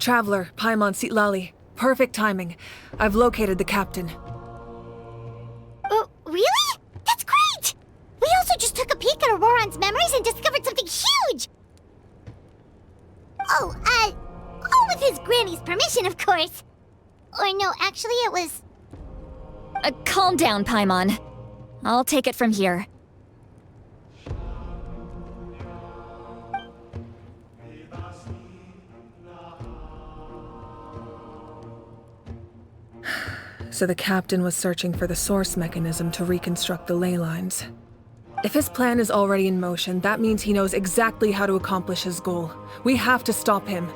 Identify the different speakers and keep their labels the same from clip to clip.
Speaker 1: Traveler, Paimon Sitlali. Perfect timing. I've located the captain.
Speaker 2: Oh, really? That's great! We also just took a peek at Ororon's memories and discovered something huge! Oh, all with his granny's permission, of course. Or no, actually it was...
Speaker 3: Calm down, Paimon. I'll take it from here.
Speaker 1: So the captain was searching for the source mechanism to reconstruct the ley lines. If his plan is already in motion, that means he knows exactly how to accomplish his goal. We have to stop him.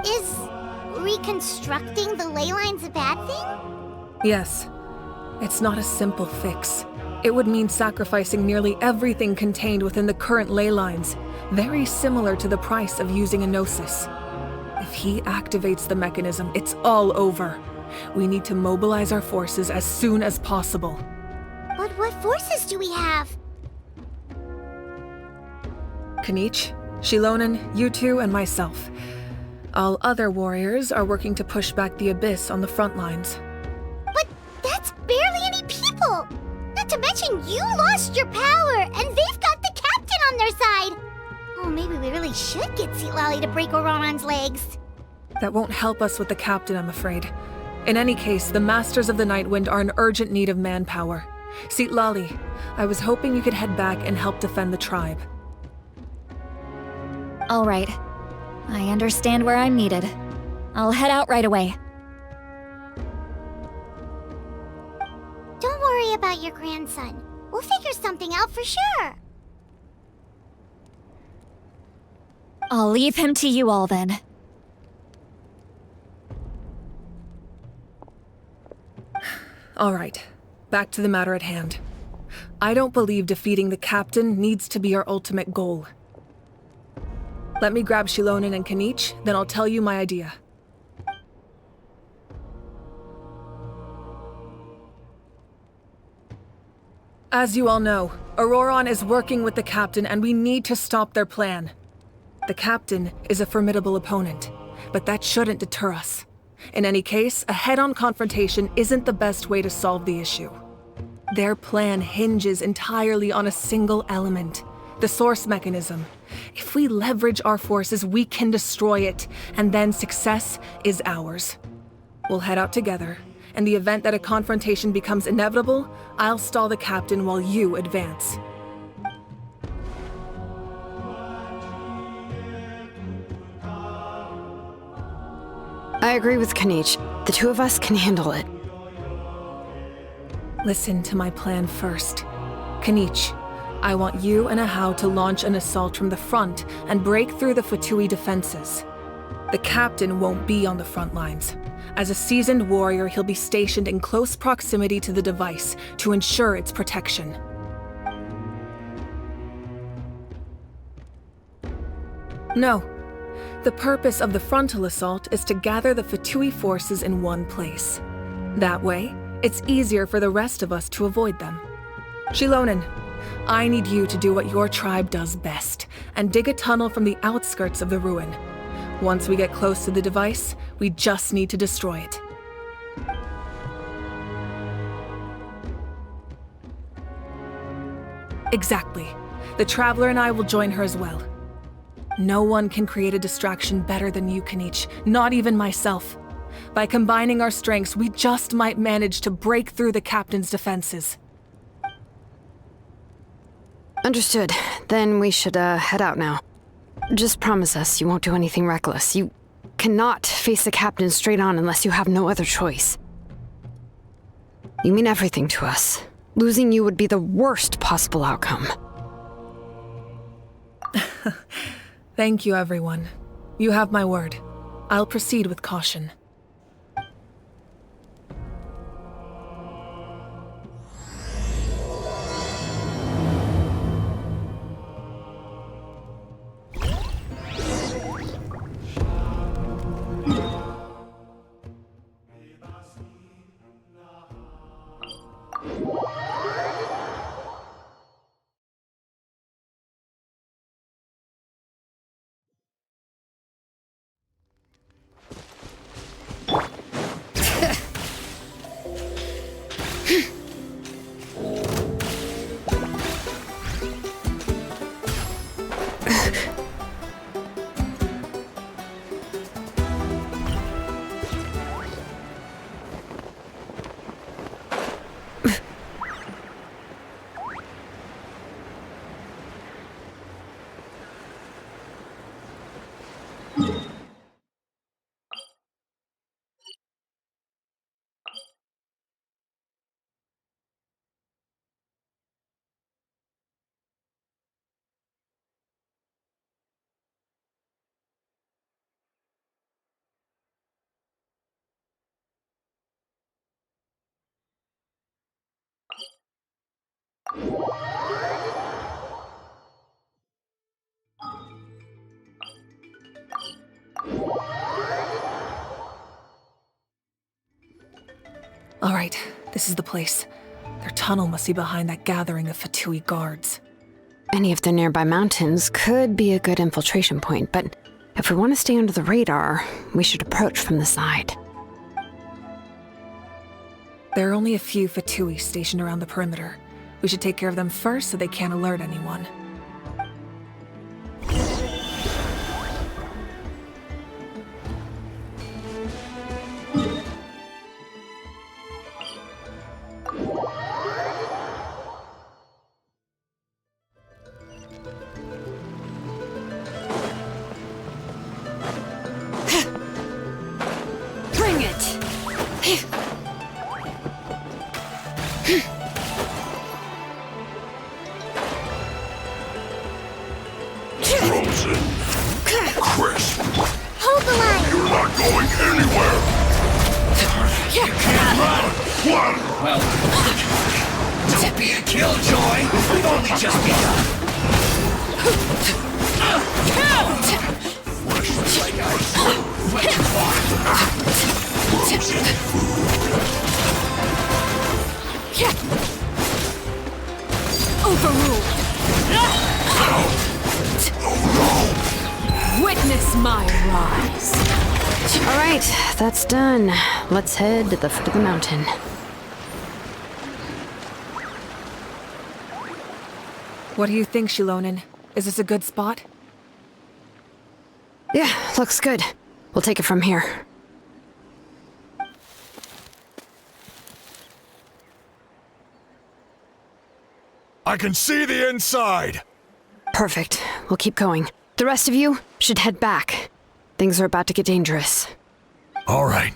Speaker 2: Is reconstructing the ley lines a bad thing?
Speaker 1: Yes. It's not a simple fix. It would mean sacrificing nearly everything contained within the current ley lines, very similar to the price of using a gnosis. If he activates the mechanism, it's all over. We need to mobilize our forces as soon as possible.
Speaker 2: But what forces do we have?
Speaker 1: Kanich, Shilonen, you two, and myself. All other warriors are working to push back the Abyss on the front lines.
Speaker 2: But that's barely any people! Not to mention you lost your power, and they've got the captain on their side! Oh, maybe we really should get Sitlali to break Ororon's legs.
Speaker 1: That won't help us with the captain, I'm afraid. In any case, the Masters of the Nightwind are in urgent need of manpower. Sitlali, I was hoping you could head back and help defend the tribe.
Speaker 3: All right. I understand where I'm needed. I'll head out right away.
Speaker 2: Don't worry about your grandson. We'll figure something out for sure.
Speaker 3: I'll leave him to you all then.
Speaker 1: All right, back to the matter at hand. I don't believe defeating the captain needs to be our ultimate goal. Let me grab Shilonen and Kanich, then I'll tell you my idea. As you all know, Ororon is working with the captain and we need to stop their plan. The captain is a formidable opponent, but that shouldn't deter us. In any case, a head-on confrontation isn't the best way to solve the issue. Their plan hinges entirely on a single element, the source mechanism. If we leverage our forces, we can destroy it, and then success is ours. We'll head out together. In the event that a confrontation becomes inevitable, I'll stall the captain while you advance.
Speaker 4: I agree with Kanich. The two of us can handle it.
Speaker 1: Listen to my plan first. Kanich, I want you and Ahau to launch an assault from the front and break through the Fatui defenses. The captain won't be on the front lines. As a seasoned warrior, he'll be stationed in close proximity to the device to ensure its protection. No. The purpose of the frontal assault is to gather the Fatui forces in one place. That way, it's easier for the rest of us to avoid them. Shilonen, I need you to do what your tribe does best, and dig a tunnel from the outskirts of the ruin. Once we get close to the device, we just need to destroy it. Exactly. The Traveler and I will join her as well. No one can create a distraction better than you, Kanich, not even myself. By combining our strengths, we just might manage to break through the captain's defenses.
Speaker 4: Understood. Then we should, head out now. Just promise us you won't do anything reckless. You cannot face the captain straight on unless you have no other choice. You mean everything to us. Losing you would be the worst possible outcome.
Speaker 1: Thank you, everyone. You have my word. I'll proceed with caution. Alright, this is the place. Their tunnel must be behind that gathering of Fatui guards.
Speaker 4: Any of the nearby mountains could be a good infiltration point, but if we want to stay under the radar, we should approach from the side.
Speaker 1: There are only a few Fatui stationed around the perimeter. We should take care of them first so they can't alert anyone.
Speaker 4: Bring it!
Speaker 5: Frozen. Crisp.
Speaker 2: Hold the line!
Speaker 5: You're not going anywhere.
Speaker 6: You can't run!
Speaker 5: What?
Speaker 6: Well, don't be a killjoy! We've only just begun!
Speaker 5: Fresh like ice.
Speaker 6: Frozen
Speaker 1: Overruled! Witness my rise!
Speaker 4: All right, that's done. Let's head to the foot of the mountain.
Speaker 1: What do you think, Shilonen? Is this a good spot?
Speaker 4: Yeah, looks good. We'll take it from here.
Speaker 5: I can see the inside.
Speaker 4: Perfect. We'll keep going. The rest of you should head back. Things are about to get dangerous.
Speaker 5: All right.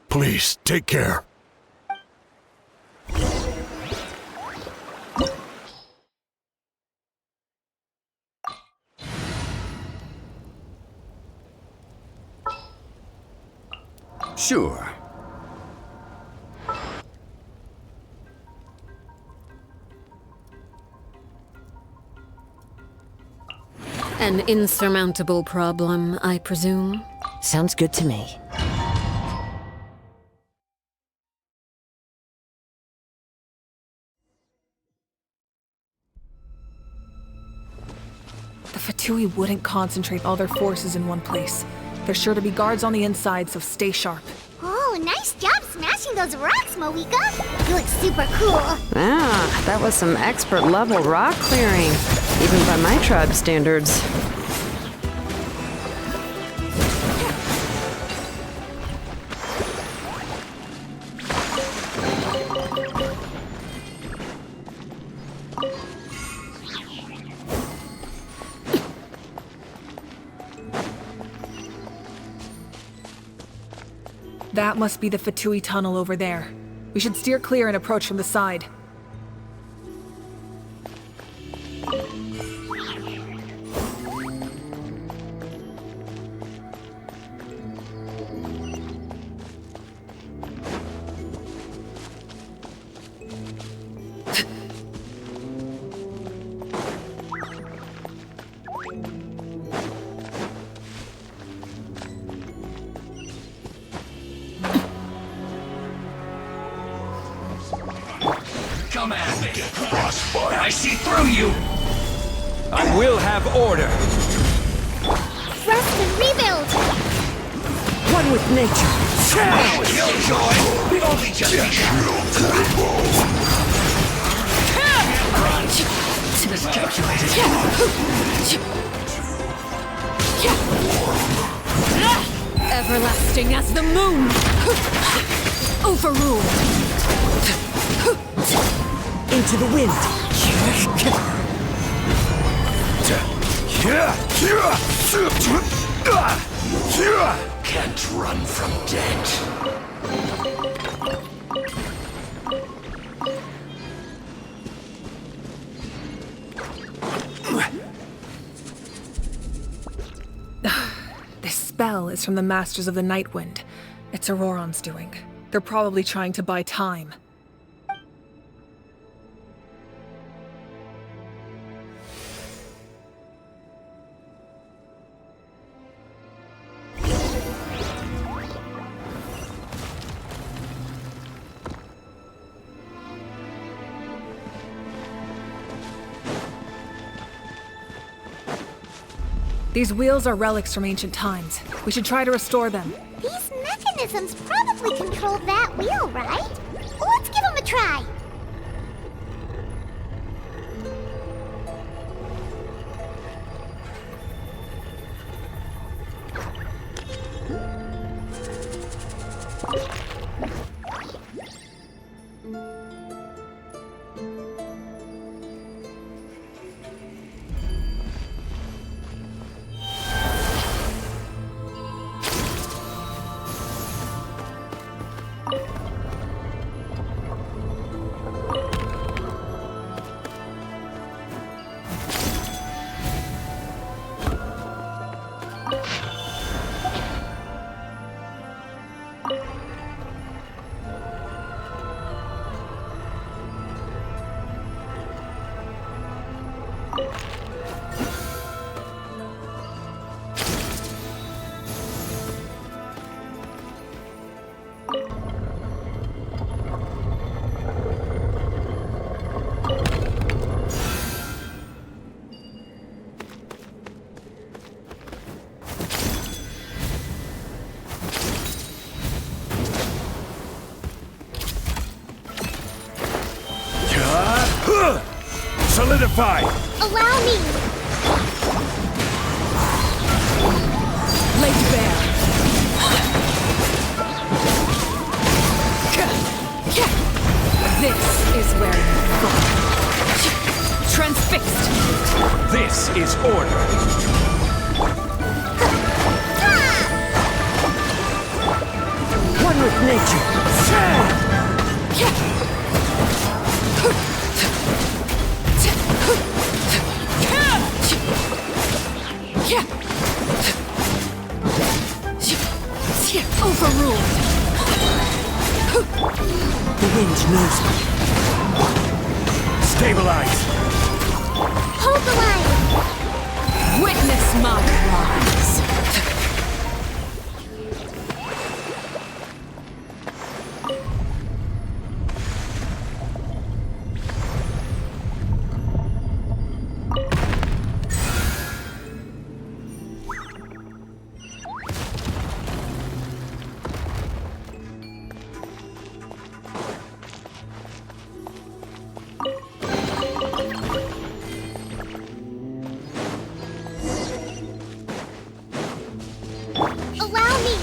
Speaker 5: Please, take care.
Speaker 6: Sure.
Speaker 7: An insurmountable problem, I presume?
Speaker 8: Sounds good to me.
Speaker 1: The Fatui wouldn't concentrate all their forces in one place. There's sure to be guards on the inside, so stay sharp.
Speaker 2: Oh, nice job smashing those rocks, Mavuika! You look super cool!
Speaker 4: Ah, that was some expert level rock clearing, even by my tribe standards.
Speaker 1: That must be the Fatui tunnel over there. We should steer clear and approach from the side.
Speaker 6: Come at me!
Speaker 5: Frostbite.
Speaker 6: I see through you!
Speaker 9: I will have order.
Speaker 2: Rest and rebuild!
Speaker 8: One with nature.
Speaker 6: Killjoy! We've only just begun! Run! Miscalculated!
Speaker 7: Everlasting as the moon! Overruled!
Speaker 8: Into the wind.
Speaker 6: Can't run from death.
Speaker 1: This spell is from the Masters of the Night Wind. It's Ororon's doing. They're probably trying to buy time. These wheels are relics from ancient times. We should try to restore them.
Speaker 2: These mechanisms probably control that wheel, right? Let's give them a try.
Speaker 5: Solidify!
Speaker 2: Allow me.
Speaker 1: Laid bare. This is where you go. Transfixed.
Speaker 9: This is order.
Speaker 8: One with nature.
Speaker 1: Overruled.
Speaker 8: The wind knows me.
Speaker 9: Stabilize.
Speaker 2: Hold the line.
Speaker 1: Witness my rise.
Speaker 2: Allow me.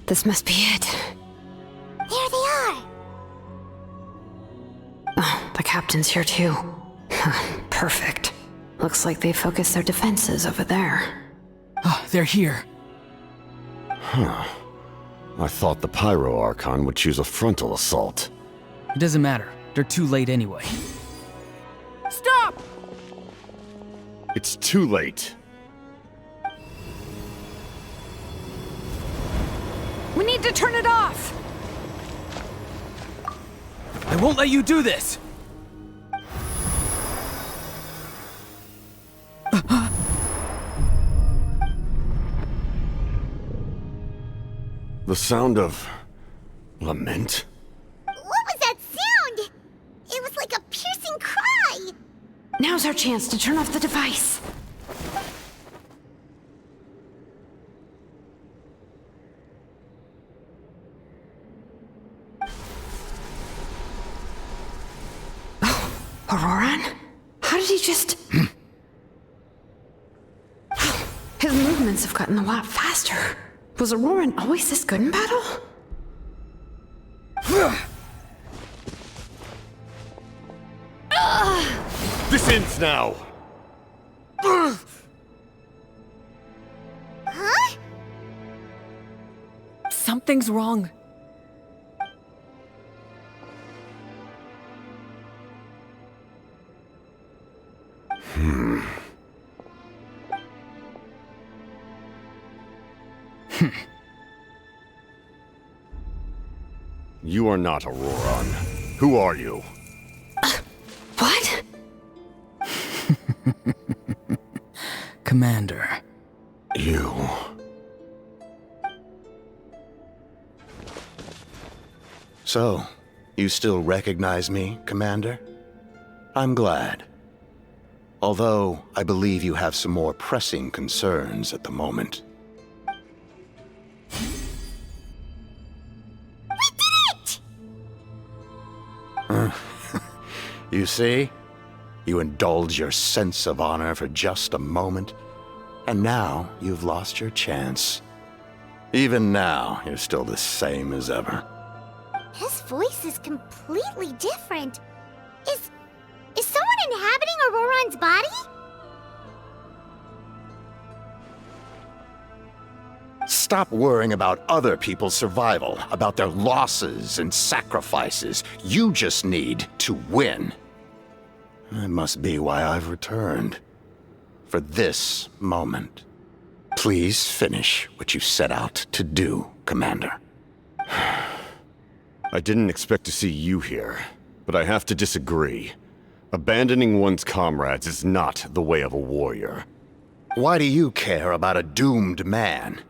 Speaker 4: This must be it.
Speaker 2: There they are.
Speaker 4: Oh, the captain's here too. Perfect. Looks like they focused their defenses over there.
Speaker 10: Oh, they're here.
Speaker 5: I thought the Pyro Archon would choose a frontal assault.
Speaker 10: It doesn't matter. They're too late anyway.
Speaker 1: Stop!
Speaker 5: It's too late.
Speaker 1: We need to turn it off!
Speaker 10: I won't let you do this!
Speaker 5: The sound of... lament?
Speaker 2: What was that sound? It was like a piercing cry.
Speaker 4: Now's our chance to turn off the device. Oh, Ororon? How did he just... His movements have gotten a lot faster. Was Ororon always this good in battle?
Speaker 5: This ends now!
Speaker 2: Huh?
Speaker 1: Something's wrong.
Speaker 5: You are not Ororon. Who are you?
Speaker 4: What?
Speaker 10: Commander.
Speaker 5: You...
Speaker 11: So, you still recognize me, Commander? I'm glad. Although, I believe you have some more pressing concerns at the moment.
Speaker 2: We did it!
Speaker 11: You see? You indulge your sense of honor for just a moment, and now you've lost your chance. Even now, you're still the same as ever.
Speaker 2: His voice is completely different. Is someone inhabiting Ororon's body?
Speaker 11: Stop worrying about other people's survival, about their losses and sacrifices. You just need to win. That must be why I've returned. For this moment. Please finish what you set out to do, Commander.
Speaker 12: I didn't expect to see you here, but I have to disagree. Abandoning one's comrades is not the way of a warrior.
Speaker 11: Why do you care about a doomed man?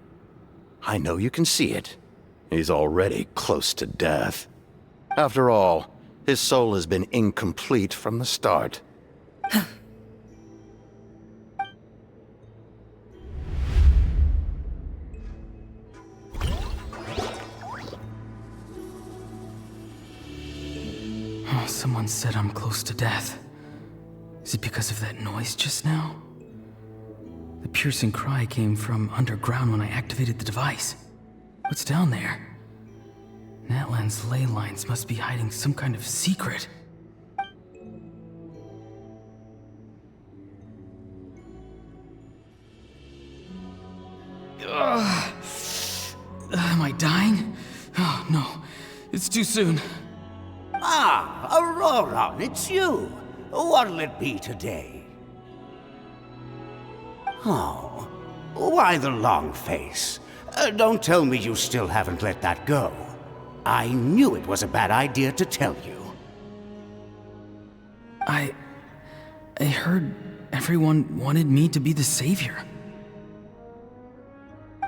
Speaker 11: I know you can see it. He's already close to death. After all, his soul has been incomplete from the start.
Speaker 10: Oh, someone said I'm close to death. Is it because of that noise just now? The piercing cry came from underground when I activated the device. What's down there? Natlan's ley lines must be hiding some kind of secret. Am I dying? Oh, no. It's too soon.
Speaker 6: Ah, Ororon, it's you. What'll it be today? Oh, why the long face? Don't tell me you still haven't let that go. I knew it was a bad idea to tell you.
Speaker 10: I heard everyone wanted me to be the savior.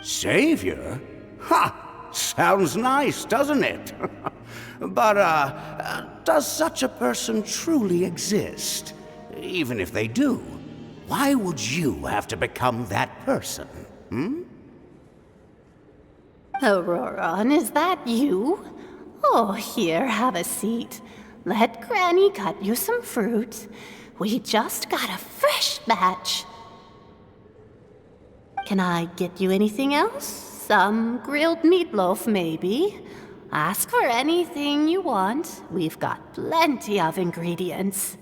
Speaker 6: Savior? Ha! Sounds nice, doesn't it? But, does such a person truly exist? Even if they do, why would you have to become that person,
Speaker 13: Ororon, is that you? Oh, here, have a seat. Let Granny cut you some fruit. We just got a fresh batch. Can I get you anything else? Some grilled meatloaf, maybe? Ask for anything you want. We've got plenty of ingredients.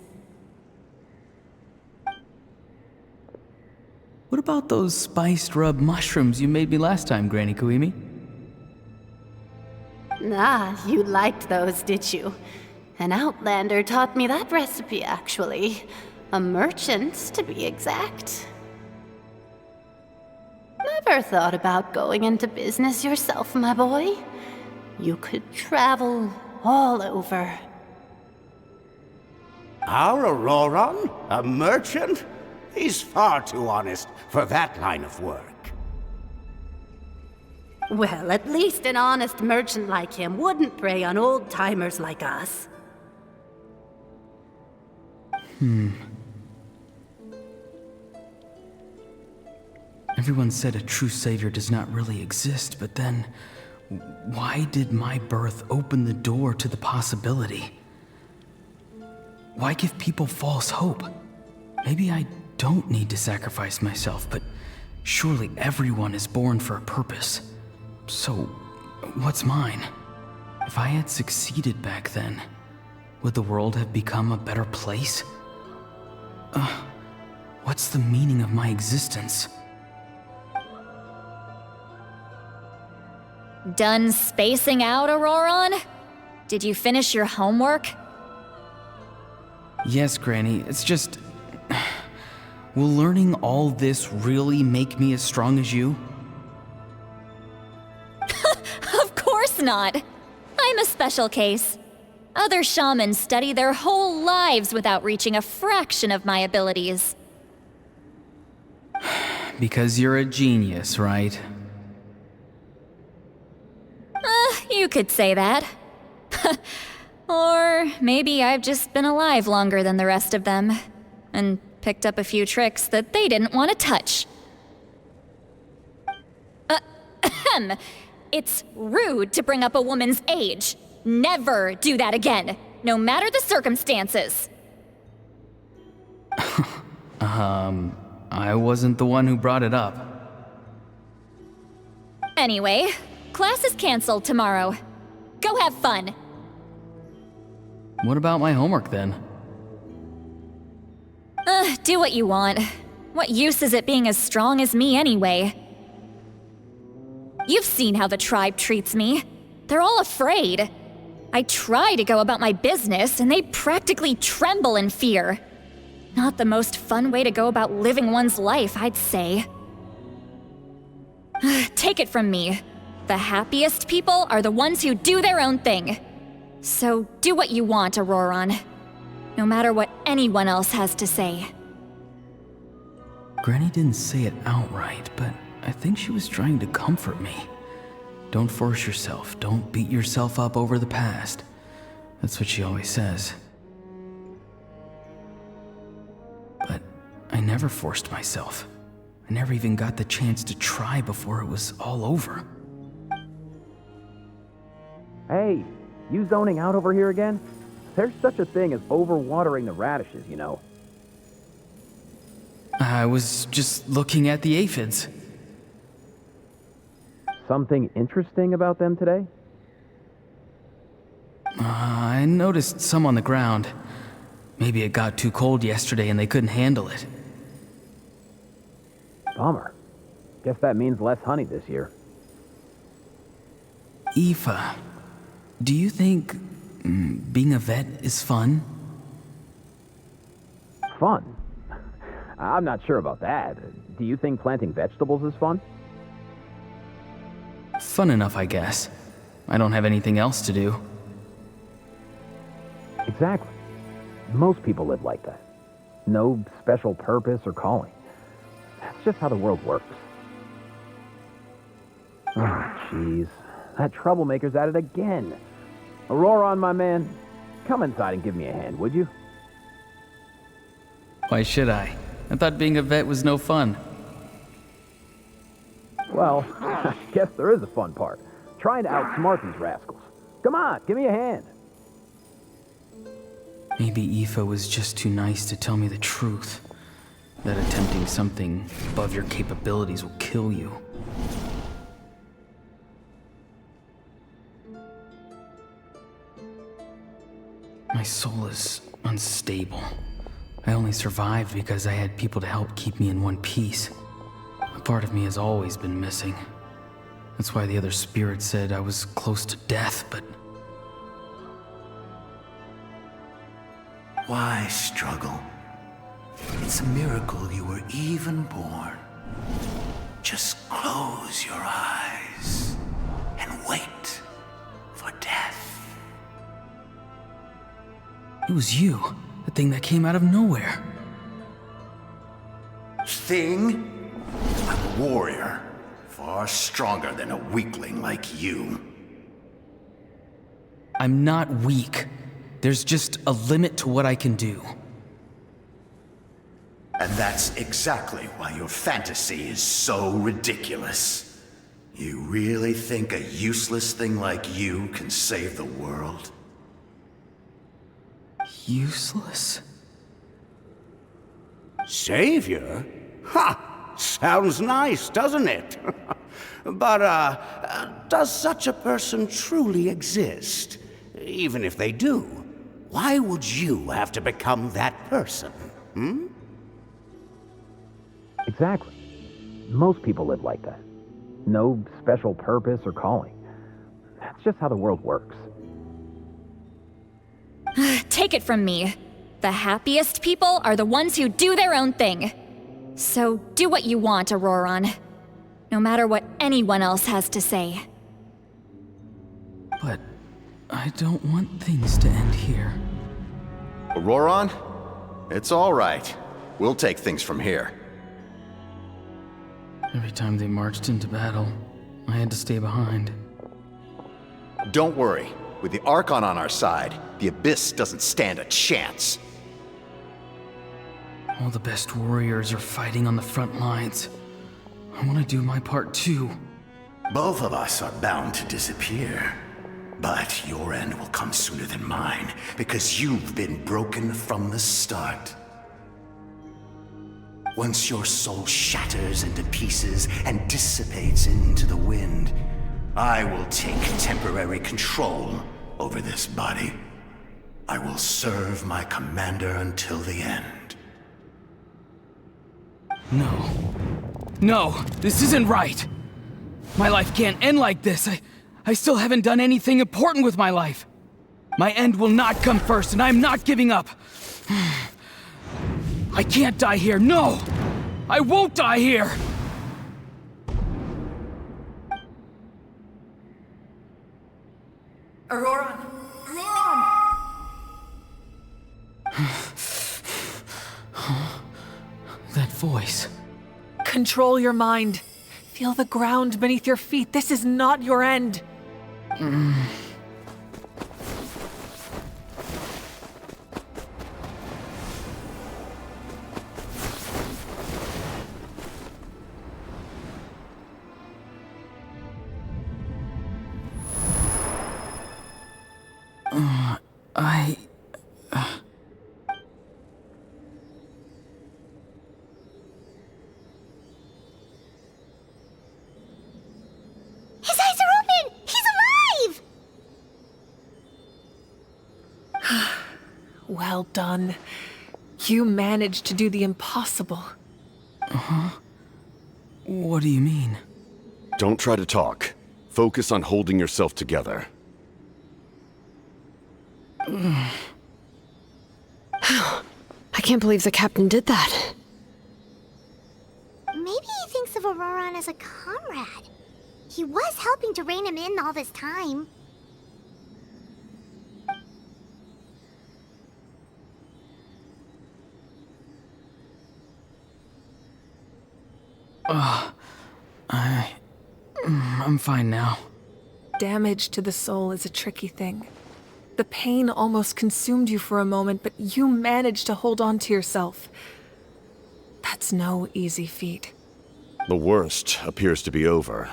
Speaker 10: What about those spiced rub mushrooms you made me last time, Granny Kuimi?
Speaker 13: Ah, you liked those, did you? An outlander taught me that recipe, actually. A merchant, to be exact. Never thought about going into business yourself, my boy? You could travel all over.
Speaker 6: Our Ororon? A merchant? He's far too honest for that line of work.
Speaker 13: Well, at least an honest merchant like him wouldn't prey on old-timers like us.
Speaker 10: Everyone said a true savior does not really exist, but then why did my birth open the door to the possibility? Why give people false hope? Maybe I don't need to sacrifice myself, but surely everyone is born for a purpose. So, what's mine? If I had succeeded back then, would the world have become a better place? What's the meaning of my existence?
Speaker 3: Done spacing out, Ororon? Did you finish your homework?
Speaker 10: Yes, Granny, it's just... Will learning all this really make me as strong as you?
Speaker 3: Of course not! I'm a special case. Other shamans study their whole lives without reaching a fraction of my abilities.
Speaker 10: Because you're a genius, right?
Speaker 3: You could say that. Or maybe I've just been alive longer than the rest of them, and picked up a few tricks that they didn't want to touch. It's rude to bring up a woman's age. Never do that again, no matter the circumstances.
Speaker 10: I wasn't the one who brought it up.
Speaker 3: Anyway, class is canceled tomorrow. Go have fun.
Speaker 10: What about my homework then?
Speaker 3: Do what you want. What use is it being as strong as me anyway? You've seen how the tribe treats me. They're all afraid. I try to go about my business, and they practically tremble in fear. Not the most fun way to go about living one's life, I'd say. Take it from me. The happiest people are the ones who do their own thing. So do what you want, Ororon. No matter what anyone else has to say.
Speaker 10: Granny didn't say it outright, but I think she was trying to comfort me. Don't force yourself. Don't beat yourself up over the past. That's what she always says. But I never forced myself. I never even got the chance to try before it was all over.
Speaker 14: Hey, you zoning out over here again? There's such a thing as overwatering the radishes, you know.
Speaker 10: I was just looking at the aphids.
Speaker 14: Something interesting about them today?
Speaker 10: I noticed some on the ground. Maybe it got too cold yesterday and they couldn't handle it.
Speaker 14: Bummer. Guess that means less honey this year.
Speaker 10: Aoife, do you think being a vet is fun?
Speaker 14: Fun? I'm not sure about that. Do you think planting vegetables is fun?
Speaker 10: Fun enough, I guess. I don't have anything else to do.
Speaker 14: Exactly. Most people live like that. No special purpose or calling. That's just how the world works. Oh, jeez. That troublemaker's at it again. Ororon, my man, come inside and give me a hand, would you?
Speaker 10: Why should I? I thought being a vet was no fun.
Speaker 14: Well, I guess there is a fun part. Trying to outsmart these rascals. Come on, give me a hand.
Speaker 10: Maybe Aoife was just too nice to tell me the truth. That attempting something above your capabilities will kill you. My soul is unstable. I only survived because I had people to help keep me in one piece. A part of me has always been missing. That's why the other spirits said I was close to death, but...
Speaker 15: Why struggle? It's a miracle you were even born. Just close your eyes and wait for death.
Speaker 10: It was you, the thing that came out of nowhere.
Speaker 15: Thing? I'm a warrior, far stronger than a weakling like you.
Speaker 10: I'm not weak. There's just a limit to what I can do.
Speaker 15: And that's exactly why your fantasy is so ridiculous. You really think a useless thing like you can save the world?
Speaker 10: Useless?
Speaker 6: Savior? Ha! Sounds nice, doesn't it? But, does such a person truly exist? Even if they do, why would you have to become that person? Hmm?
Speaker 14: Exactly. Most people live like that. No special purpose or calling. That's just how the world works.
Speaker 3: Take it from me. The happiest people are the ones who do their own thing. So do what you want, Ororon. No matter what anyone else has to say.
Speaker 10: But I don't want things to end here.
Speaker 11: Ororon? It's all right. We'll take things from here.
Speaker 10: Every time they marched into battle, I had to stay behind.
Speaker 11: Don't worry. With the Archon on our side, the Abyss doesn't stand a chance.
Speaker 10: All the best warriors are fighting on the front lines. I want to do my part too.
Speaker 15: Both of us are bound to disappear. But your end will come sooner than mine, because you've been broken from the start. Once your soul shatters into pieces and dissipates into the wind, I will take temporary control over this body. I will serve my commander until the end.
Speaker 10: No. No, this isn't right. My life can't end like this. I still haven't done anything important with my life. My end will not come first, and I'm not giving up. I can't die here, no! I won't die here!
Speaker 1: Ororon! Ororon!
Speaker 10: That voice.
Speaker 1: Control your mind. Feel the ground beneath your feet. This is not your end.
Speaker 2: His eyes are open! He's alive!
Speaker 1: Well done. You managed to do the impossible.
Speaker 10: Uh-huh. What do you mean?
Speaker 12: Don't try to talk. Focus on holding yourself together.
Speaker 4: I can't believe the captain did that.
Speaker 2: Maybe he thinks of Ororon as a comrade. He was helping to rein him in all this time.
Speaker 10: I'm fine now.
Speaker 1: Damage to the soul is a tricky thing. The pain almost consumed you for a moment, but you managed to hold on to yourself. That's no easy feat.
Speaker 12: The worst appears to be over.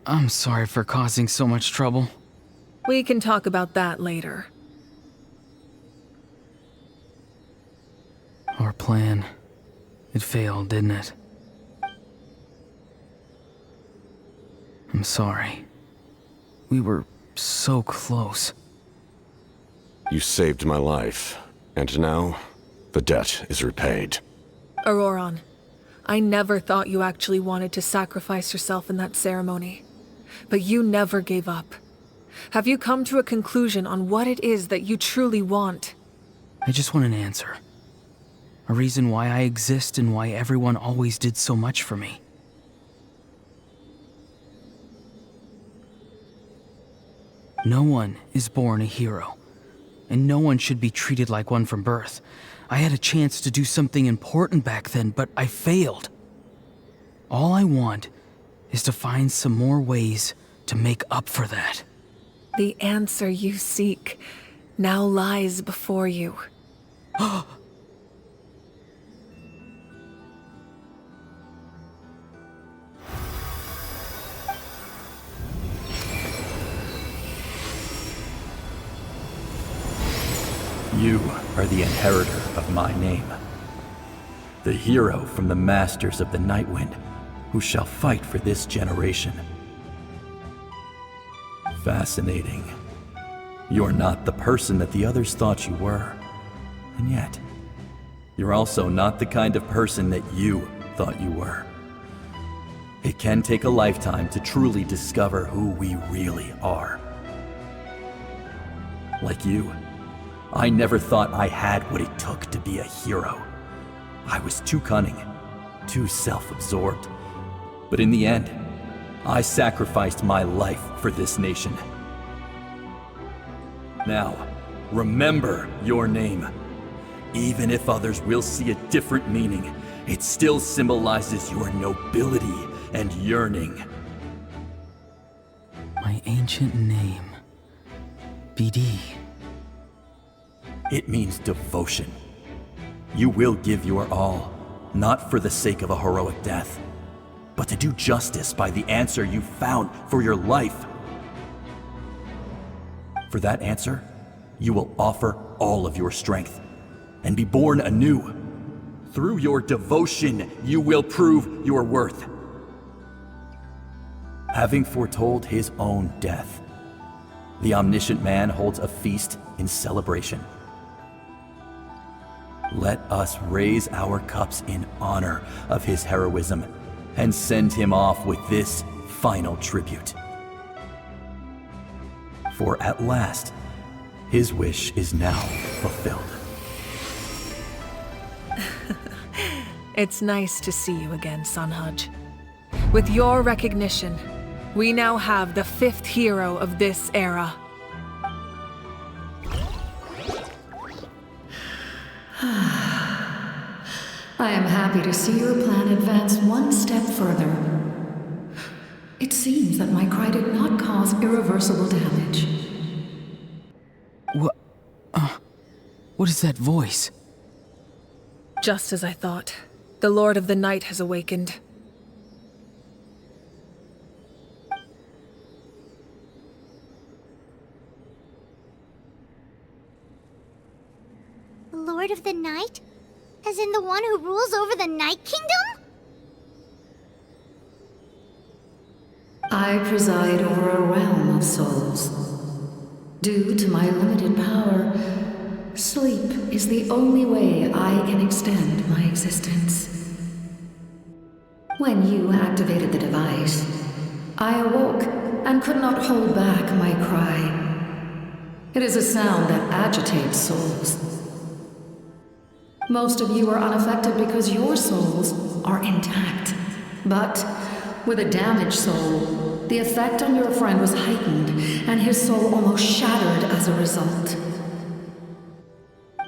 Speaker 10: I'm sorry for causing so much trouble.
Speaker 1: We can talk about that later.
Speaker 10: Our plan. It failed, didn't it? I'm sorry. We were so close.
Speaker 12: You saved my life, and now the debt is repaid.
Speaker 1: Ororon, I never thought you actually wanted to sacrifice yourself in that ceremony. But you never gave up. Have you come to a conclusion on what it is that you truly want?
Speaker 10: I just want an answer. A reason why I exist and why everyone always did so much for me. No one is born a hero, and no one should be treated like one from birth. I had a chance to do something important back then, but I failed. All I want is to find some more ways to make up for that.
Speaker 1: The answer you seek now lies before you.
Speaker 16: You are the inheritor of my name. The hero from the Masters of the Nightwind, who shall fight for this generation. Fascinating. You're not the person that the others thought you were. And yet, you're also not the kind of person that you thought you were. It can take a lifetime to truly discover who we really are. Like you, I never thought I had what it took to be a hero. I was too cunning, too self-absorbed. But in the end, I sacrificed my life for this nation. Now, remember your name. Even if others will see a different meaning, it still symbolizes your nobility and yearning.
Speaker 10: My ancient name. BD.
Speaker 16: It means devotion. You will give your all, not for the sake of a heroic death, but to do justice by the answer you found for your life. For that answer, you will offer all of your strength and be born anew. Through your devotion, you will prove your worth. Having foretold his own death, the omniscient man holds a feast in celebration. Let us raise our cups in honor of his heroism and send him off with this final tribute. For at last, his wish is now fulfilled.
Speaker 1: It's nice to see you again, Sunhudge. With your recognition, we now have the 5th hero of this era.
Speaker 17: I am happy to see your plan advance one step further. It seems that my cry did not cause irreversible damage.
Speaker 10: What is that voice?
Speaker 1: Just as I thought. The Lord of the Night has awakened.
Speaker 2: The Lord of the Night? As in the one who rules over the Night Kingdom?
Speaker 17: I preside over a realm of souls. Due to my limited power, sleep is the only way I can extend my existence. When you activated the device, I awoke and could not hold back my cry. It is a sound that agitates souls. Most of you are unaffected because your souls are intact. But with a damaged soul, the effect on your friend was heightened, and his soul almost shattered as a result.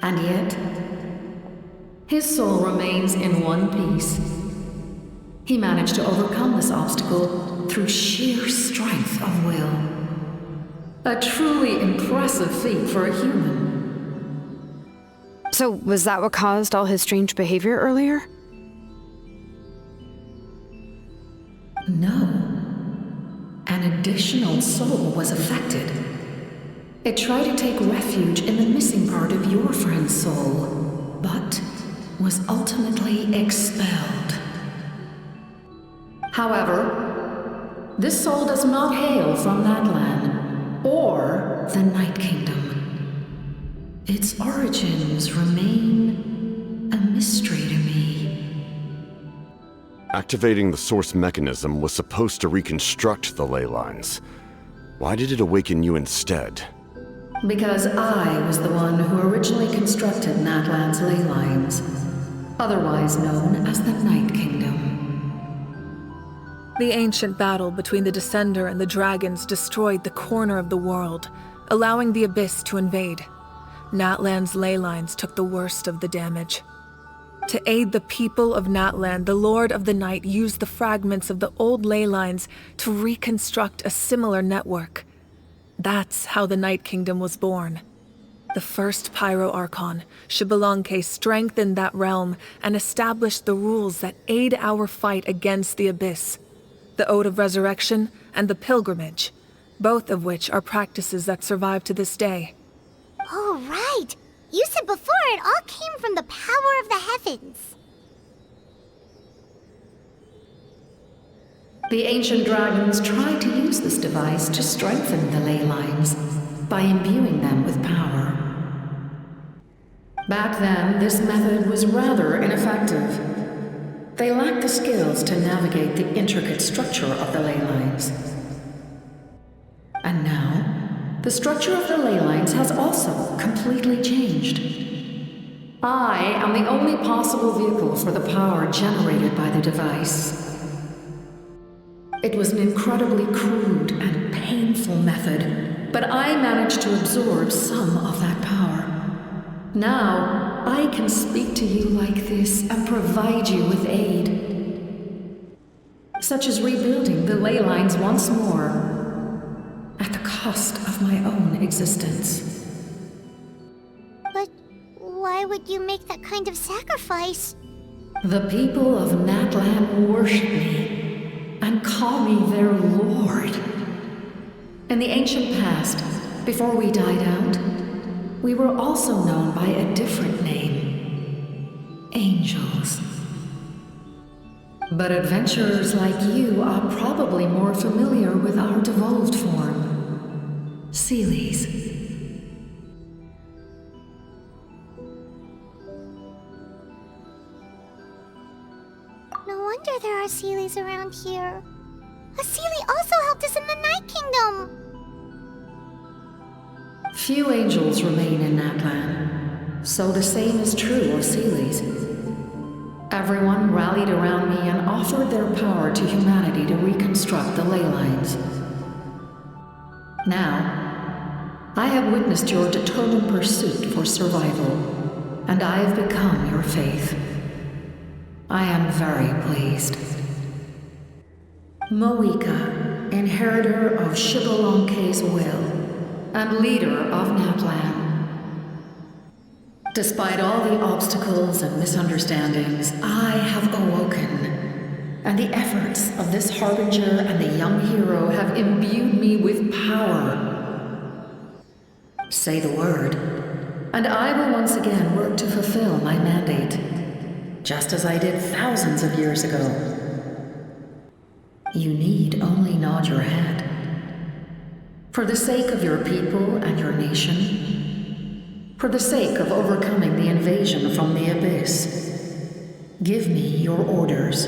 Speaker 17: And yet, his soul remains in one piece. He managed to overcome this obstacle through sheer strength of will. A truly impressive feat for a human.
Speaker 4: So, was that what caused all his strange behavior earlier?
Speaker 17: No. An additional soul was affected. It tried to take refuge in the missing part of your friend's soul, but was ultimately expelled. However, this soul does not hail from that land, or the Night Kingdom. Its origins remain a mystery to me.
Speaker 12: Activating the source mechanism was supposed to reconstruct the ley lines. Why did it awaken you instead?
Speaker 17: Because I was the one who originally constructed Natlan's ley lines, otherwise known as the Night Kingdom.
Speaker 1: The ancient battle between the Descender and the dragons destroyed the corner of the world, allowing the Abyss to invade. Natlan's ley lines took the worst of the damage. To aid the people of Natlan, the Lord of the Night used the fragments of the old ley lines to reconstruct a similar network. That's how the Night Kingdom was born. The first Pyro Archon, Xbalanque, strengthened that realm and established the rules that aid our fight against the Abyss. The Ode of Resurrection and the Pilgrimage, both of which are practices that survive to this day.
Speaker 2: Oh, right! You said before it all came from the power of the heavens.
Speaker 17: The ancient dragons tried to use this device to strengthen the ley lines by imbuing them with power. Back then, this method was rather ineffective. They lacked the skills to navigate the intricate structure of the ley lines. And now, the structure of the ley lines has also completely changed. I am the only possible vehicle for the power generated by the device. It was an incredibly crude and painful method, but I managed to absorb some of that power. Now, I can speak to you like this and provide you with aid, such as rebuilding the ley lines once more. cost of my own existence.
Speaker 2: But why would you make that kind of sacrifice?
Speaker 17: The people of Natlan worship me and call me their lord. In the ancient past, before we died out, we were also known by a different name: Angels. But adventurers like you are probably more familiar with our devolved form, Seelies.
Speaker 2: No wonder there are Seelies around here. A Seelie also helped us in the Night Kingdom!
Speaker 17: Few angels remain in Natlan, so the same is true of Seelies. Everyone rallied around me and offered their power to humanity to reconstruct the ley lines. Now, I have witnessed your determined pursuit for survival, and I have become your faith. I am very pleased. Mavuika, inheritor of Shibalonke's will, and leader of Natlan. Despite all the obstacles and misunderstandings, I have awoken, and the efforts of this Harbinger and the young hero have imbued me with power. Say the word, and I will once again work to fulfill my mandate, just as I did thousands of years ago. You need only nod your head. For the sake of your people and your nation, for the sake of overcoming the invasion from the Abyss, give me your orders.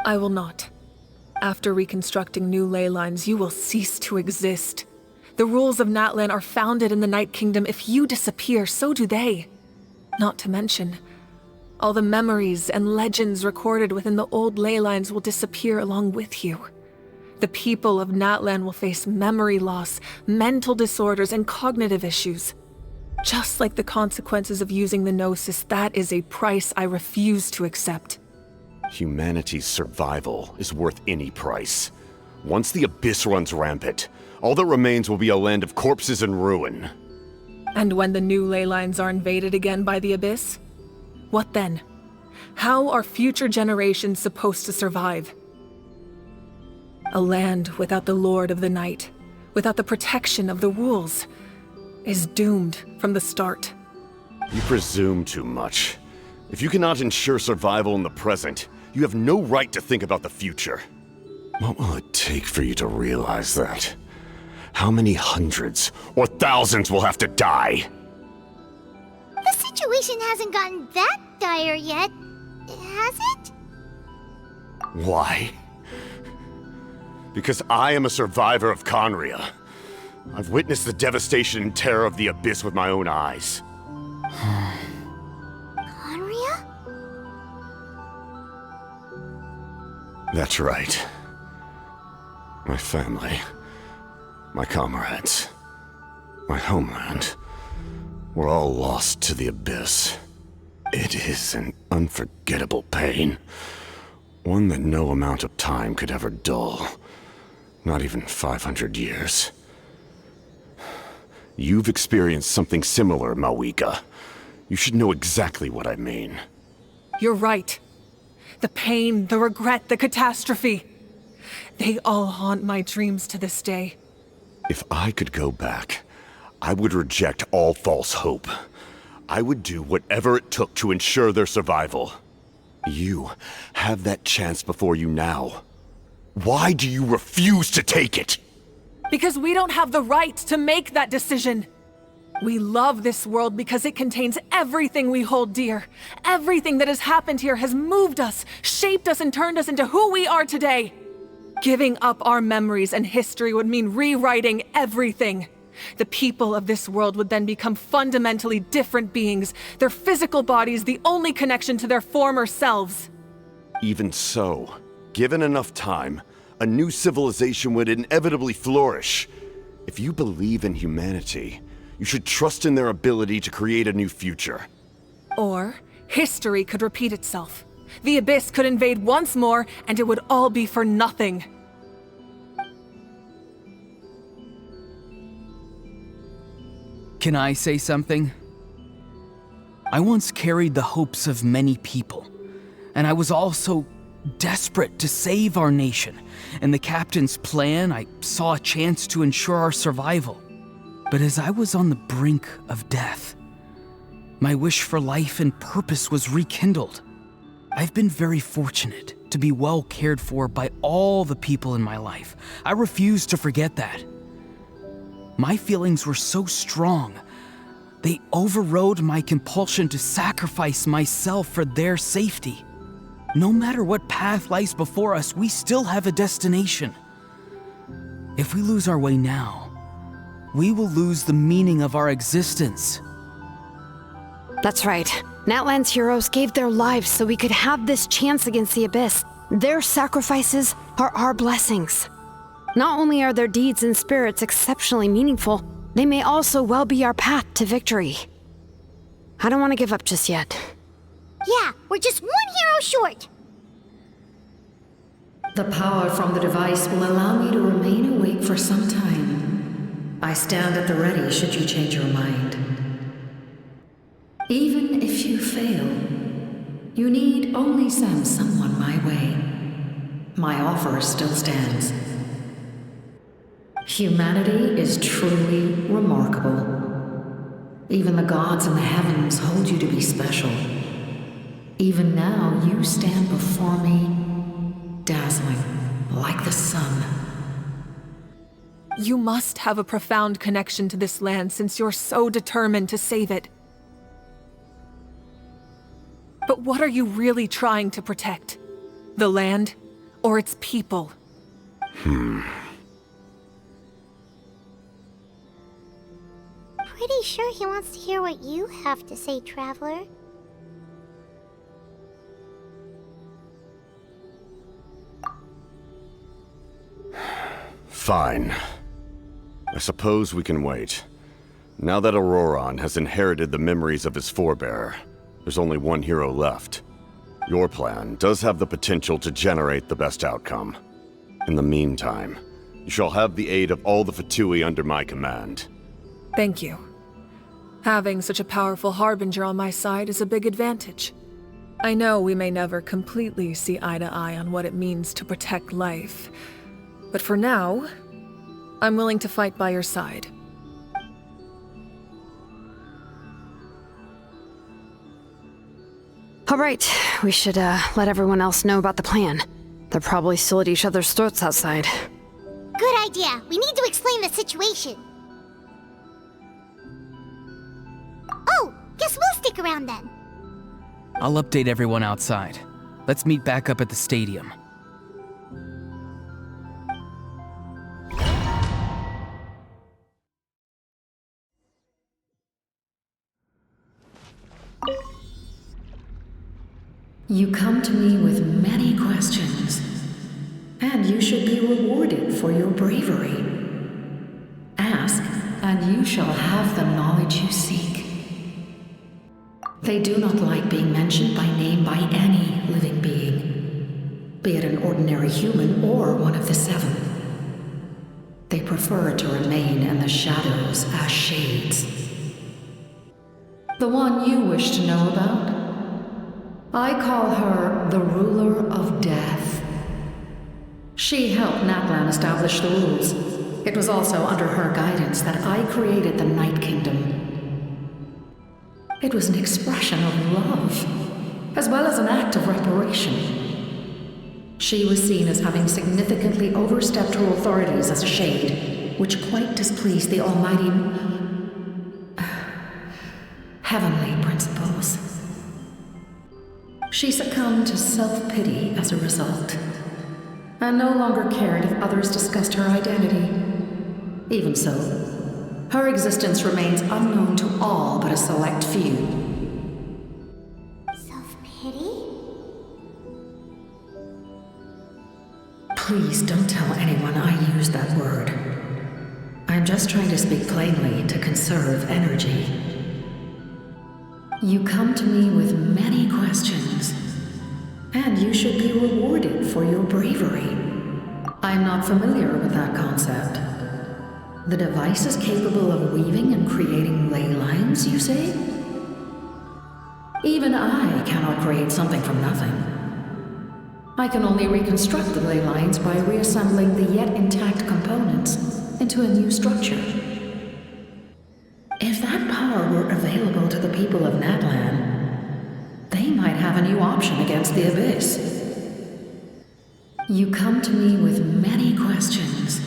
Speaker 1: I will not. After reconstructing new ley lines, you will cease to exist. The rules of Natlan are founded in the Night Kingdom. If you disappear, so do they. Not to mention, all the memories and legends recorded within the old ley lines will disappear along with you. The people of Natlan will face memory loss, mental disorders, and cognitive issues. Just like the consequences of using the Gnosis, that is a price I refuse to accept.
Speaker 12: Humanity's survival is worth any price. Once the Abyss runs rampant, all that remains will be a land of corpses and ruin.
Speaker 1: And when the new ley lines are invaded again by the Abyss? What then? How are future generations supposed to survive? A land without the Lord of the Night, without the protection of the rules, is doomed from the start.
Speaker 12: You presume too much. If you cannot ensure survival in the present, you have no right to think about the future. What will it take for you to realize that? How many hundreds or thousands will have to die?
Speaker 2: The situation hasn't gotten that dire yet, has it?
Speaker 12: Why? Because I am a survivor of Conria. I've witnessed the devastation and terror of the Abyss with my own eyes.
Speaker 2: Conria?
Speaker 12: That's right. My family, my comrades, my homeland, were all lost to the Abyss. It is an unforgettable pain. One that no amount of time could ever dull. Not even 500 years. You've experienced something similar, Mavuika. You should know exactly what I mean.
Speaker 1: You're right. The pain, the regret, the catastrophe. They all haunt my dreams to this day.
Speaker 12: If I could go back, I would reject all false hope. I would do whatever it took to ensure their survival. You have that chance before you now. Why do you refuse to take it?
Speaker 1: Because we don't have the right to make that decision. We love this world because it contains everything we hold dear. Everything that has happened here has moved us, shaped us, and turned us into who we are today. Giving up our memories and history would mean rewriting everything. The people of this world would then become fundamentally different beings, their physical bodies the only connection to their former selves.
Speaker 12: Even so, given enough time, a new civilization would inevitably flourish. If you believe in humanity, you should trust in their ability to create a new future.
Speaker 1: Or, history could repeat itself. The Abyss could invade once more, and it would all be for nothing.
Speaker 10: Can I say something? I once carried the hopes of many people, and I was also desperate to save our nation. In the captain's plan, I saw a chance to ensure our survival. But as I was on the brink of death, my wish for life and purpose was rekindled. I've been very fortunate to be well cared for by all the people in my life. I refuse to forget that. My feelings were so strong, they overrode my compulsion to sacrifice myself for their safety. No matter what path lies before us, we still have a destination. If we lose our way now, we will lose the meaning of our existence.
Speaker 4: That's right. Natlan's heroes gave their lives so we could have this chance against the Abyss. Their sacrifices are our blessings. Not only are their deeds and spirits exceptionally meaningful, they may also well be our path to victory. I don't want to give up just yet.
Speaker 2: Yeah, we're just one hero short.
Speaker 17: The power from the device will allow me to remain awake for some time. I stand at the ready should you change your mind. Even if you fail, you need only send someone my way. My offer still stands. Humanity is truly remarkable. Even the gods in the heavens hold you to be special. Even now, you stand before me, dazzling like the sun.
Speaker 1: You must have a profound connection to this land since you're so determined to save it. But what are you really trying to protect? The land or its people?
Speaker 2: Pretty sure he wants to hear what you have to say, Traveler.
Speaker 12: Fine. I suppose we can wait. Now that Ororon has inherited the memories of his forebear, there's only one hero left. Your plan does have the potential to generate the best outcome. In the meantime, you shall have the aid of all the Fatui under my command.
Speaker 1: Thank you. Having such a powerful harbinger on my side is a big advantage. I know we may never completely see eye to eye on what it means to protect life, but for now, I'm willing to fight by your side.
Speaker 4: All right, we should let everyone else know about the plan. They're probably still at each other's throats outside.
Speaker 2: Good idea. We need to explain the situation. Oh, guess we'll stick around then.
Speaker 10: I'll update everyone outside. Let's meet back up at the stadium.
Speaker 17: You come to me with many questions, and you should be rewarded for your bravery. Ask, and you shall have the knowledge you seek. They do not like being mentioned by name by any living being, be it an ordinary human or one of the seven. They prefer to remain in the shadows as shades. The one you wish to know about? I call her the Ruler of Death. She helped Natlan establish the rules. It was also under her guidance that I created the Night Kingdom. It was an expression of love, as well as an act of reparation. She was seen as having significantly overstepped her authorities as a shade, which quite displeased the almighty heavenly principles. She succumbed to self-pity as a result, and no longer cared if others discussed her identity. Even so, her existence remains unknown to all but a select few.
Speaker 2: Self-pity?
Speaker 17: Please don't tell anyone I used that word. I'm just trying to speak plainly to conserve energy. You come to me with many questions, and you should be rewarded for your bravery. I'm not familiar with that concept. The device is capable of weaving and creating ley lines, you say? Even I cannot create something from nothing. I can only reconstruct the ley lines by reassembling the yet intact components into a new structure. If that power were available to the people of Natlan, they might have a new option against the Abyss. You come to me with many questions.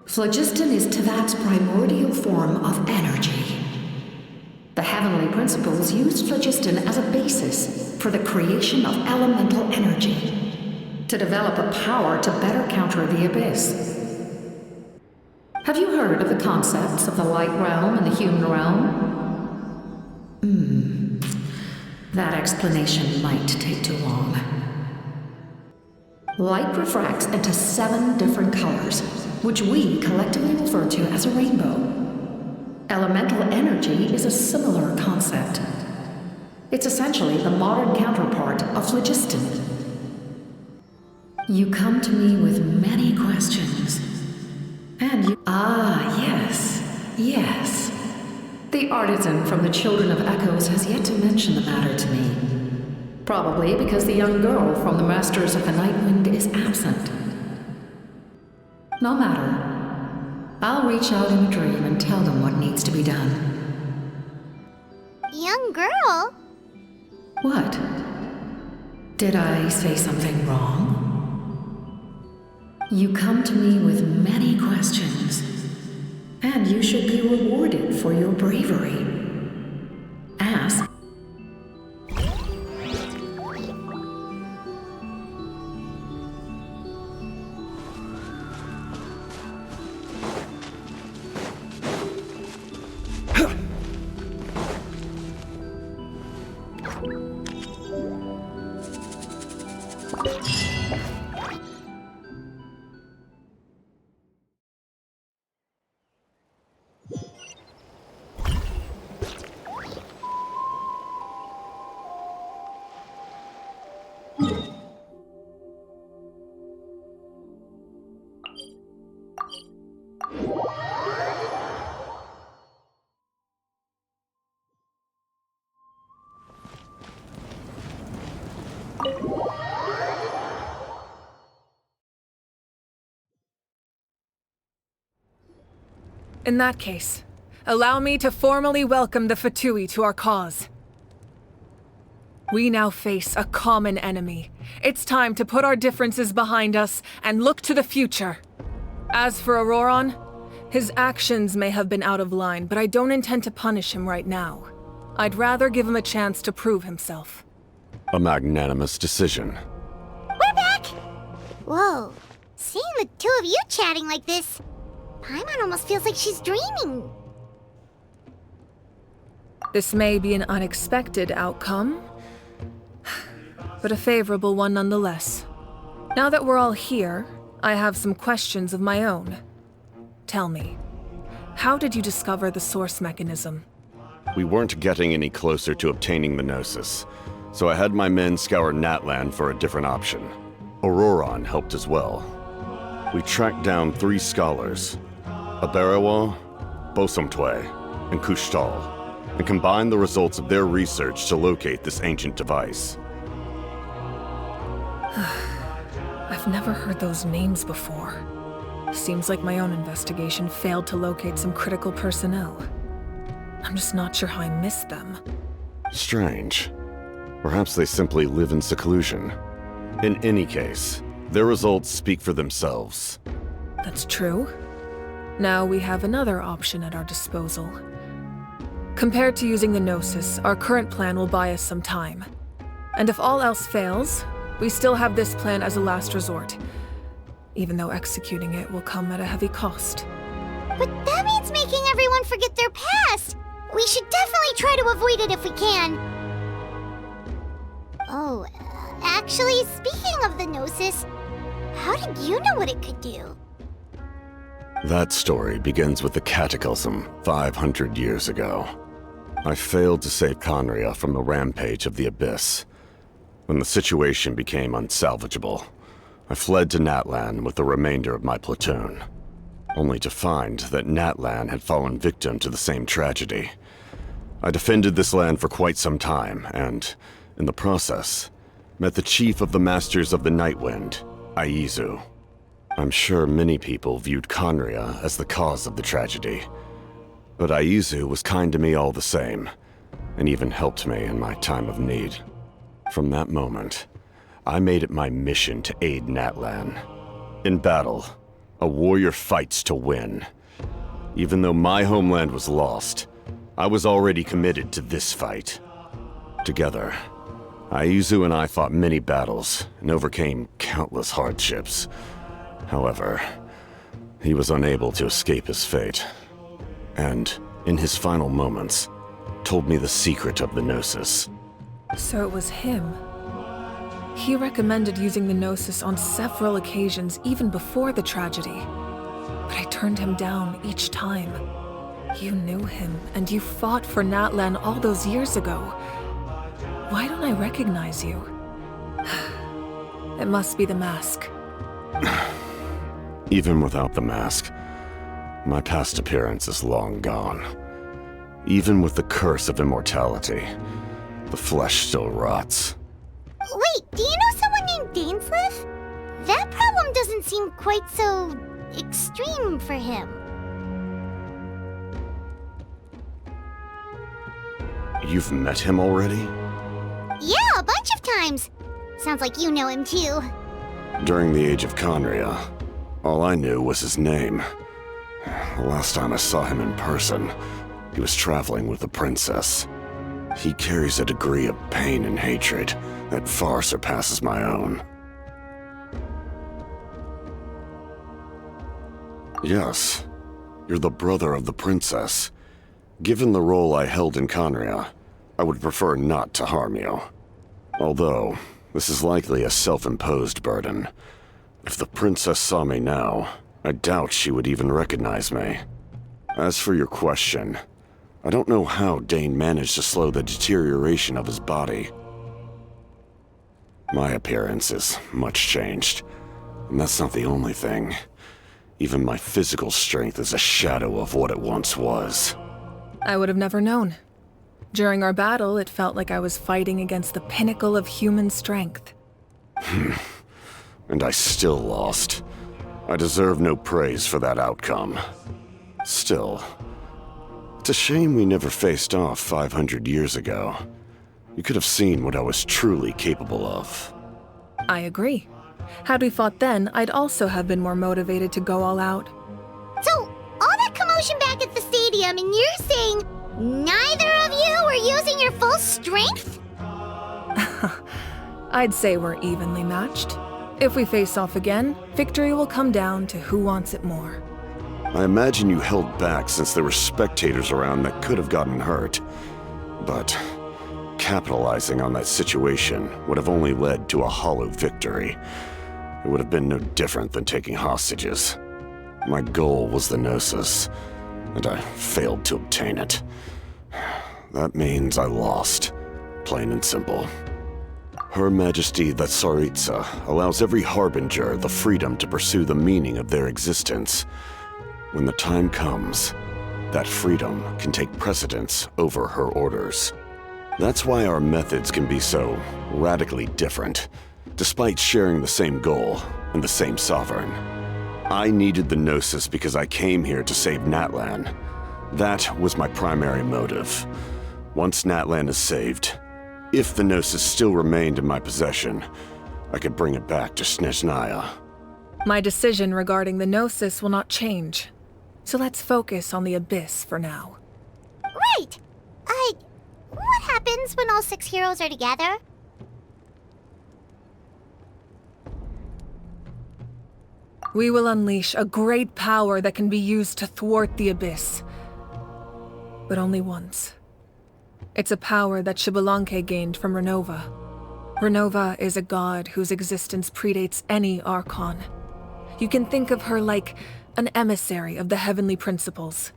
Speaker 17: Phlogiston is Teyvat's primordial form of energy. The heavenly principles used phlogiston as a basis for the creation of elemental energy, to develop a power to better counter the Abyss. Have you heard of the concepts of the light realm and the human realm? That explanation might take too long. Light refracts into 7 different colors, which we collectively refer to as a rainbow. Elemental energy is a similar concept. It's essentially the modern counterpart of phlogiston. You come to me with many questions. And you— yes. The artisan from the Children of Echoes has yet to mention the matter to me. Probably because the young girl from the Masters of the Nightwind is absent. No matter. I'll reach out in a dream and tell them what needs to be done.
Speaker 2: Young girl?
Speaker 17: What? Did I say something wrong? You come to me with many questions, and you should be rewarded for your bravery. Ask.
Speaker 1: In that case, allow me to formally welcome the Fatui to our cause. We now face a common enemy. It's time to put our differences behind us and look to the future. As for Ororon, his actions may have been out of line, but I don't intend to punish him right now. I'd rather give him a chance to prove himself.
Speaker 12: A magnanimous decision.
Speaker 2: We're back! Whoa, seeing the two of you chatting like this, Paimon almost feels like she's dreaming.
Speaker 1: This may be an unexpected outcome, but a favorable one nonetheless. Now that we're all here, I have some questions of my own. Tell me, how did you discover the source mechanism?
Speaker 12: We weren't getting any closer to obtaining the Gnosis, so I had my men scour Natlan for a different option. Ororon helped as well. We tracked down 3 scholars, Aberawa, Bosomtwe, and Kushtal, and combined the results of their research to locate this ancient device.
Speaker 1: I've never heard those names before. Seems like my own investigation failed to locate some critical personnel. I'm just not sure how I missed them.
Speaker 12: Strange. Perhaps they simply live in seclusion. In any case, their results speak for themselves.
Speaker 1: That's true. Now we have another option at our disposal. Compared to using the Gnosis, our current plan will buy us some time. And if all else fails, we still have this plan as a last resort, even though executing it will come at a heavy cost.
Speaker 2: But that means making everyone forget their past! We should definitely try to avoid it if we can. Oh, actually, speaking of the Gnosis, how did you know what it could do?
Speaker 12: That story begins with the Cataclysm 500 years ago. I failed to save Conria from the rampage of the Abyss. When the situation became unsalvageable, I fled to Natlan with the remainder of my platoon. only to find that Natlan had fallen victim to the same tragedy. I defended this land for quite some time, and, in the process, met the chief of the Masters of the Nightwind, Aizu. I'm sure many people viewed Conria as the cause of the tragedy, but Aizu was kind to me all the same, and even helped me in my time of need. From that moment, I made it my mission to aid Natlan. In battle, a warrior fights to win. Even though my homeland was lost, I was already committed to this fight. Together, Aizu and I fought many battles and overcame countless hardships. However, he was unable to escape his fate, and, in his final moments, told me the secret of the Gnosis.
Speaker 1: So it was him. He recommended using the Gnosis on several occasions, even before the tragedy. But I turned him down each time. You knew him, and you fought for Natlan all those years ago. Why don't I recognize you? It must be the mask.
Speaker 12: Even without the mask, my past appearance is long gone. Even with the curse of immortality, the flesh still rots.
Speaker 2: Wait, do you know someone named Dainsleif? That problem doesn't seem quite so extreme for him.
Speaker 12: You've met him already?
Speaker 2: Yeah, a bunch of times. Sounds like you know him too.
Speaker 12: During the age of Conria, all I knew was his name. The last time I saw him in person, he was traveling with the princess. He carries a degree of pain and hatred that far surpasses my own. Yes, you're the brother of the princess. Given the role I held in Conria, I would prefer not to harm you. Although, this is likely a self-imposed burden. If the princess saw me now, I doubt she would even recognize me. As for your question, I don't know how Dane managed to slow the deterioration of his body. My appearance is much changed, and that's not the only thing. Even my physical strength is a shadow of what it once was.
Speaker 1: I would have never known. During our battle, it felt like I was fighting against the pinnacle of human strength.
Speaker 12: And I still lost. I deserve no praise for that outcome. Still, it's a shame we never faced off 500 years ago. You could have seen what I was truly capable of.
Speaker 1: I agree. Had we fought then, I'd also have been more motivated to go all out.
Speaker 2: So, all that commotion back at the stadium, and you're saying neither of you were using your full strength?
Speaker 1: I'd say we're evenly matched. If we face off again, victory will come down to who wants it more.
Speaker 12: I imagine you held back since there were spectators around that could have gotten hurt. But capitalizing on that situation would have only led to a hollow victory. It would have been no different than taking hostages. My goal was the Gnosis, and I failed to obtain it. That means I lost, plain and simple. Her Majesty the Tsaritsa allows every Harbinger the freedom to pursue the meaning of their existence. When the time comes, that freedom can take precedence over her orders. That's why our methods can be so radically different, despite sharing the same goal and the same sovereign. I needed the Gnosis because I came here to save Natlan. That was my primary motive. Once Natlan is saved, if the Gnosis still remained in my possession, I could bring it back to Snezhnaya.
Speaker 1: My decision regarding the Gnosis will not change. So let's focus on the Abyss for now.
Speaker 2: Right! What happens when all 6 heroes are together?
Speaker 1: We will unleash a great power that can be used to thwart the Abyss. But only once. It's a power that Xbalanque gained from Renova. Renova is a god whose existence predates any Archon. You can think of her like an emissary of the heavenly principles.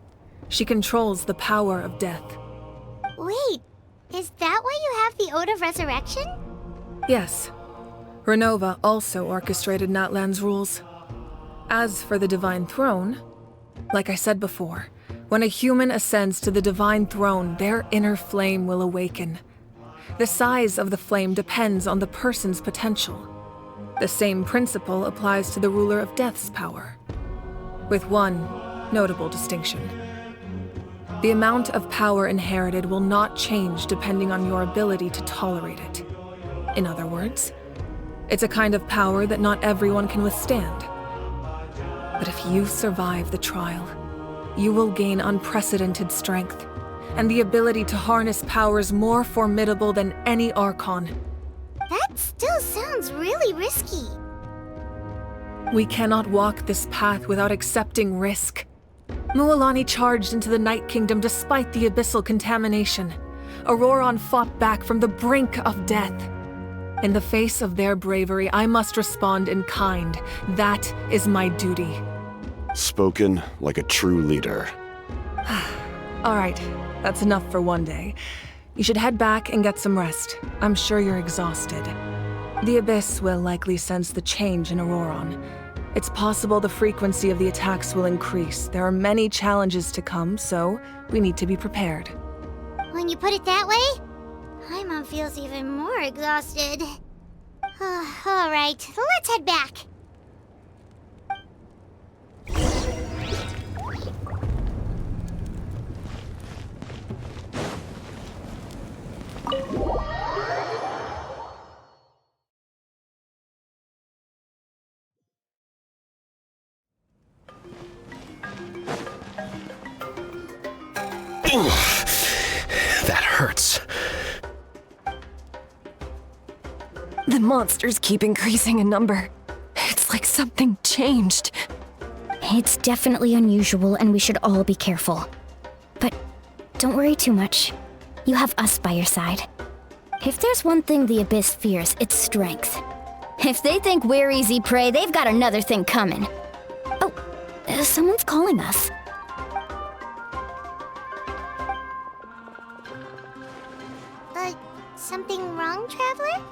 Speaker 1: She controls the power of death.
Speaker 2: Wait, is that why you have the Ode of Resurrection?
Speaker 1: Yes. Renova also orchestrated Natlan's rules. As for the Divine Throne, Like I said before, when a human ascends to the divine throne, their inner flame will awaken. The size of the flame depends on the person's potential. The same principle applies to the ruler of death's power, with one notable distinction. The amount of power inherited will not change depending on your ability to tolerate it. In other words, it's a kind of power that not everyone can withstand. But if you survive the trial, you will gain unprecedented strength and the ability to harness powers more formidable than any Archon.
Speaker 2: That still sounds really risky.
Speaker 1: We cannot walk this path without accepting risk. Mualani charged into the Night Kingdom despite the Abyssal contamination. Ororon fought back from the brink of death. In the face of their bravery, I must respond in kind. That is my duty.
Speaker 12: Spoken like a true leader.
Speaker 1: All right, that's enough for one day. You should head back and get some rest. I'm sure you're exhausted. The Abyss will likely sense the change in Ororon. It's possible the frequency of the attacks will increase. There are many challenges to come, so we need to be prepared.
Speaker 2: When you put it that way, Paimon feels even more exhausted. All right, let's head back.
Speaker 10: That hurts.
Speaker 4: The monsters keep increasing in number. It's like something changed.
Speaker 2: It's definitely unusual, and we should all be careful. But don't worry too much. You have us by your side. If there's one thing the Abyss fears, it's strength. If they think we're easy prey, they've got another thing coming. Oh, someone's calling us. Something wrong, Traveler?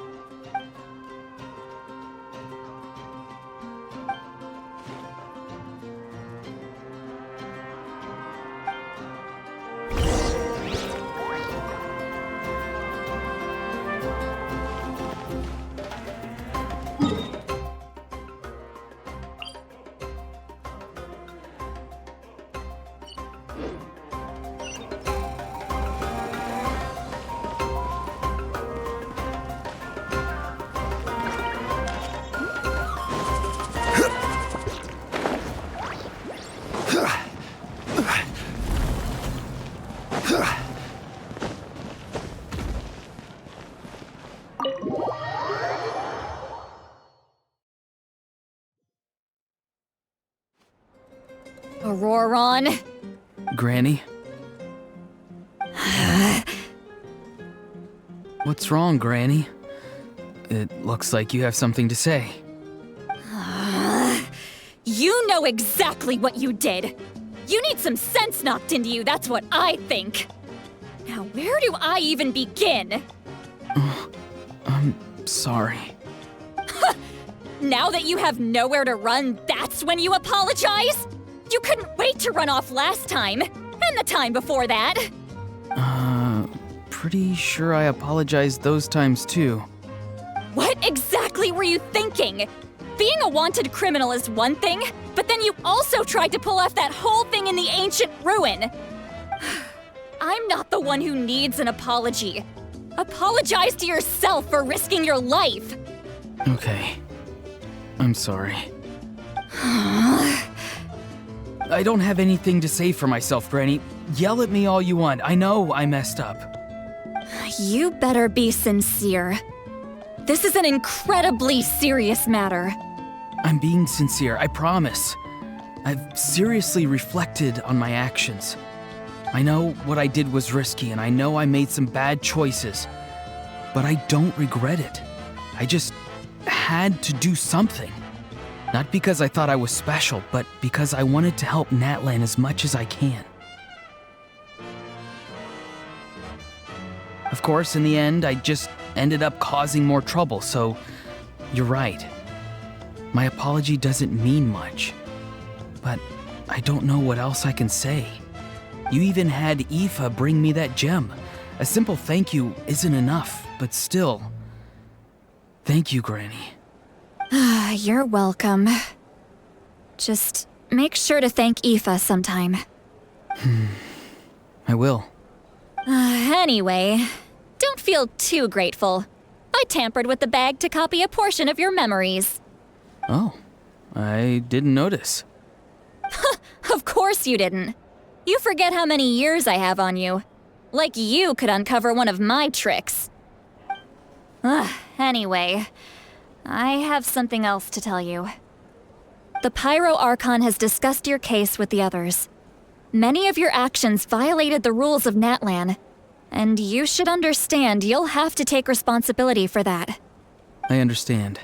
Speaker 3: Ororon?
Speaker 10: Granny? What's wrong, Granny? It looks like you have something to say.
Speaker 3: You know exactly what you did. You need some sense knocked into you, that's what I think. Now, where do I even begin?
Speaker 10: I'm sorry.
Speaker 3: Now that you have nowhere to run, that's when you apologize? You couldn't wait to run off last time, and the time before that.
Speaker 10: Pretty sure I apologized those times too.
Speaker 3: What exactly were you thinking? Being a wanted criminal is one thing, but then you also tried to pull off that whole thing in the ancient ruin. I'm not the one who needs an apology. Apologize to yourself for risking your life.
Speaker 10: Okay. I'm sorry. I don't have anything to say for myself, Granny. Yell at me all you want. I know I messed up.
Speaker 3: You better be sincere. This is an incredibly serious matter.
Speaker 10: I'm being sincere, I promise. I've seriously reflected on my actions. I know what I did was risky, and I know I made some bad choices. But I don't regret it. I just had to do something. Not because I thought I was special, but because I wanted to help Natlan as much as I can. Of course, in the end, I just ended up causing more trouble, so you're right. My apology doesn't mean much, but I don't know what else I can say. You even had Aoife bring me that gem. A simple thank you isn't enough, but still. Thank you, Granny.
Speaker 3: You're welcome. Just make sure to thank Aoife sometime.
Speaker 10: I will.
Speaker 3: Anyway, don't feel too grateful. I tampered with the bag to copy a portion of your memories.
Speaker 10: Oh, I didn't notice.
Speaker 3: Of course you didn't. You forget how many years I have on you. Like you could uncover one of my tricks. Anyway, I have something else to tell you. The Pyro Archon has discussed your case with the others. Many of your actions violated the rules of Natlan, and you should understand you'll have to take responsibility for that.
Speaker 10: I understand.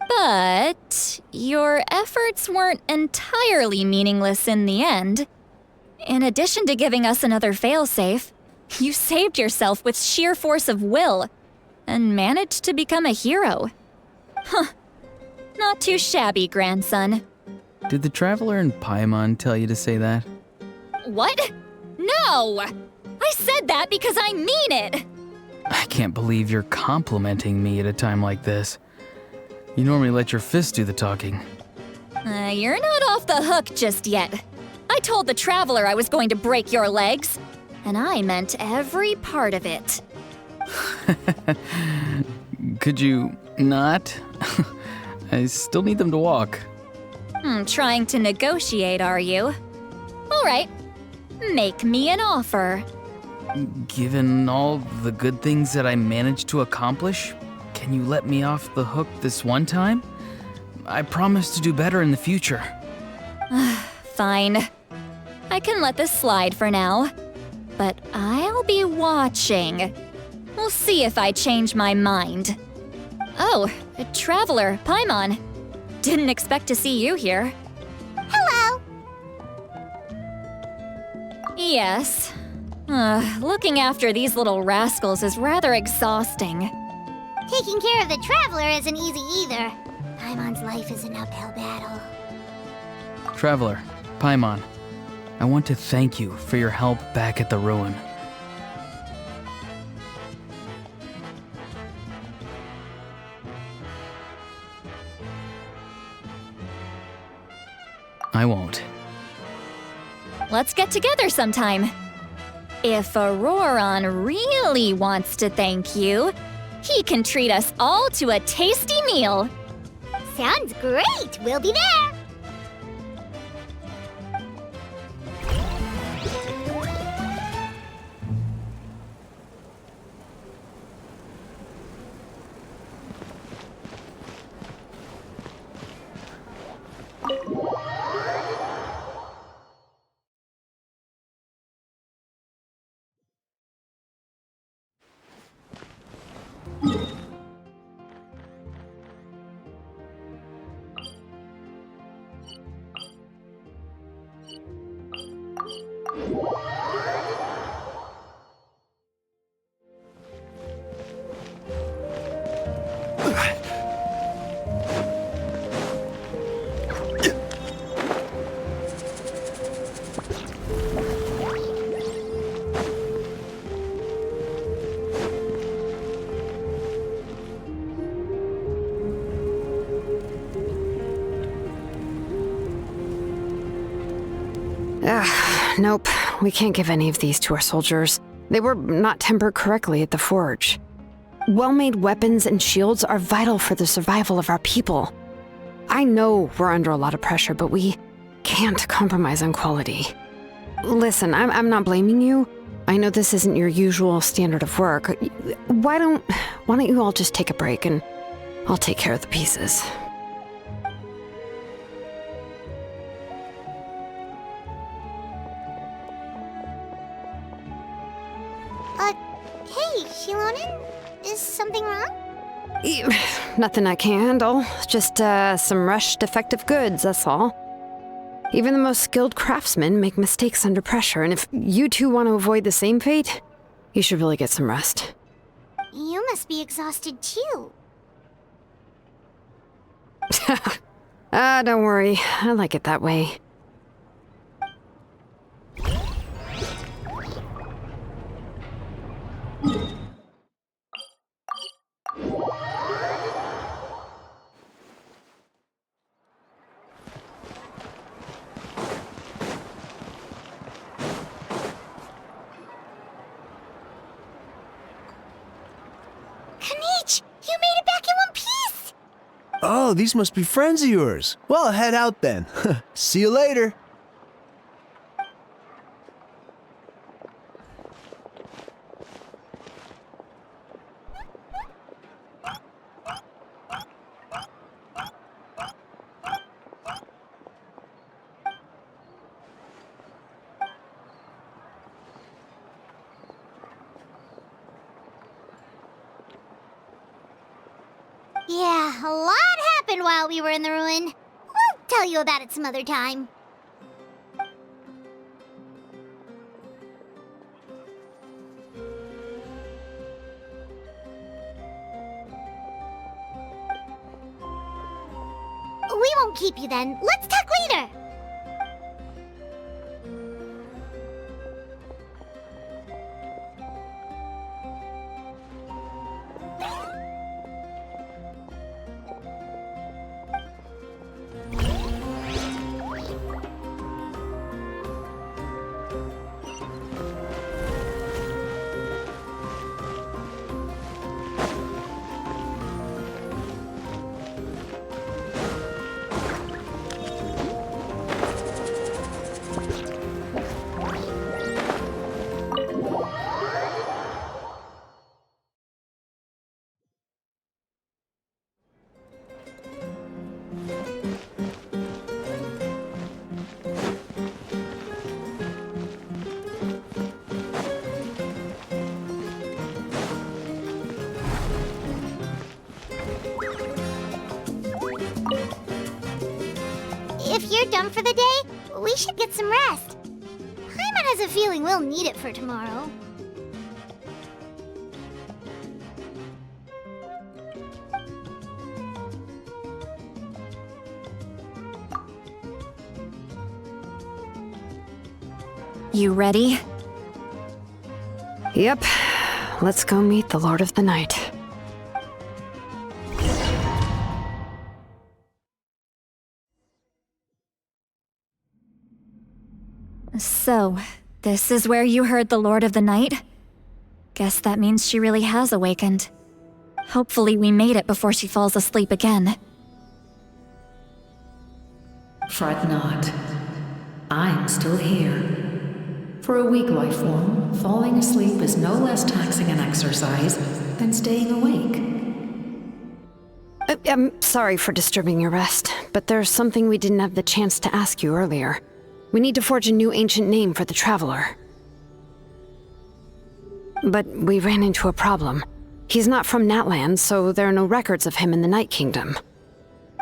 Speaker 3: But your efforts weren't entirely meaningless in the end. In addition to giving us another failsafe, you saved yourself with sheer force of will and managed to become a hero. Huh. Not too shabby, grandson.
Speaker 10: Did the Traveler in Paimon tell you to say that?
Speaker 3: What? No! I said that because I mean it!
Speaker 10: I can't believe you're complimenting me at a time like this. You normally let your fist do the talking.
Speaker 3: You're not off the hook just yet. I told the Traveler I was going to break your legs, and I meant every part of it.
Speaker 10: Could you not? I still need them to walk.
Speaker 3: Trying to negotiate, are you? All right, make me an offer.
Speaker 10: Given all the good things that I managed to accomplish, can you let me off the hook this one time? I promise to do better in the future.
Speaker 3: Fine. I can let this slide for now. But I'll be watching. We'll see if I change my mind. Oh, a Traveler, Paimon. Didn't expect to see you here.
Speaker 2: Hello!
Speaker 3: Yes. Looking after these little rascals is rather exhausting.
Speaker 2: Taking care of the Traveler isn't easy either. Paimon's life is an uphill battle.
Speaker 10: Traveler, Paimon, I want to thank you for your help back at the ruin. I won't.
Speaker 3: Let's get together sometime. If Ororon really wants to thank you, he can treat us all to a tasty meal.
Speaker 2: Sounds great! We'll be there!
Speaker 4: Nope, we can't give any of these to our soldiers. They were not tempered correctly at the forge. Well-made weapons and shields are vital for the survival of our people. I know we're under a lot of pressure, but we can't compromise on quality. Listen, I'm not blaming you. I know this isn't your usual standard of work. Why don't you all just take a break and I'll take care of the pieces.
Speaker 2: Hey, Shilonen? Is something wrong?
Speaker 4: Nothing I can't handle. Just, some rushed defective goods, that's all. Even the most skilled craftsmen make mistakes under pressure, and if you two want to avoid the same fate, you should really get some rest.
Speaker 2: You must be exhausted too.
Speaker 4: Don't worry. I like it that way.
Speaker 18: Oh, these must be friends of yours. Well, head out then. See you later.
Speaker 2: Yeah, a lot happened while we were in the ruin. We'll tell you about it some other time. We won't keep you then. Let's talk later. If you're done for the day, we should get some rest. Paimon has a feeling we'll need it for tomorrow.
Speaker 3: You ready?
Speaker 4: Yep. Let's go meet the Lord of the Night.
Speaker 3: So, this is where you heard the Lord of the Night? Guess that means she really has awakened. Hopefully we made it before she falls asleep again.
Speaker 17: Fret not. I'm still here. For a weak life form, falling asleep is no less taxing an exercise than staying awake.
Speaker 4: I'm sorry for disturbing your rest, but there's something we didn't have the chance to ask you earlier. We need to forge a new ancient name for the Traveler. But we ran into a problem. He's not from Natland, so there are no records of him in the Night Kingdom.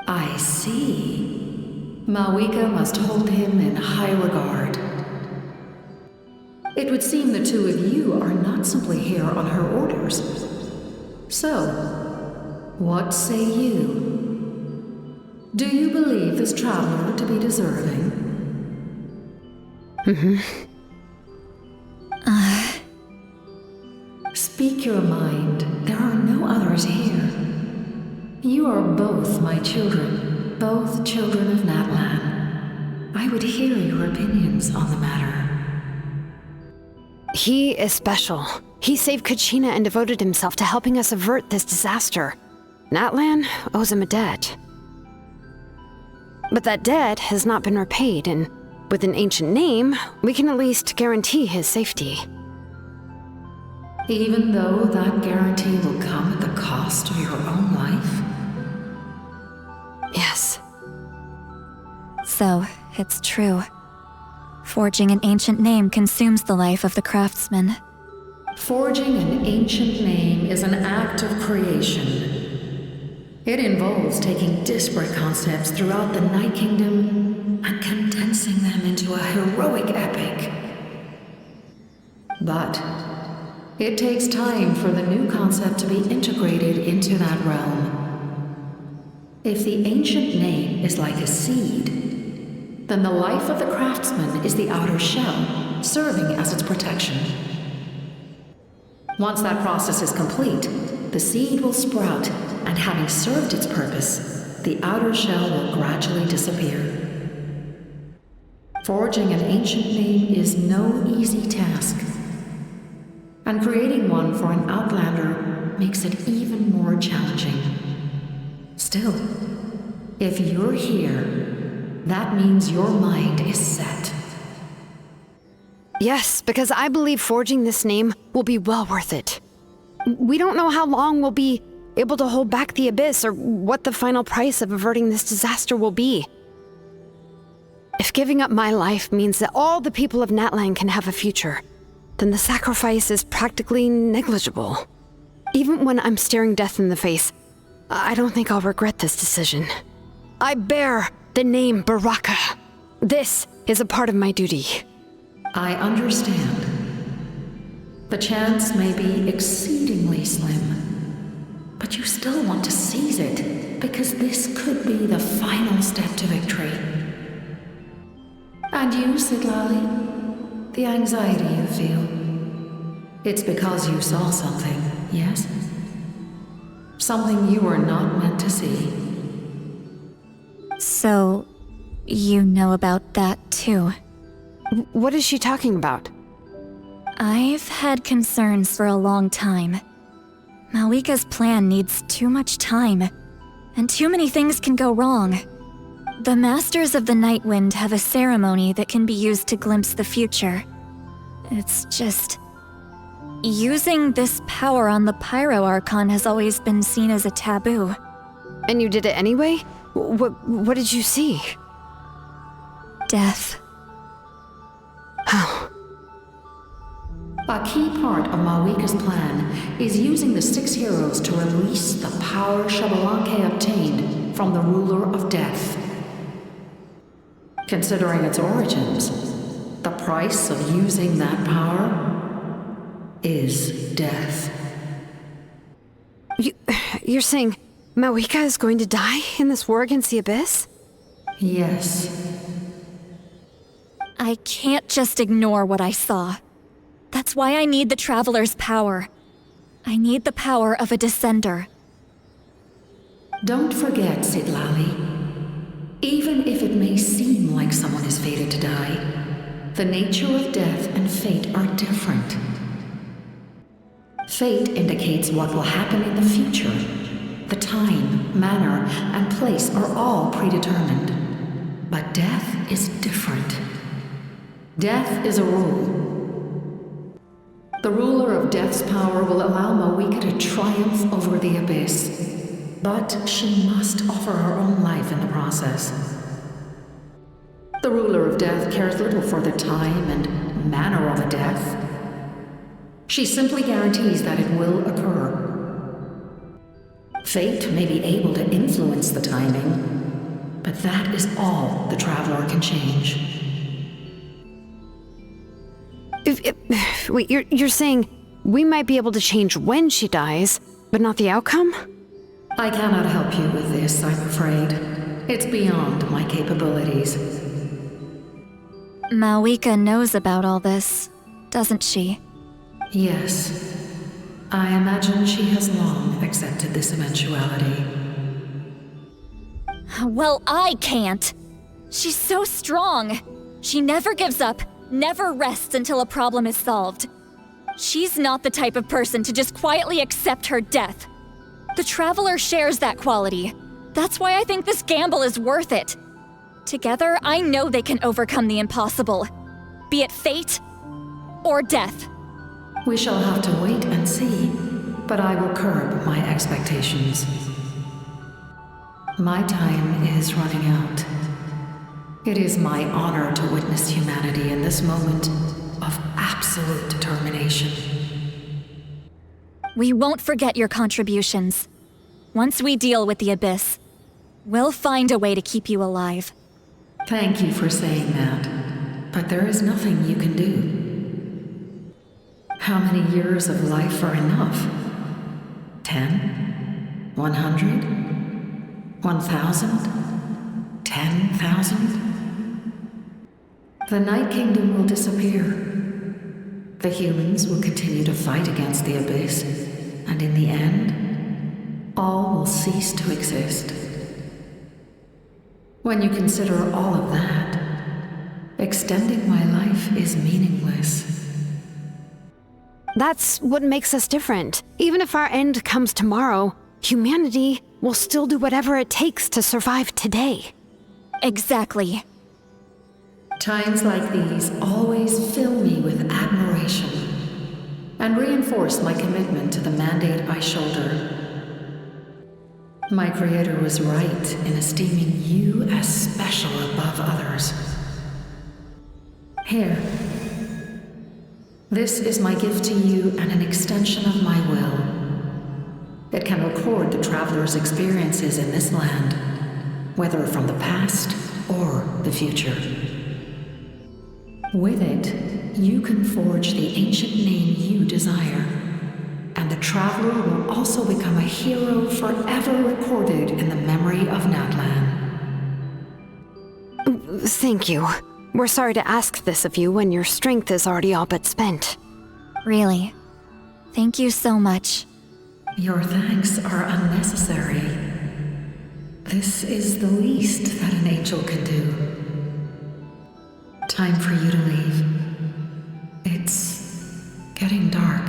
Speaker 17: I see. Mavuika must hold him in high regard. It would seem the two of you are not simply here on her orders. So, what say you? Do you believe this traveler to be deserving? Speak your mind. There are no others here. You are both my children, both children of Natlan. I would hear your opinions on the matter.
Speaker 4: He is special. He saved Kachina and devoted himself to helping us avert this disaster. Natlan owes him a debt. But that debt has not been repaid, and with an ancient name, we can at least guarantee his safety.
Speaker 17: Even though that guarantee will come at the cost of your own life?
Speaker 4: Yes.
Speaker 3: So, it's true. Forging an ancient name consumes the life of the craftsman.
Speaker 17: Forging an ancient name is an act of creation. It involves taking disparate concepts throughout the Night Kingdom and condensing them into a heroic epic. But it takes time for the new concept to be integrated into that realm. If the ancient name is like a seed, then the life of the craftsman is the outer shell, serving as its protection. Once that process is complete, the seed will sprout, and having served its purpose, the outer shell will gradually disappear. Forging an ancient name is no easy task, and creating one for an outlander makes it even more challenging. Still, If you're here, that means your mind is set.
Speaker 4: Yes, because I believe forging this name will be well worth it. We don't know how long we'll be able to hold back the Abyss or what the final price of averting this disaster will be. If giving up my life means that all the people of Natlan can have a future, then the sacrifice is practically negligible. Even when I'm staring death in the face, I don't think I'll regret this decision. I bear the name Baraka. This is a part of my duty.
Speaker 17: I understand. The chance may be exceedingly slim, but you still want to seize it, because this could be the final step to victory. And you, Siglali, the anxiety you feel, it's because you saw something, yes? Something you were not meant to see.
Speaker 3: So, you know about that too.
Speaker 4: What is she talking about?
Speaker 3: I've had concerns for a long time. Mavuika's plan needs too much time, and too many things can go wrong. The Masters of the Night Wind have a ceremony that can be used to glimpse the future. It's just... using this power on the Pyro Archon has always been seen as a taboo.
Speaker 4: And you did it anyway? What did you see?
Speaker 3: Death.
Speaker 4: How?
Speaker 17: A key part of Mavuika's plan is using the 6 heroes to release the power Xbalanque obtained from the Ruler of Death. Considering its origins, the price of using that power is death.
Speaker 4: You're saying Mavuika is going to die in this war against the Abyss?
Speaker 17: Yes.
Speaker 3: I can't just ignore what I saw. That's why I need the Traveler's power. I need the power of a Descender.
Speaker 17: Don't forget, Siglali. Even if it may seem like someone is fated to die, the nature of death and fate are different. Fate indicates what will happen in the future. The time, manner, and place are all predetermined. But death is different. Death is a rule. The ruler of Death's power will allow Mavuika to triumph over the Abyss, but she must offer her own life in the process. The ruler of Death cares little for the time and manner of a death. She simply guarantees that it will occur. Fate may be able to influence the timing, but that is all the Traveler can change.
Speaker 4: Wait, you're saying we might be able to change when she dies, but not the outcome?
Speaker 17: I cannot help you with this, I'm afraid. It's beyond my capabilities.
Speaker 3: Mavuika knows about all this, doesn't she?
Speaker 17: Yes. I imagine she has long accepted this eventuality.
Speaker 3: Well, I can't. She's so strong. She never gives up, never rests until a problem is solved. She's not the type of person to just quietly accept her death. The Traveler shares that quality. That's why I think this gamble is worth it. Together, I know they can overcome the impossible. Be it fate or death.
Speaker 17: We shall have to wait and see, but I will curb my expectations. My time is running out. It is my honor to witness humanity in this moment of absolute determination.
Speaker 3: We won't forget your contributions. Once we deal with the Abyss, we'll find a way to keep you alive.
Speaker 17: Thank you for saying that, but there is nothing you can do. How many years of life are enough? 10? 100? 1,000? 10,000? The Night Kingdom will disappear. The humans will continue to fight against the Abyss, and in the end, all will cease to exist. When you consider all of that, extending my life is meaningless.
Speaker 4: That's what makes us different. Even if our end comes tomorrow, humanity will still do whatever it takes to survive today.
Speaker 3: Exactly.
Speaker 17: Times like these always fill me with admiration and reinforce my commitment to the mandate I shoulder. My creator was right in esteeming you as special above others. Here. This is my gift to you and an extension of my will. It can record the traveler's experiences in this land, whether from the past or the future. With it, you can forge the ancient name you desire, and the traveler will also become a hero forever recorded in the memory of Natlan.
Speaker 4: Thank you. We're sorry to ask this of you when your strength is already all but spent.
Speaker 3: Really. Thank you so much.
Speaker 17: Your thanks are unnecessary. This is the least that an angel can do. Time for you to leave. It's getting dark.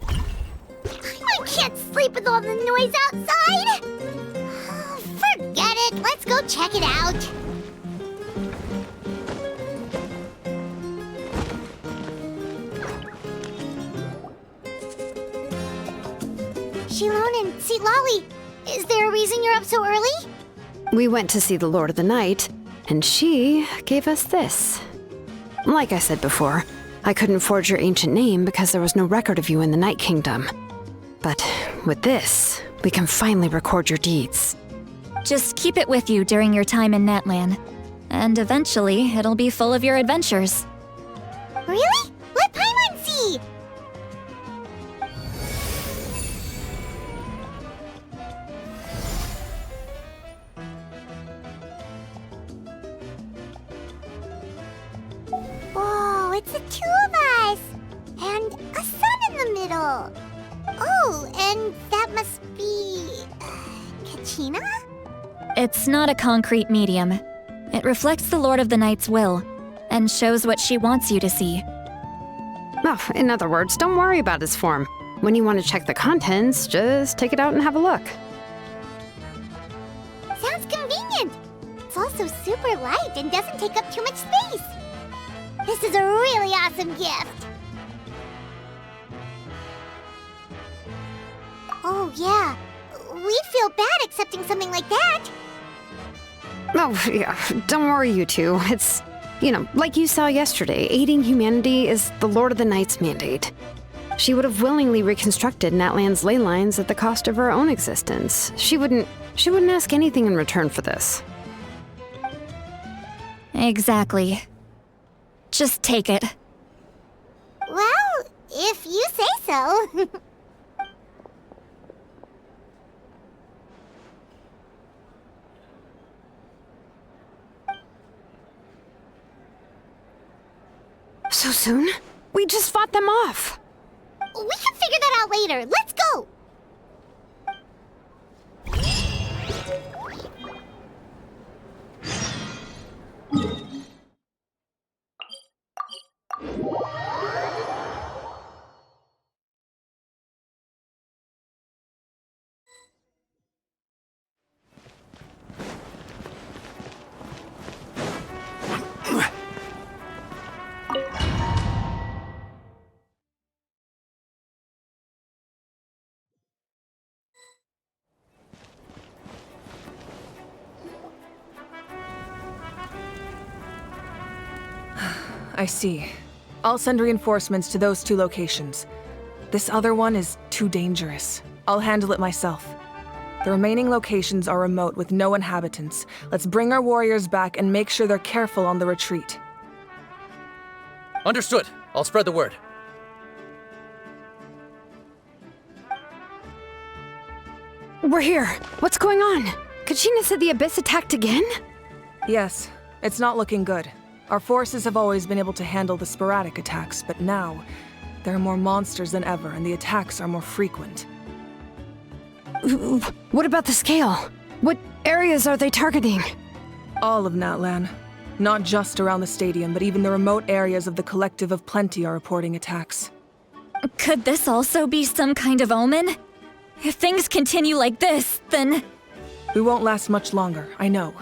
Speaker 2: I can't sleep with all the noise outside! Forget it, let's go check it out. Shilon and Lolly, is there a reason you're up so early?
Speaker 4: We went to see the Lord of the Night, and she gave us this. Like I said before, I couldn't forge your ancient name because there was no record of you in the Night Kingdom. But with this, we can finally record your deeds.
Speaker 3: Just keep it with you during your time in Natlan, and eventually it'll be full of your adventures.
Speaker 2: Really? Let Paimon see! Whoa, it's the two of us! And a sun in the middle! Oh, and that must be... Kachina?
Speaker 3: It's not a concrete medium. It reflects the Lord of the Night's will, and shows what she wants you to see.
Speaker 4: Oh, in other words, don't worry about its form. When you want to check the contents, just take it out and have a look.
Speaker 2: Sounds convenient! It's also super light and doesn't take up too much space. This is a really awesome gift! Oh, yeah. We'd feel bad accepting something like that.
Speaker 4: Oh, yeah, don't worry, you two. It's, like you saw yesterday, aiding humanity is the Lord of the Night's mandate. She would have willingly reconstructed Natlan's ley lines at the cost of her own existence. She wouldn't ask anything in return for this.
Speaker 3: Exactly. Just take it.
Speaker 2: Well, if you say so.
Speaker 4: So soon? We just fought them off.
Speaker 2: We can figure that out later. Let's go!
Speaker 1: I see. I'll send reinforcements to those two locations. This other one is too dangerous. I'll handle it myself. The remaining locations are remote with no inhabitants. Let's bring our warriors back and make sure they're careful on the retreat.
Speaker 19: Understood. I'll spread the word.
Speaker 4: We're here. What's going on? Kachina said the Abyss attacked again?
Speaker 1: Yes, it's not looking good. Our forces have always been able to handle the sporadic attacks, but now, there are more monsters than ever, and the attacks are more frequent.
Speaker 4: What about the scale? What areas are they targeting?
Speaker 1: All of Natlan. Not just around the stadium, but even the remote areas of the Collective of Plenty are reporting attacks.
Speaker 3: Could this also be some kind of omen? If things continue like this, then...
Speaker 1: We won't last much longer, I know.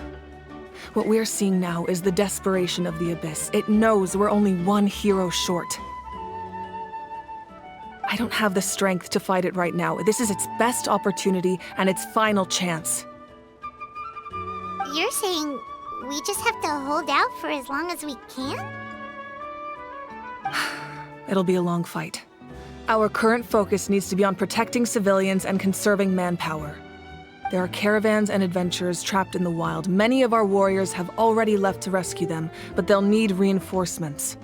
Speaker 1: What we're seeing now is the desperation of the Abyss. It knows we're only one hero short. I don't have the strength to fight it right now. This is its best opportunity and its final chance.
Speaker 2: You're saying we just have to hold out for as long as we can?
Speaker 1: It'll be a long fight. Our current focus needs to be on protecting civilians and conserving manpower. There are caravans and adventurers trapped in the wild. Many of our warriors have already left to rescue them, but they'll need reinforcements.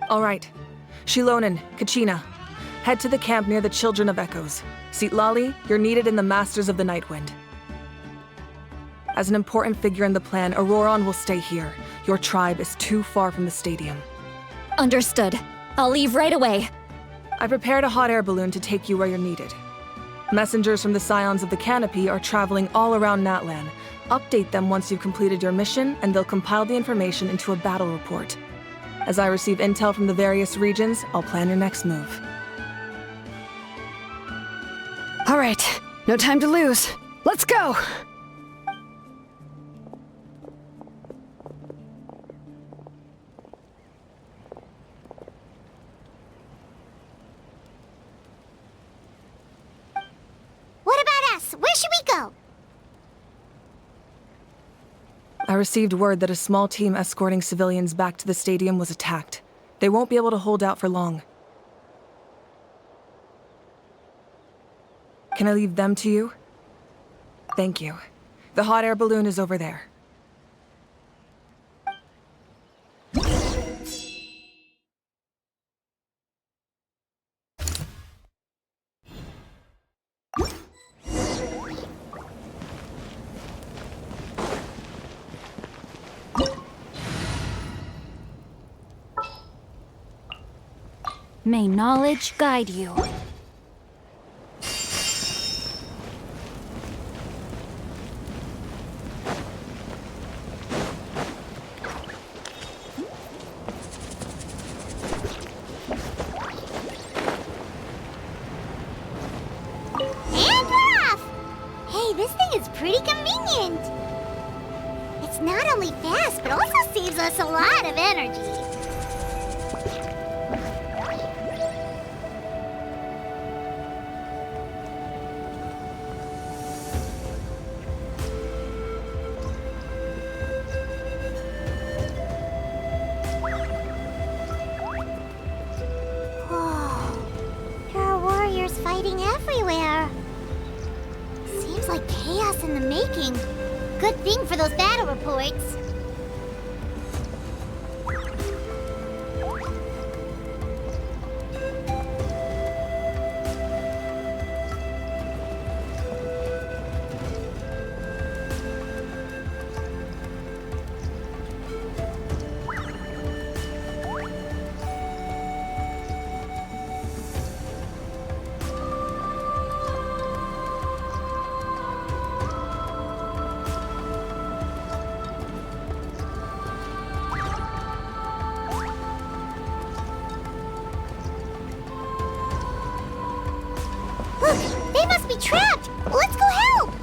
Speaker 1: All right. Shilonen, Kachina, head to the camp near the Children of Echoes. Citlali, you're needed in the Masters of the Nightwind. As an important figure in the plan, Ororon will stay here. Your tribe is too far from the stadium.
Speaker 3: Understood. I'll leave right away.
Speaker 1: I prepared a hot air balloon to take you where you're needed. Messengers from the Scions of the Canopy are traveling all around Natlan. Update them once you've completed your mission, and they'll compile the information into a battle report. As I receive intel from the various regions, I'll plan your next move.
Speaker 4: All right, no time to lose. Let's go!
Speaker 2: What about us? Where should we go?
Speaker 1: I received word that a small team escorting civilians back to the stadium was attacked. They won't be able to hold out for long. Can I leave them to you? Thank you. The hot air balloon is over there.
Speaker 2: May knowledge guide you. And we're off! Hey, this thing is pretty convenient. It's not only fast, but also saves us a lot of energy. Everywhere. Seems like chaos in the making. Good thing for those battle reports. They must be trapped! Let's go help!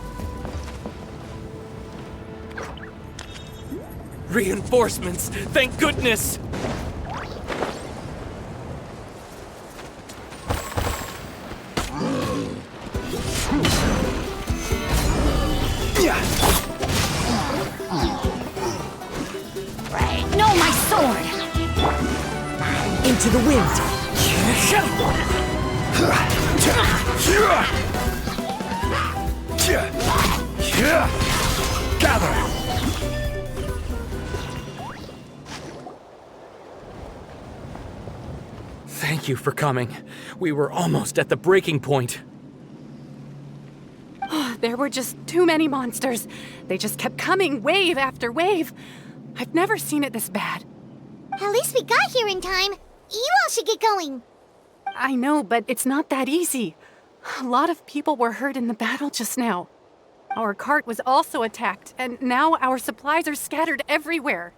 Speaker 9: Reinforcements! Thank goodness!
Speaker 3: No, my sword!
Speaker 8: Into the wind!
Speaker 5: Gather!
Speaker 9: Thank you for coming. We were almost at the breaking point.
Speaker 19: There were just too many monsters. They just kept coming, wave after wave. I've never seen it this bad.
Speaker 2: At least we got here in time. You all should get going.
Speaker 19: I know, but it's not that easy. A lot of people were hurt in the battle just now. Our cart was also attacked, and now our supplies are scattered everywhere.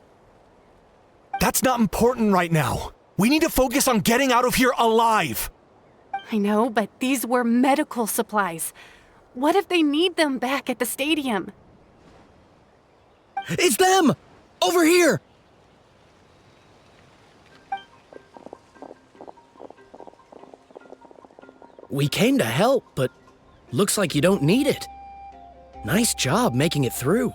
Speaker 18: That's not important right now. We need to focus on getting out of here alive.
Speaker 19: I know, but these were medical supplies. What if they need them back at the stadium?
Speaker 18: It's them! Over here!
Speaker 20: We came to help, but looks like you don't need it. Nice job making it through.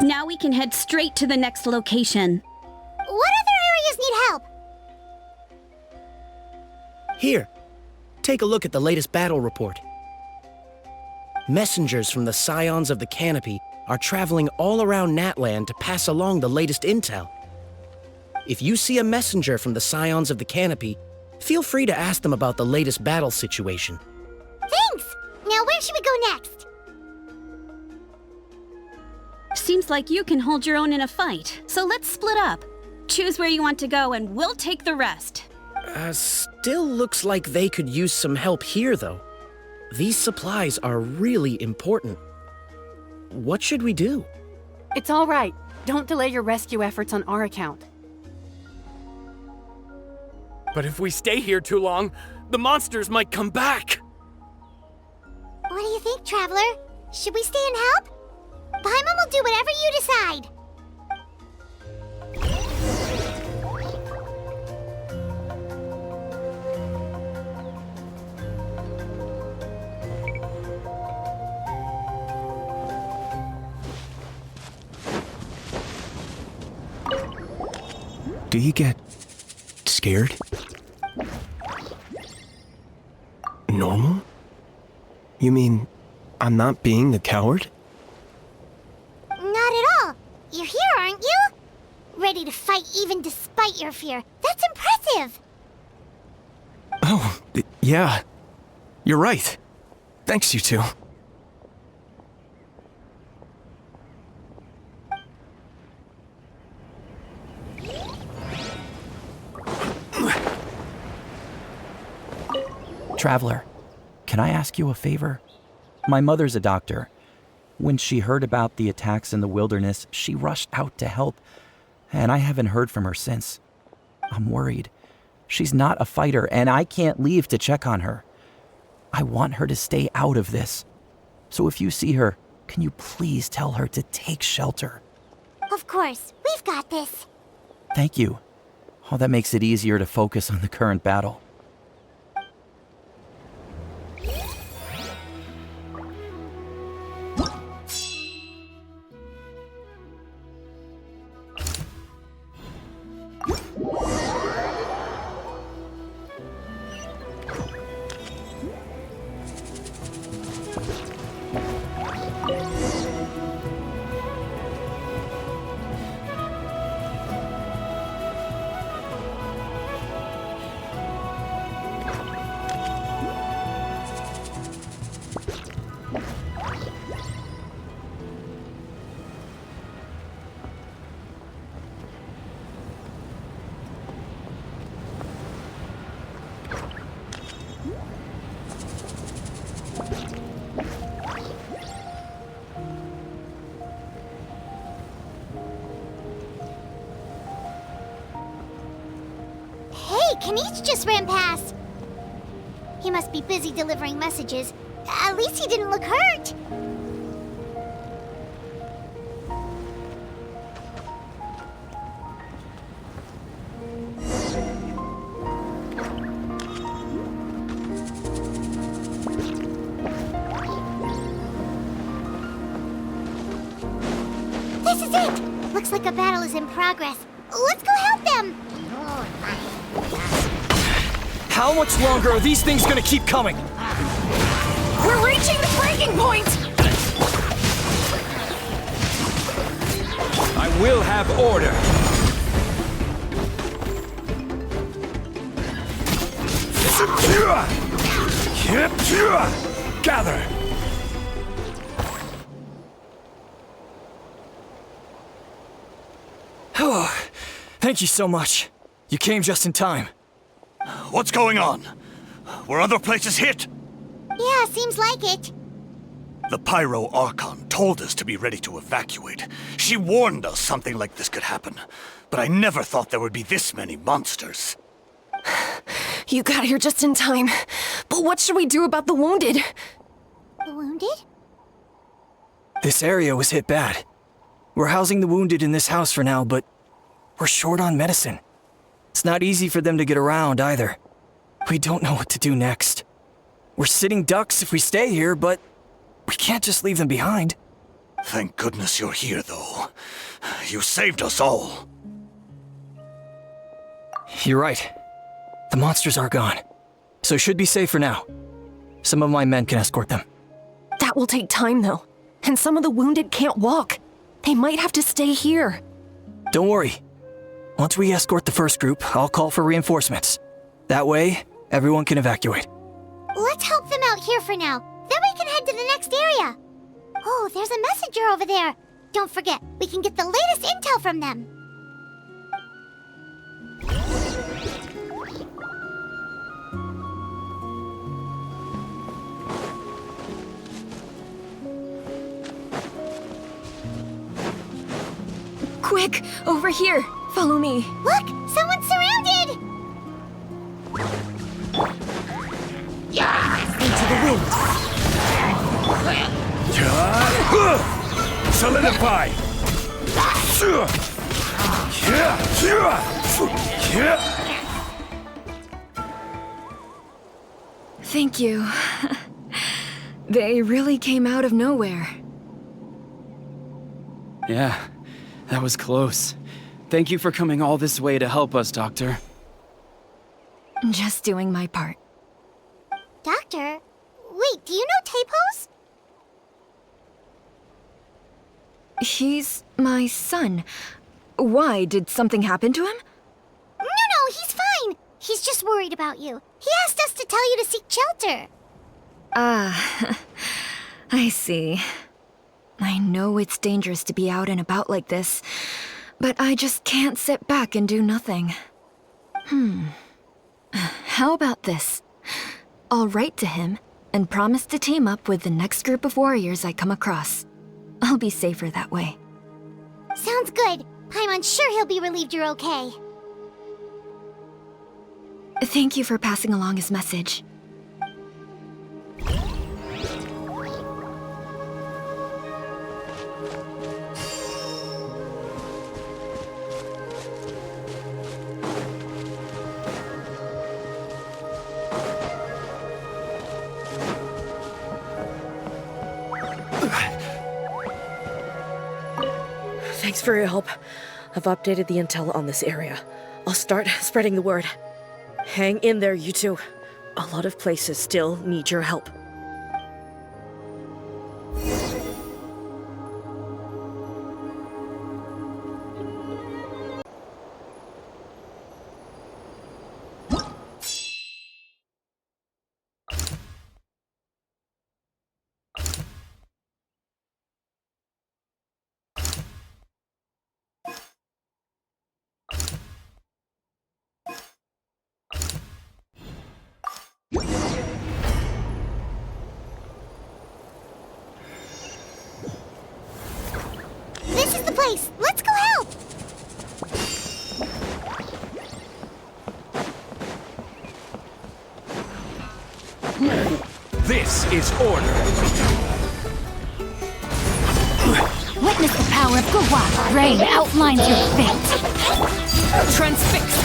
Speaker 21: Now we can head straight to the next location.
Speaker 2: What other areas need help?
Speaker 20: Here, take a look at the latest battle report. Messengers from the Scions of the Canopy are traveling all around Natland to pass along the latest intel. If you see a messenger from the Scions of the Canopy, feel free to ask them about the latest battle situation.
Speaker 2: Thanks! Now where should we go next?
Speaker 21: Seems like you can hold your own in a fight, so let's split up. Choose where you want to go and we'll take the rest.
Speaker 20: Still looks like they could use some help here, though. These supplies are really important. What should we do?
Speaker 19: It's all right. Don't delay your rescue efforts on our account.
Speaker 9: But if we stay here too long, the monsters might come back.
Speaker 2: What do you think, Traveler? Should we stay and help? Paimon will do whatever you decide.
Speaker 18: Do you get scared? Normal? You mean I'm not being a coward?
Speaker 2: Not at all. You're here, aren't you? Ready to fight even despite your fear. That's impressive.
Speaker 18: Oh, yeah. You're right. Thanks, you two.
Speaker 22: Traveler, can I ask you a favor? My mother's a doctor. When she heard about the attacks in the wilderness, she rushed out to help, and I haven't heard from her since. I'm worried. She's not a fighter, and I can't leave to check on her. I want her to stay out of this. So if you see her, can you please tell her to take shelter?
Speaker 2: Of course. We've got this.
Speaker 22: Thank you. Oh, that makes it easier to focus on the current battle.
Speaker 2: Kanish just ran past. He must be busy delivering messages. At least he didn't look hurt. This is it! Looks like a battle is in progress. Let's go help them!
Speaker 18: How much longer are these things gonna keep coming?
Speaker 19: We're reaching the breaking point!
Speaker 18: I will have order. Gather! Thank you so much. You came just in time.
Speaker 5: What's going on? Were other places hit?
Speaker 2: Yeah, seems like it.
Speaker 5: The Pyro Archon told us to be ready to evacuate. She warned us something like this could happen. But I never thought there would be this many monsters.
Speaker 7: You got here just in time. But what should we do about the wounded?
Speaker 2: The wounded?
Speaker 18: This area was hit bad. We're housing the wounded in this house for now, but we're short on medicine. It's not easy for them to get around either. We don't know what to do next. We're sitting ducks if we stay here, but we can't just leave them behind.
Speaker 5: Thank goodness you're here, though. You saved us all.
Speaker 18: You're right. The monsters are gone, so should be safe for now. Some of my men can escort them.
Speaker 7: That will take time, though. And some of the wounded can't walk. They might have to stay here.
Speaker 18: Don't worry. Once we escort the first group, I'll call for reinforcements. That way, everyone can evacuate.
Speaker 2: Let's help them out here for now. Then we can head to the next area. Oh, there's a messenger over there. Don't forget, we can get the latest intel from them.
Speaker 7: Quick, over here. Follow me.
Speaker 2: Look, someone's surrounded!
Speaker 8: Into the wind.
Speaker 5: Solidify!
Speaker 4: Thank you. They really came out of nowhere.
Speaker 13: Yeah, that was close. Thank you for coming all this way to help us, Doctor.
Speaker 4: Just doing my part.
Speaker 2: Doctor? Wait, do you know Tapos?
Speaker 4: He's my son. Why? Did something happen to him?
Speaker 2: No, he's fine. He's just worried about you. He asked us to tell you to seek shelter.
Speaker 4: Ah, I see. I know it's dangerous to be out and about like this, but I just can't sit back and do nothing. How about this? I'll write to him and promise to team up with the next group of warriors I come across. I'll be safer that way.
Speaker 2: Sounds good. Paimon's sure he'll be relieved you're okay.
Speaker 4: Thank you for passing along his message.
Speaker 8: Thanks for your help. I've updated the intel on this area. I'll start spreading the word. Hang in there, you two. A lot of places still need your help.
Speaker 2: This is the place. Let's go help.
Speaker 23: This is order.
Speaker 3: Witness the power of Gua. Rain outlines your fate.
Speaker 8: Transfixed.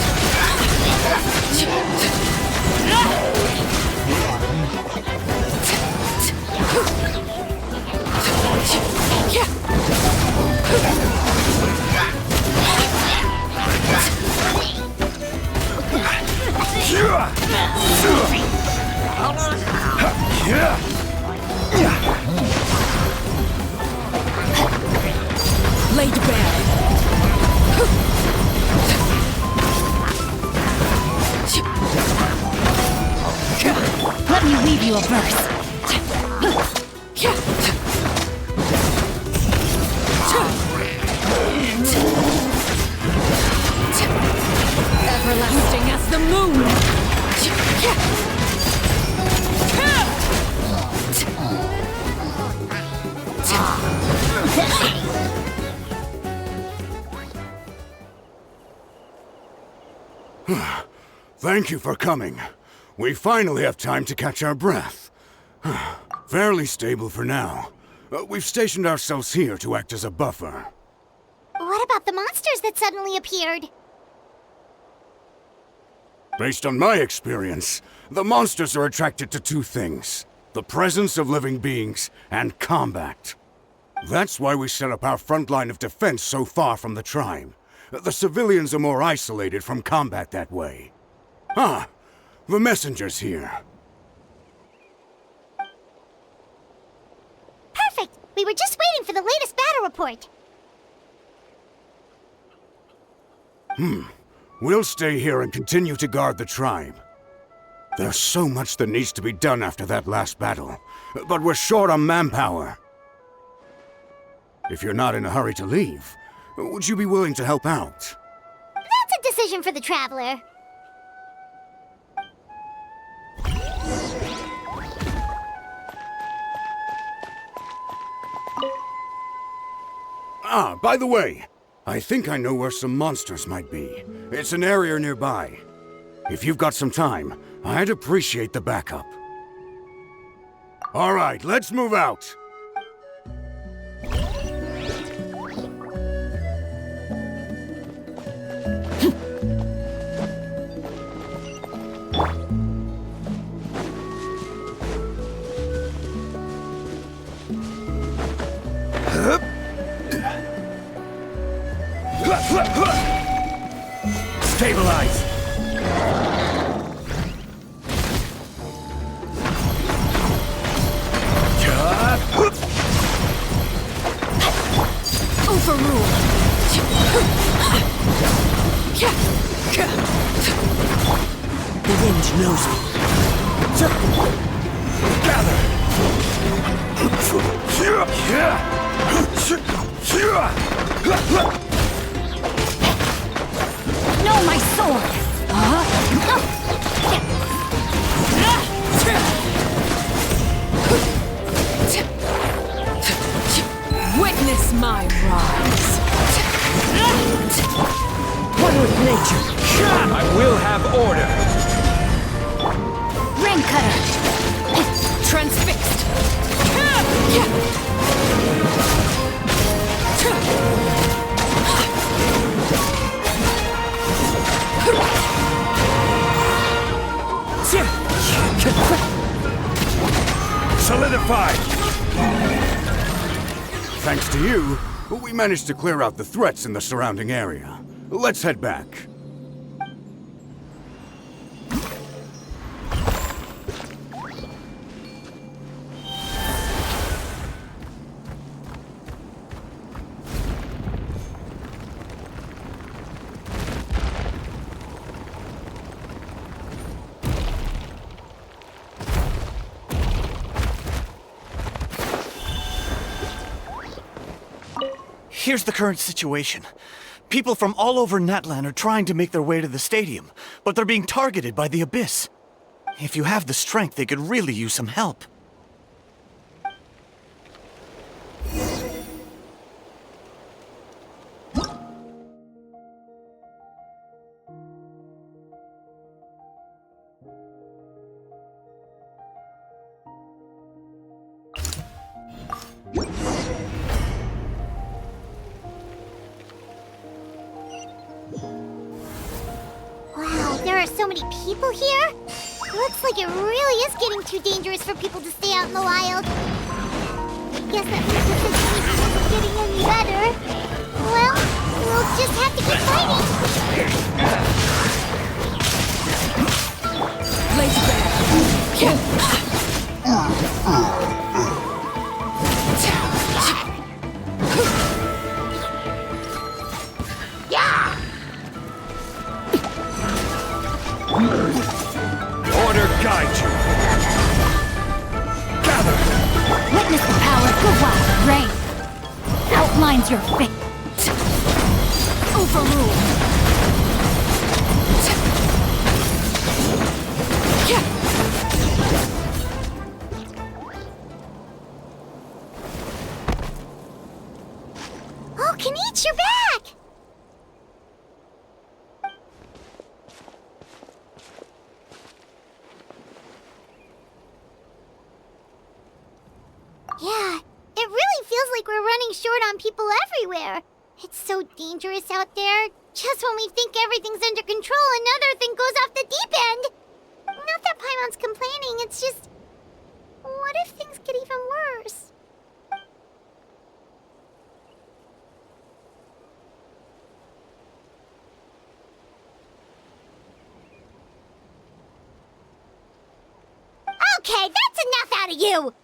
Speaker 8: Laid bare.
Speaker 3: Let me weave you a verse.
Speaker 8: Everlasting as the moon.
Speaker 6: Thank you for coming. We finally have time to catch our breath. Fairly stable for now. We've stationed ourselves here to act as a buffer.
Speaker 2: What about the monsters that suddenly appeared?
Speaker 6: Based on my experience, the monsters are attracted to two things: the presence of living beings and combat. That's why we set up our front line of defense so far from the tribe. The civilians are more isolated from combat that way. Ah, the messenger's here.
Speaker 2: Perfect! We were just waiting for the latest battle report.
Speaker 6: We'll stay here and continue to guard the tribe. There's so much that needs to be done after that last battle, but we're short on manpower. If you're not in a hurry to leave, would you be willing to help out?
Speaker 2: That's a decision for the Traveler.
Speaker 6: Ah, by the way, I think I know where some monsters might be. It's an area nearby. If you've got some time, I'd appreciate the backup. All right, let's move out.
Speaker 15: Stabilize!
Speaker 21: Overrule!
Speaker 15: The wind knows me. Gather!
Speaker 21: No, my sword!
Speaker 1: Witness my rise.
Speaker 15: One with nature.
Speaker 13: I will have order.
Speaker 21: Ring cutter! Transfixed!
Speaker 15: Solidified!
Speaker 6: Thanks to you, we managed to clear out the threats in the surrounding area. Let's head back.
Speaker 5: Here's the current situation. People from all over Natlan are trying to make their way to the stadium, but they're being targeted by the Abyss. If you have the strength, they could really use some help.
Speaker 2: There are so many people here. Looks like it really is getting too dangerous for people to stay out in the wild. Guess that means the situation isn't getting any better. Well, we'll just have to keep fighting.
Speaker 1: Lace bear.
Speaker 15: Order guide you! Gather!
Speaker 21: Witness the power of the wild rain! Outlines your fate! Overrule!
Speaker 2: Oh, Kanichi, you're back! Yeah, it really feels like we're running short on people everywhere. It's so dangerous out there. Just when we think everything's under control, another thing goes off the deep end. Not that Paimon's complaining, it's just... what if things get even worse? Okay, that's enough out of you!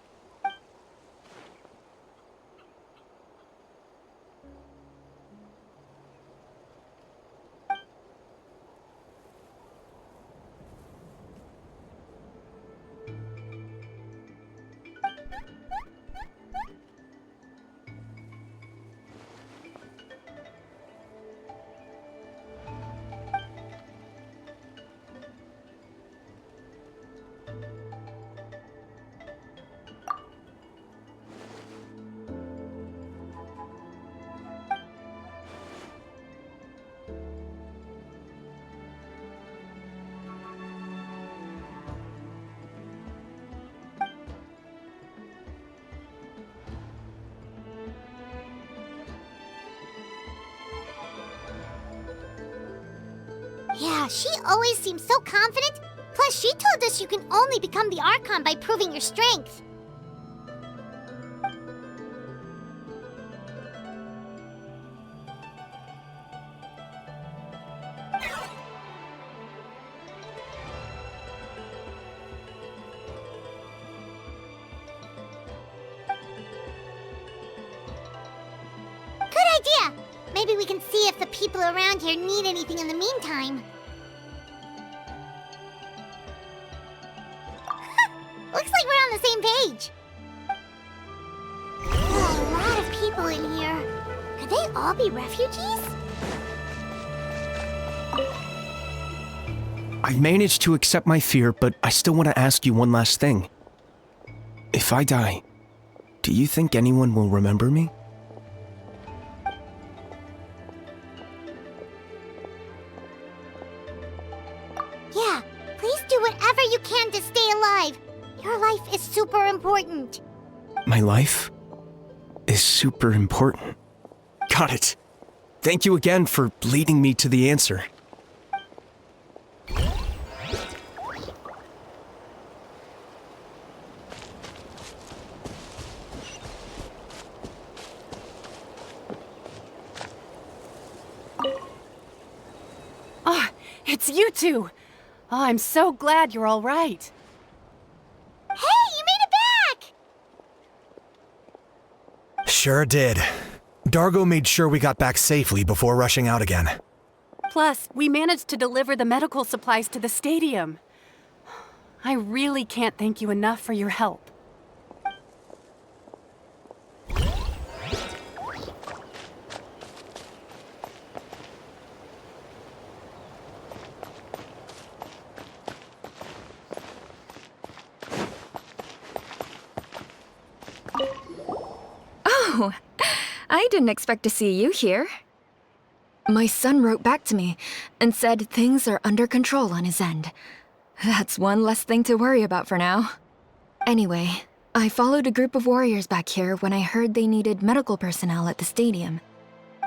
Speaker 2: Yeah, she always seems so confident. Plus, she told us you can only become the Archon by proving your strength. Good idea! Maybe we can see if the people around here need anything in the meantime. Looks like we're on the same page. There are a lot of people in here. Could they all be refugees?
Speaker 18: I managed to accept my fear, but I still want to ask you one last thing. If I die, do you think anyone will remember me?
Speaker 2: Yeah, please do whatever you can to stay alive. Your life is super important.
Speaker 18: My life is super important. Got it. Thank you again for leading me to the answer.
Speaker 19: Ah, it's you two! Oh, I'm so glad you're all right.
Speaker 2: Hey, you made it back!
Speaker 11: Sure did. Dargo made sure we got back safely before rushing out again.
Speaker 19: Plus, we managed to deliver the medical supplies to the stadium. I really can't thank you enough for your help.
Speaker 3: Oh, I didn't expect to see you here. My son wrote back to me and said things are under control on his end. That's one less thing to worry about for now. Anyway, I followed a group of warriors back here when I heard they needed medical personnel at the stadium.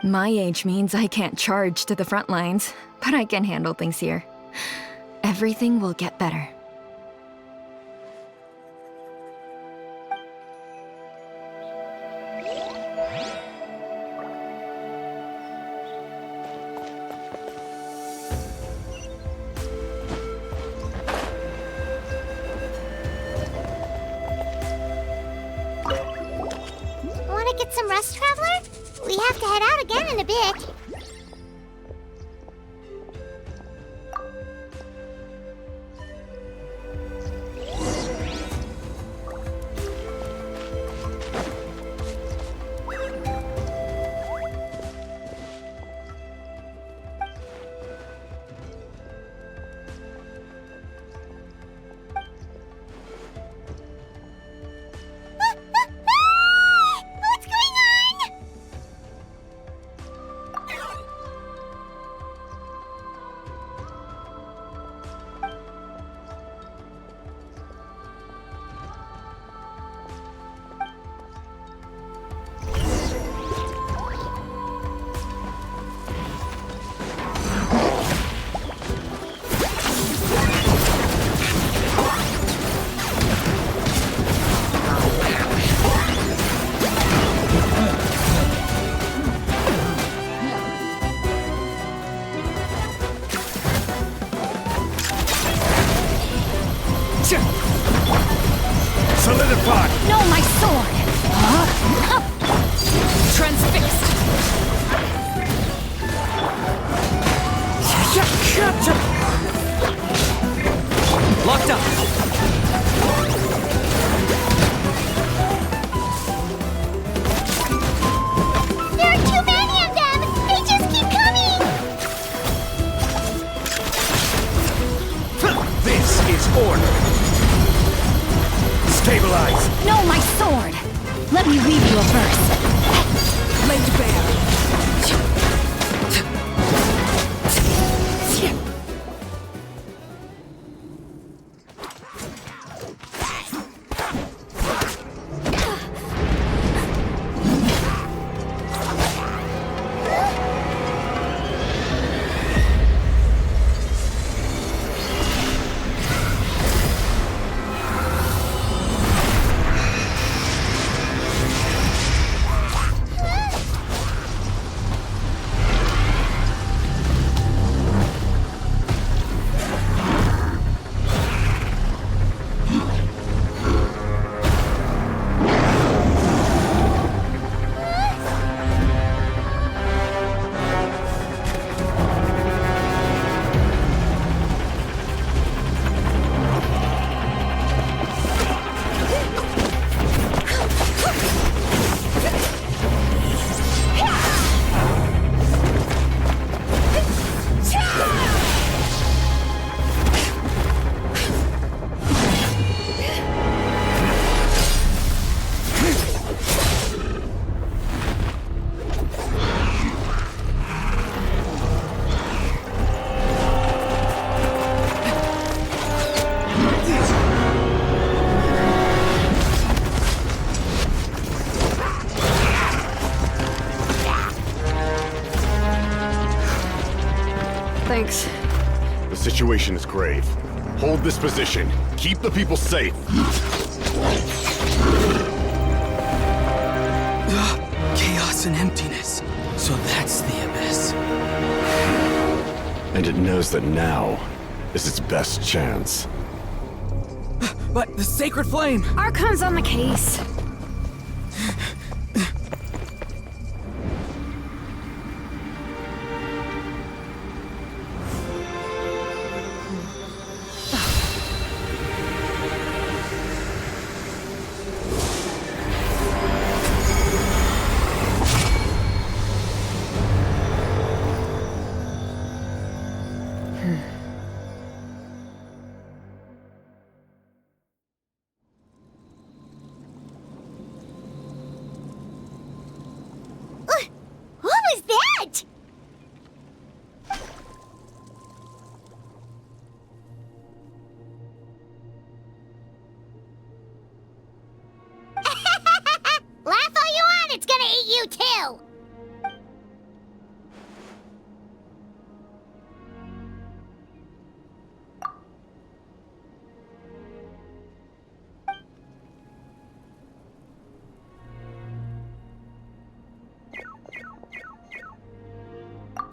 Speaker 3: My age means I can't charge to the front lines, but I can handle things here. Everything will get better.
Speaker 2: Want to get some rest, Traveler? We have to head out again in a bit. What's going on?
Speaker 14: Solidify!
Speaker 3: No, my sword! Transfixed!
Speaker 14: Locked up!
Speaker 2: There are too many of them! They just keep coming!
Speaker 14: This is order! Stabilize!
Speaker 3: No, my sword! Let me read you a verse.
Speaker 1: Laid bare.
Speaker 4: Thanks.
Speaker 12: The situation is grave. Hold this position. Keep the people safe.
Speaker 10: Chaos and emptiness. So that's the Abyss.
Speaker 12: And it knows that now is its best chance.
Speaker 10: But the Sacred Flame!
Speaker 4: Archon's on the case.
Speaker 2: What was that? Laugh all you want, it's gonna eat you too!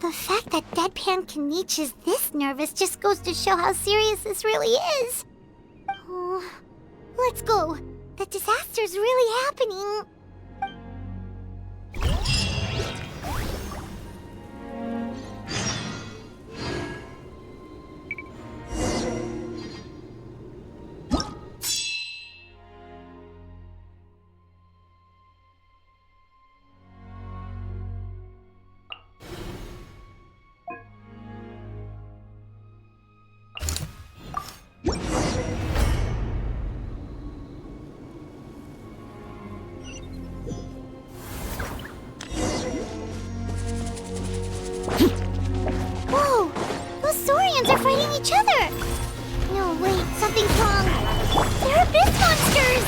Speaker 2: The fact that Deadpan Kaniche is this nervous just goes to show how serious this really is. Oh, let's go. The disaster's really happening. Whoa! Those Saurians are fighting each other! No, wait, something's wrong. They're Abyss monsters!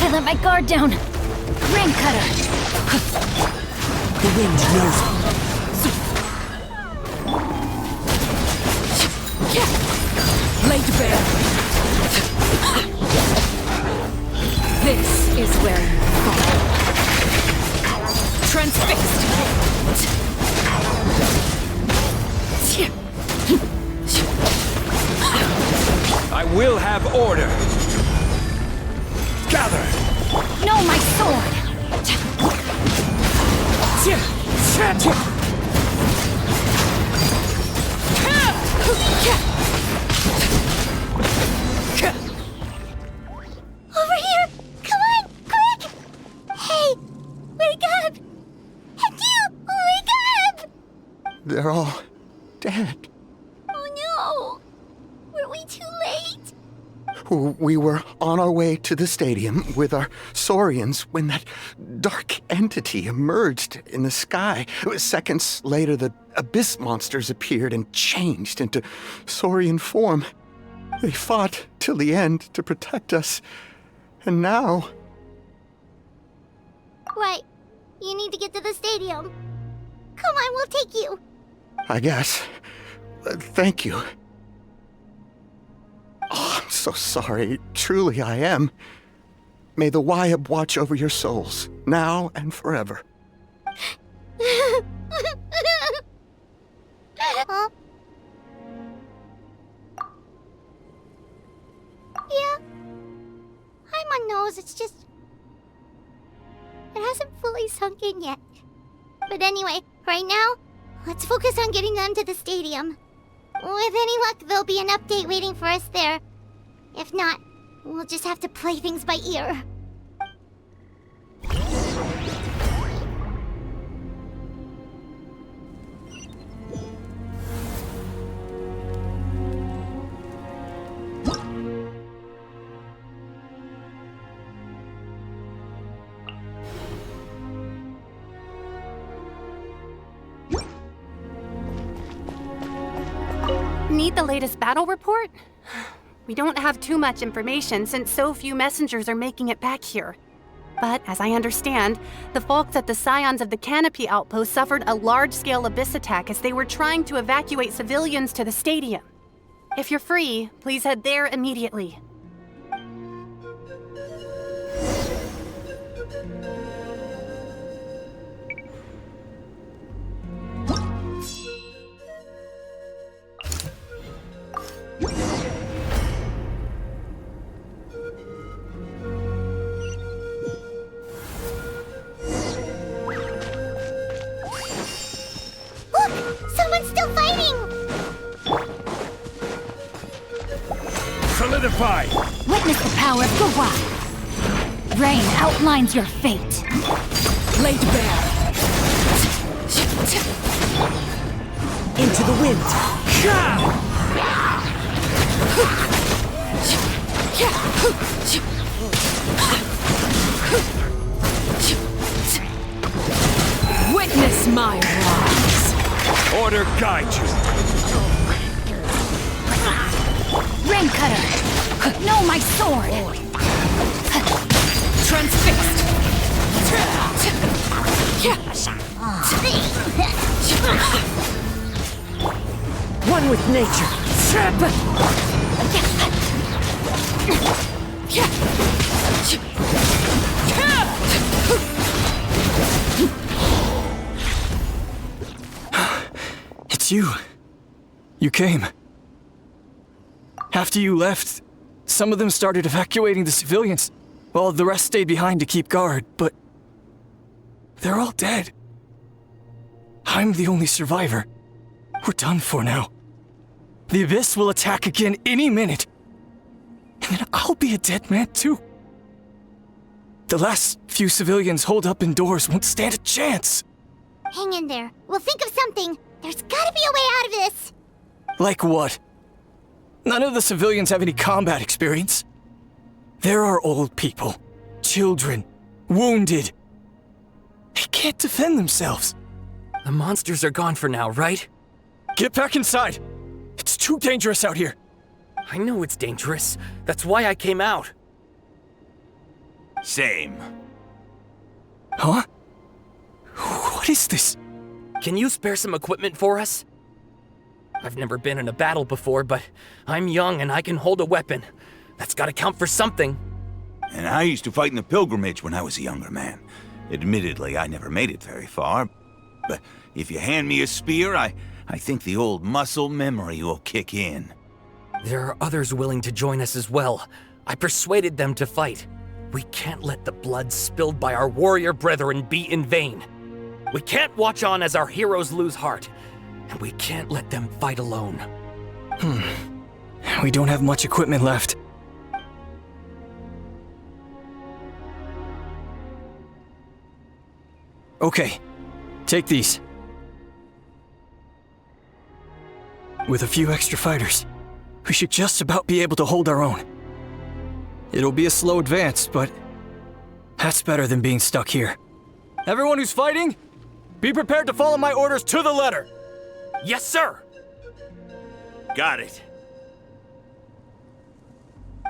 Speaker 3: I let my guard down. Rain cutter.
Speaker 14: The wind knows me.
Speaker 1: bear! This is where you fall. Transfixed!
Speaker 14: I will have order. Gather!
Speaker 3: No, my sword!
Speaker 2: Over here! Come on, quick! Hey, wake up! And you, wake up!
Speaker 12: They're all dead.
Speaker 2: Oh no! Were we too late?
Speaker 12: We were on our way to the stadium with our Saurians when that dark entity emerged in the sky. Seconds later, the Abyss monsters appeared and changed into Saurian form. They fought till the end to protect us. And now...
Speaker 2: Right. You need to get to the stadium. Come on, we'll take you.
Speaker 12: I guess. Thank you. Oh, I'm so sorry. Truly, I am. May the Wyab watch over your souls, now and forever.
Speaker 2: Huh? Yeah. I'm on nose, it's just... It hasn't fully sunk in yet. But anyway, right now, let's focus on getting them to the stadium. With any luck, there'll be an update waiting for us there. If not, we'll just have to play things by ear.
Speaker 19: Need the latest battle report? We don't have too much information since so few messengers are making it back here. But as I understand, the folks at the Scions of the Canopy outpost suffered a large-scale abyss attack as they were trying to evacuate civilians to the stadium. If you're free, please head there immediately.
Speaker 2: Someone's still fighting!
Speaker 14: Solidify!
Speaker 3: Witness the power of Gawa! Rain outlines your fate.
Speaker 1: Laid bare!
Speaker 14: Into the wind!
Speaker 1: Witness my rise!
Speaker 14: Order guide you!
Speaker 3: Rain cutter! No, my sword!
Speaker 1: Transfixed!
Speaker 14: One with nature!
Speaker 18: It's you. You came. After you left, some of them started evacuating the civilians, while the rest stayed behind to keep guard, but they're all dead. I'm the only survivor. We're done for now. The Abyss will attack again any minute. And then I'll be a dead man too. The last few civilians holed up indoors won't stand a chance.
Speaker 2: Hang in there. We'll think of something. There's gotta be a way out of this.
Speaker 18: Like what? None of the civilians have any combat experience. There are old people, children, wounded. They can't defend themselves.
Speaker 9: The monsters are gone for now, right?
Speaker 18: Get back inside. It's too dangerous out here.
Speaker 9: I know it's dangerous. That's why I came out.
Speaker 14: Same.
Speaker 18: Huh? What is this?
Speaker 9: Can you spare some equipment for us? I've never been in a battle before, but I'm young and I can hold a weapon. That's gotta count for something.
Speaker 16: And I used to fight in the pilgrimage when I was a younger man. Admittedly, I never made it very far. But if you hand me a spear, I think the old muscle memory will kick in.
Speaker 9: There are others willing to join us as well. I persuaded them to fight. We can't let the blood spilled by our warrior brethren be in vain. We can't watch on as our heroes lose heart. And we can't let them fight alone.
Speaker 18: We don't have much equipment left. Okay, take these. With a few extra fighters, we should just about be able to hold our own. It'll be a slow advance, but that's better than being stuck here. Everyone who's fighting, be prepared to follow my orders to the letter.
Speaker 9: Yes, sir!
Speaker 16: Got it.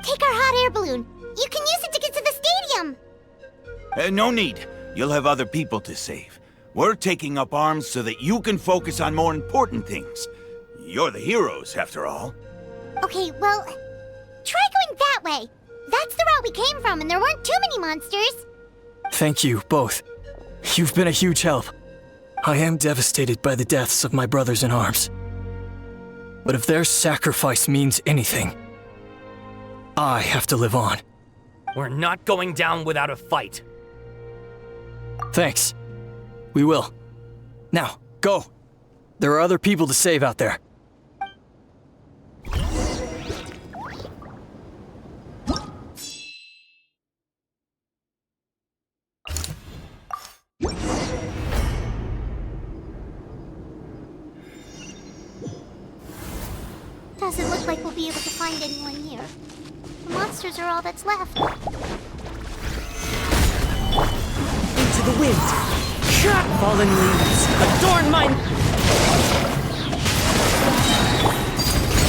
Speaker 2: Take our hot air balloon. You can use it to get to the stadium.
Speaker 16: No need. You'll have other people to save. We're taking up arms so that you can focus on more important things. You're the heroes, after all.
Speaker 2: Okay, well, try going that way. That's the route we came from, and there weren't too many monsters.
Speaker 18: Thank you, both. You've been a huge help. I am devastated by the deaths of my brothers in arms. But if their sacrifice means anything, I have to live on.
Speaker 9: We're not going down without a fight.
Speaker 18: Thanks. We will. Now, go. There are other people to save out there.
Speaker 2: Doesn't look like we'll be able to find anyone here. The monsters are all that's left.
Speaker 14: Into the wind! Fallen leaves, adorn mine!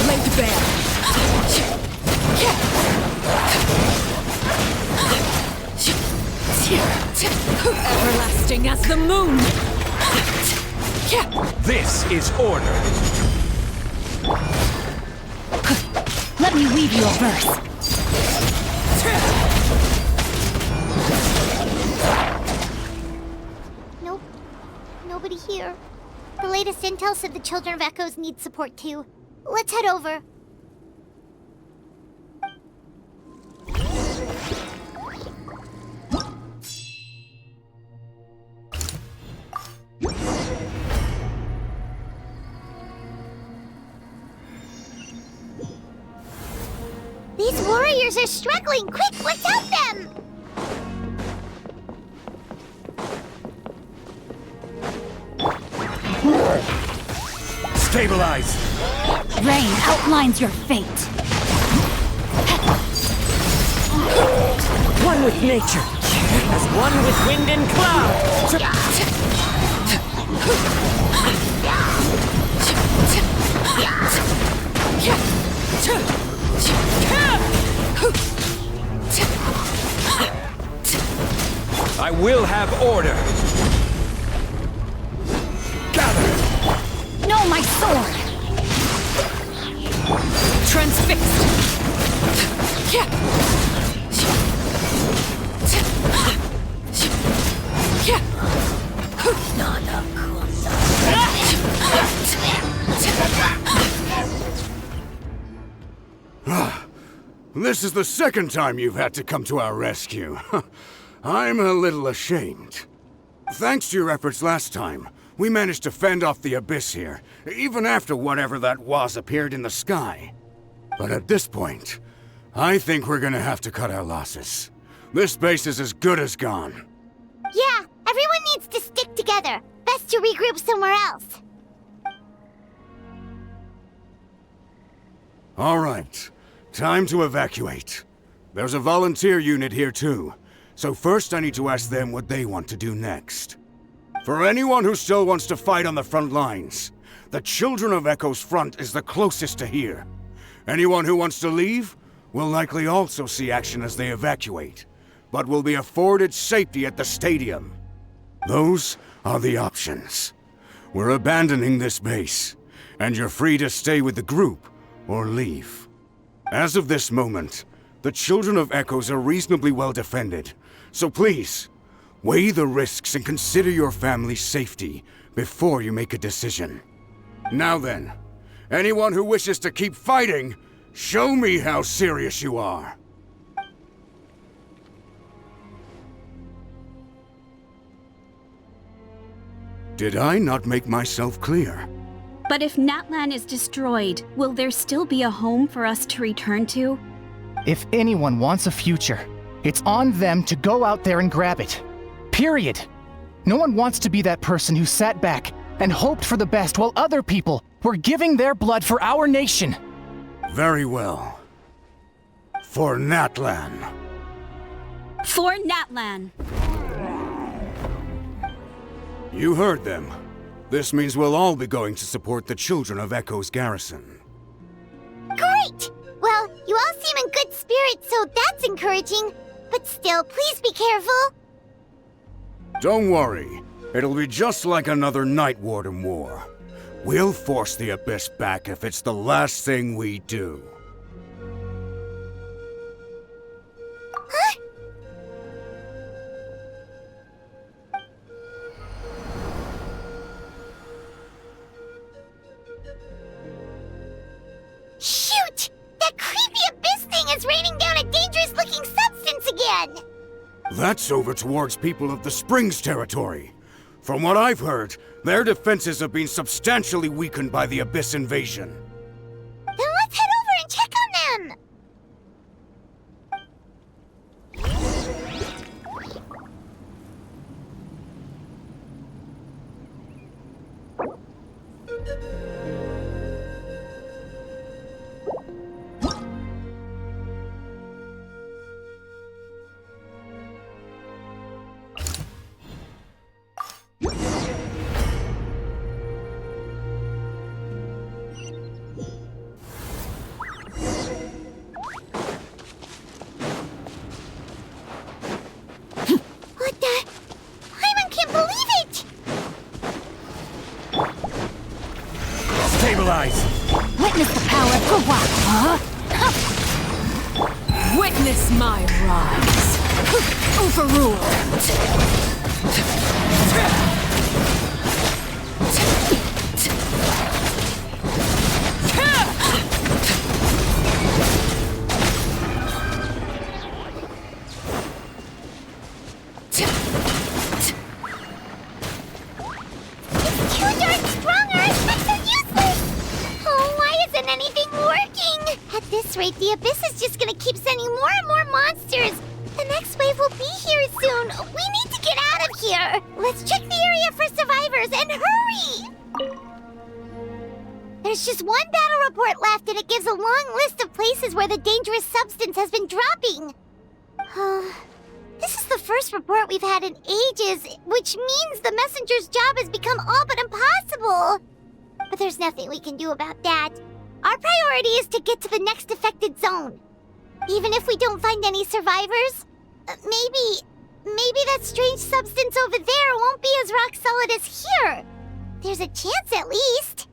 Speaker 14: Laid bare!
Speaker 1: Everlasting as the moon!
Speaker 14: This is order!
Speaker 21: Let me weave you a verse.
Speaker 2: Nope. Nobody here. The latest intel said the Children of Echoes need support too. Let's head over. These warriors are struggling! Quick, let's help them!
Speaker 14: Stabilize!
Speaker 21: Rain outlines your fate.
Speaker 14: One with nature, as one with wind and cloud!
Speaker 9: I will have order.
Speaker 21: Gather! No, my sword! Transfixed!
Speaker 6: This is the second time you've had to come to our rescue. I'm a little ashamed. Thanks to your efforts last time, we managed to fend off the Abyss here, even after whatever that was appeared in the sky. But at this point, I think we're gonna have to cut our losses. This base is as good as gone.
Speaker 2: Yeah, everyone needs to stick together. Best to regroup somewhere else.
Speaker 6: All right, time to evacuate. There's a volunteer unit here too, so first I need to ask them what they want to do next. For anyone who still wants to fight on the front lines, the Children of Echo's front is the closest to here. Anyone who wants to leave will likely also see action as they evacuate, but will be afforded safety at the stadium. Those are the options. We're abandoning this base, and you're free to stay with the group or leave. As of this moment, the Children of Echoes are reasonably well defended, so please, weigh the risks and consider your family's safety before you make a decision. Now then, anyone who wishes to keep fighting, show me how serious you are. Did I not make myself clear?
Speaker 21: But if Natlan is destroyed, will there still be a home for us to return to?
Speaker 17: If anyone wants a future, it's on them to go out there and grab it. Period. No one wants to be that person who sat back and hoped for the best while other people were giving their blood for our nation.
Speaker 6: Very well. For Natlan.
Speaker 21: For Natlan.
Speaker 6: You heard them. This means we'll all be going to support the Children of Echo's garrison.
Speaker 2: Great! Well, you all seem in good spirits, so that's encouraging. But still, please be careful.
Speaker 6: Don't worry. It'll be just like another Night Warden war. We'll force the Abyss back if it's the last thing we do.
Speaker 2: Huh? Shoot! That creepy Abyss thing is raining down a dangerous-looking substance again!
Speaker 6: That's over towards people of the Springs territory. From what I've heard, their defenses have been substantially weakened by the Abyss invasion.
Speaker 2: Then let's head over and check on them! What the? Hyman can't believe it!
Speaker 9: Stabilize!
Speaker 21: Witness the power of Gawak, huh?
Speaker 1: Witness my rise. Overruled.
Speaker 2: Rate, the Abyss is just gonna keep sending more and more monsters. The next wave will be here soon. We need to get out of here. Let's check the area for survivors and hurry! There's just one battle report left, and it gives a long list of places where the dangerous substance has been dropping. This is the first report we've had in ages, which means the messenger's job has become all but impossible. But there's nothing we can do about that. Our priority is to get to the next affected zone. Even if we don't find any survivors, maybe that strange substance over there won't be as rock solid as here. There's a chance at least.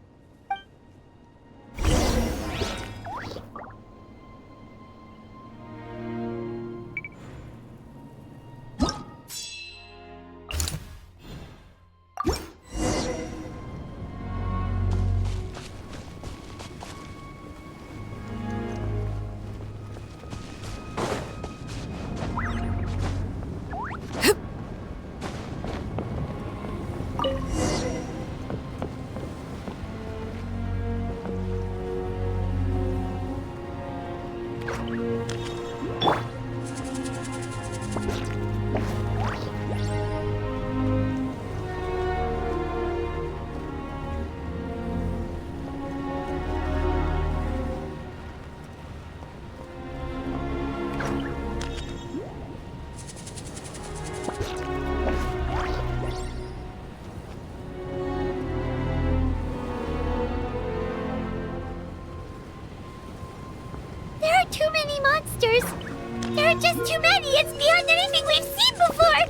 Speaker 2: Too many monsters! There are just too many! It's beyond anything we've seen before!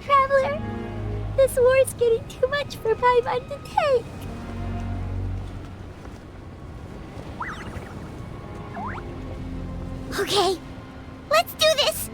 Speaker 2: Traveler, this war's getting too much for my mind to take. Okay, let's do this!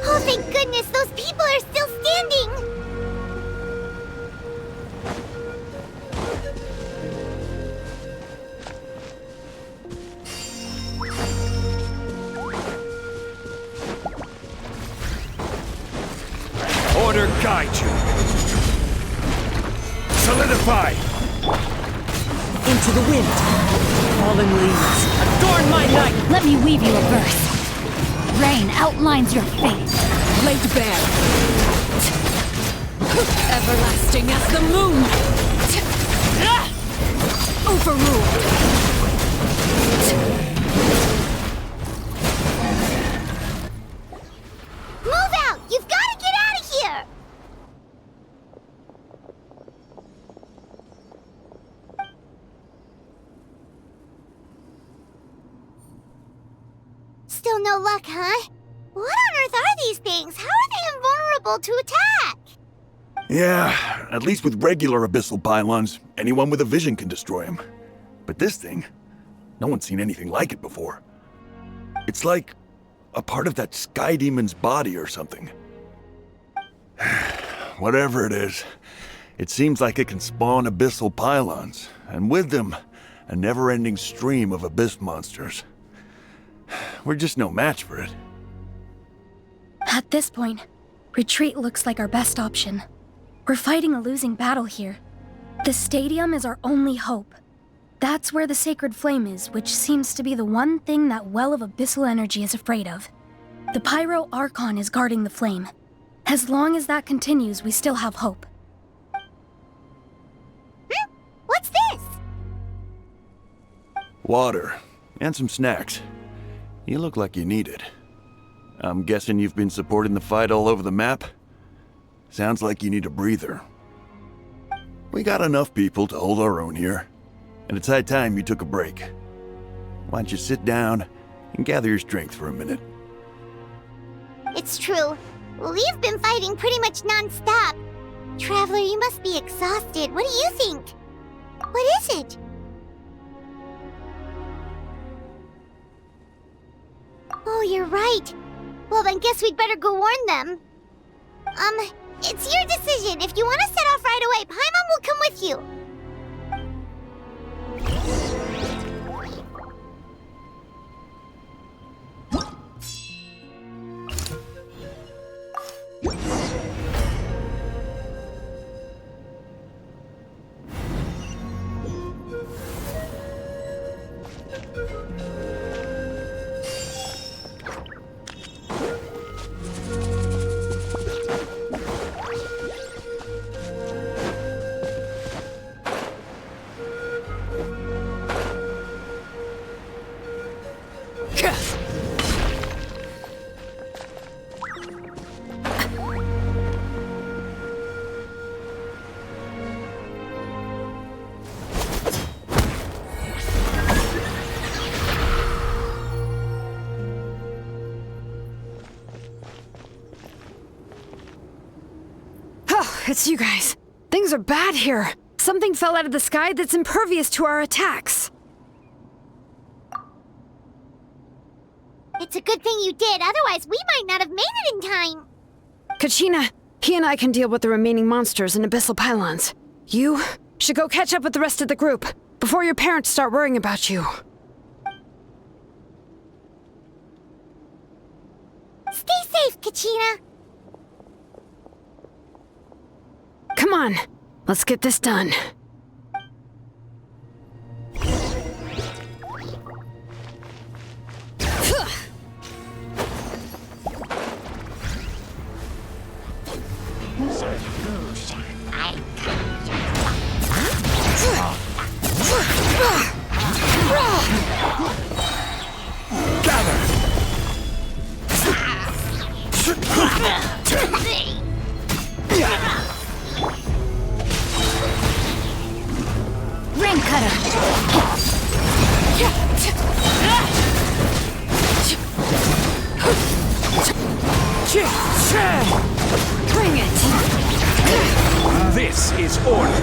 Speaker 2: Oh, thank goodness, those people are still standing!
Speaker 6: Order guide you. Solidify!
Speaker 14: Into the wind. Fallen leaves, adorn my night!
Speaker 3: Let me weave you a verse. Rain outlines your fate.
Speaker 1: Laid bare. Everlasting as the moon. Overruled.
Speaker 2: Move out! You've got to get out of here! Still no luck, huh? What on earth are these things? How are they invulnerable to attack?
Speaker 6: Yeah, at least with regular abyssal pylons, anyone with a vision can destroy them. But this thing, no one's seen anything like it before. It's like a part of that sky demon's body or something. Whatever it is, it seems like it can spawn abyssal pylons, and with them, a never-ending stream of abyss monsters. We're just no match for it.
Speaker 3: At this point, retreat looks like our best option. We're fighting a losing battle here. The stadium is our only hope. That's where the sacred flame is, which seems to be the one thing that well of abyssal energy is afraid of.
Speaker 20: The Pyro Archon is guarding the flame. As long as that continues, we still have hope.
Speaker 2: What's this?
Speaker 22: Water. And some snacks. You look like you need it. I'm guessing you've been supporting the fight all over the map? Sounds like you need a breather. We got enough people to hold our own here, and it's high time you took a break. Why don't you sit down and gather your strength for a minute?
Speaker 2: It's true. We've been fighting pretty much non-stop. Traveler, you must be exhausted. What do you think? What is it? Oh, you're right. Well, then guess we'd better go warn them. It's your decision. If you want to set off right away, Paimon will come with you.
Speaker 4: It's you guys. Things are bad here. Something fell out of the sky that's impervious to our attacks.
Speaker 2: It's a good thing you did, otherwise we might not have made it in time.
Speaker 4: Kachina, he and I can deal with the remaining monsters and abyssal pylons. You should go catch up with the rest of the group before your parents start worrying about you.
Speaker 2: Stay safe, Kachina.
Speaker 4: Come on, let's get this done.
Speaker 20: Ring cutter.
Speaker 4: Bring it.
Speaker 23: This is order.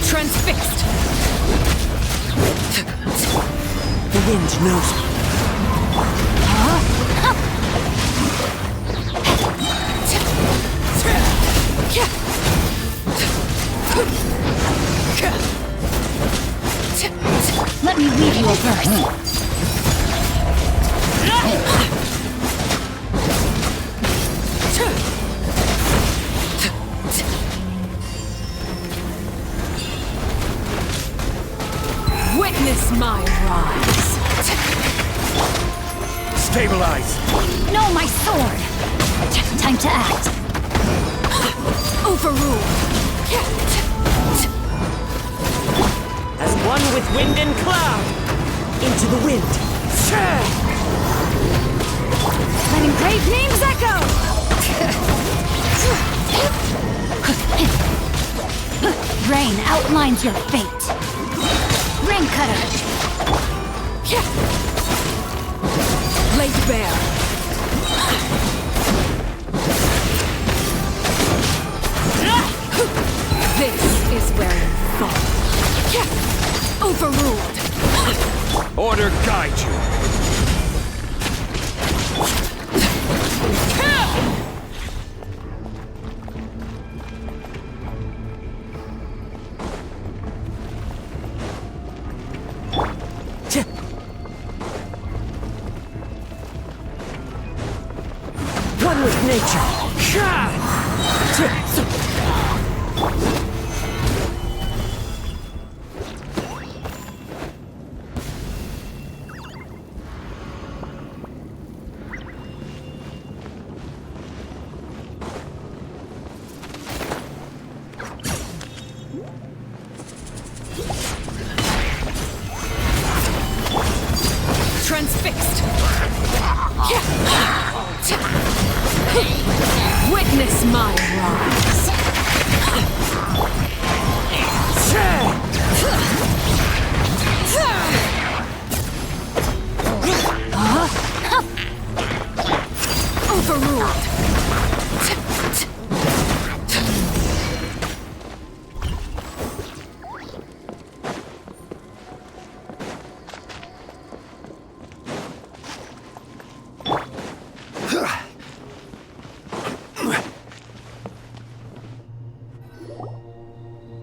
Speaker 14: Transfixed. The wind knows me.
Speaker 20: Let me weave you a verse.
Speaker 14: Witness my rise.
Speaker 23: Stabilize.
Speaker 20: No, my sword. Time to act.
Speaker 14: Overruled. As one with wind and cloud. Into the wind.
Speaker 20: Letting great names echo. Rain outlines your fate. Ring cutter.
Speaker 14: Laid bare. This is where you fall. Overruled.
Speaker 23: Order guide you.
Speaker 14: One with nature.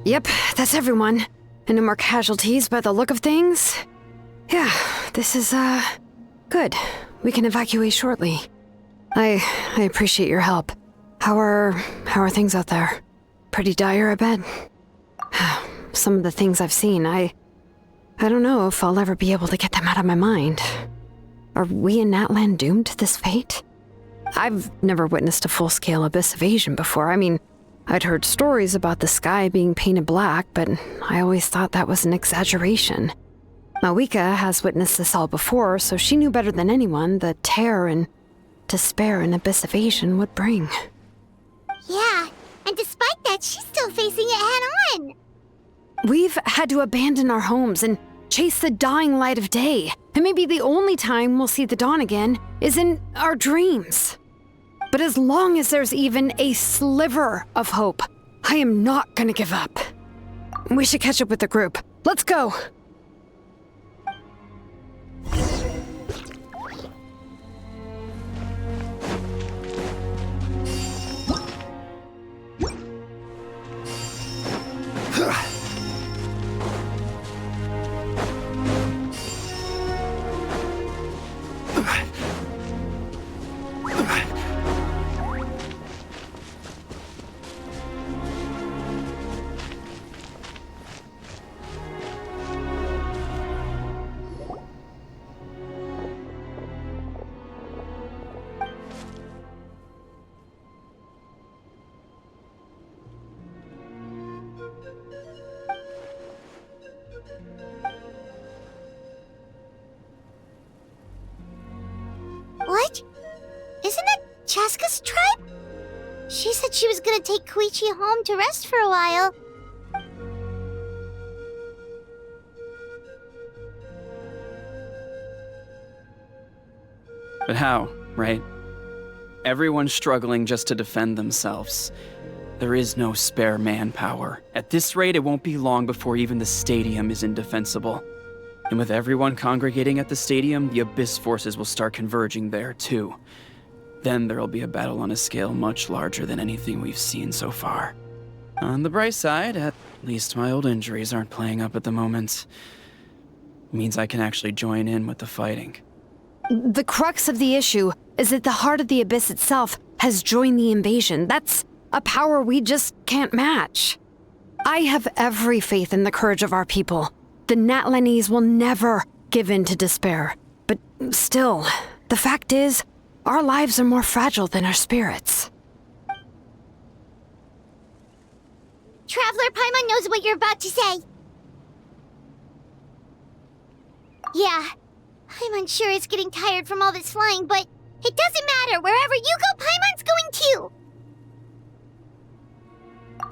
Speaker 4: Yep, that's everyone. And no more casualties by the look of things. Yeah, this is, good. We can evacuate shortly. I appreciate your help. How are things out there? Pretty dire, I bet. Some of the things I've seen, I don't know if I'll ever be able to get them out of my mind. Are we in Natlan doomed to this fate? I've never witnessed a full-scale abyss invasion before. I mean, I'd heard stories about the sky being painted black, but I always thought that was an exaggeration. Mavuika has witnessed this all before, so she knew better than anyone the terror and despair an abyss invasion would bring.
Speaker 2: Yeah, and despite that, she's still facing it head-on.
Speaker 4: We've had to abandon our homes and chase the dying light of day, and maybe the only time we'll see the dawn again is in our dreams. But as long as there's even a sliver of hope, I am not gonna give up. We should catch up with the group. Let's go!
Speaker 2: What? Isn't that Chasca's tribe? She said she was gonna take Chuychu home to rest for a while.
Speaker 7: But how, right? Everyone's struggling just to defend themselves. There is no spare manpower. At this rate, it won't be long before even the stadium is indefensible. And with everyone congregating at the stadium, the Abyss forces will start converging there, too. Then there'll be a battle on a scale much larger than anything we've seen so far. On the bright side, at least my old injuries aren't playing up at the moment. Means I can actually join in with the fighting.
Speaker 4: The crux of the issue is that the heart of the Abyss itself has joined the invasion. That's a power we just can't match. I have every faith in the courage of our people. The Natlanese will never give in to despair. But still, the fact is, our lives are more fragile than our spirits.
Speaker 2: Traveler Paimon knows what you're about to say. Yeah, Paimon sure is getting tired from all this flying, but it doesn't matter. Wherever you go, Paimon's going too.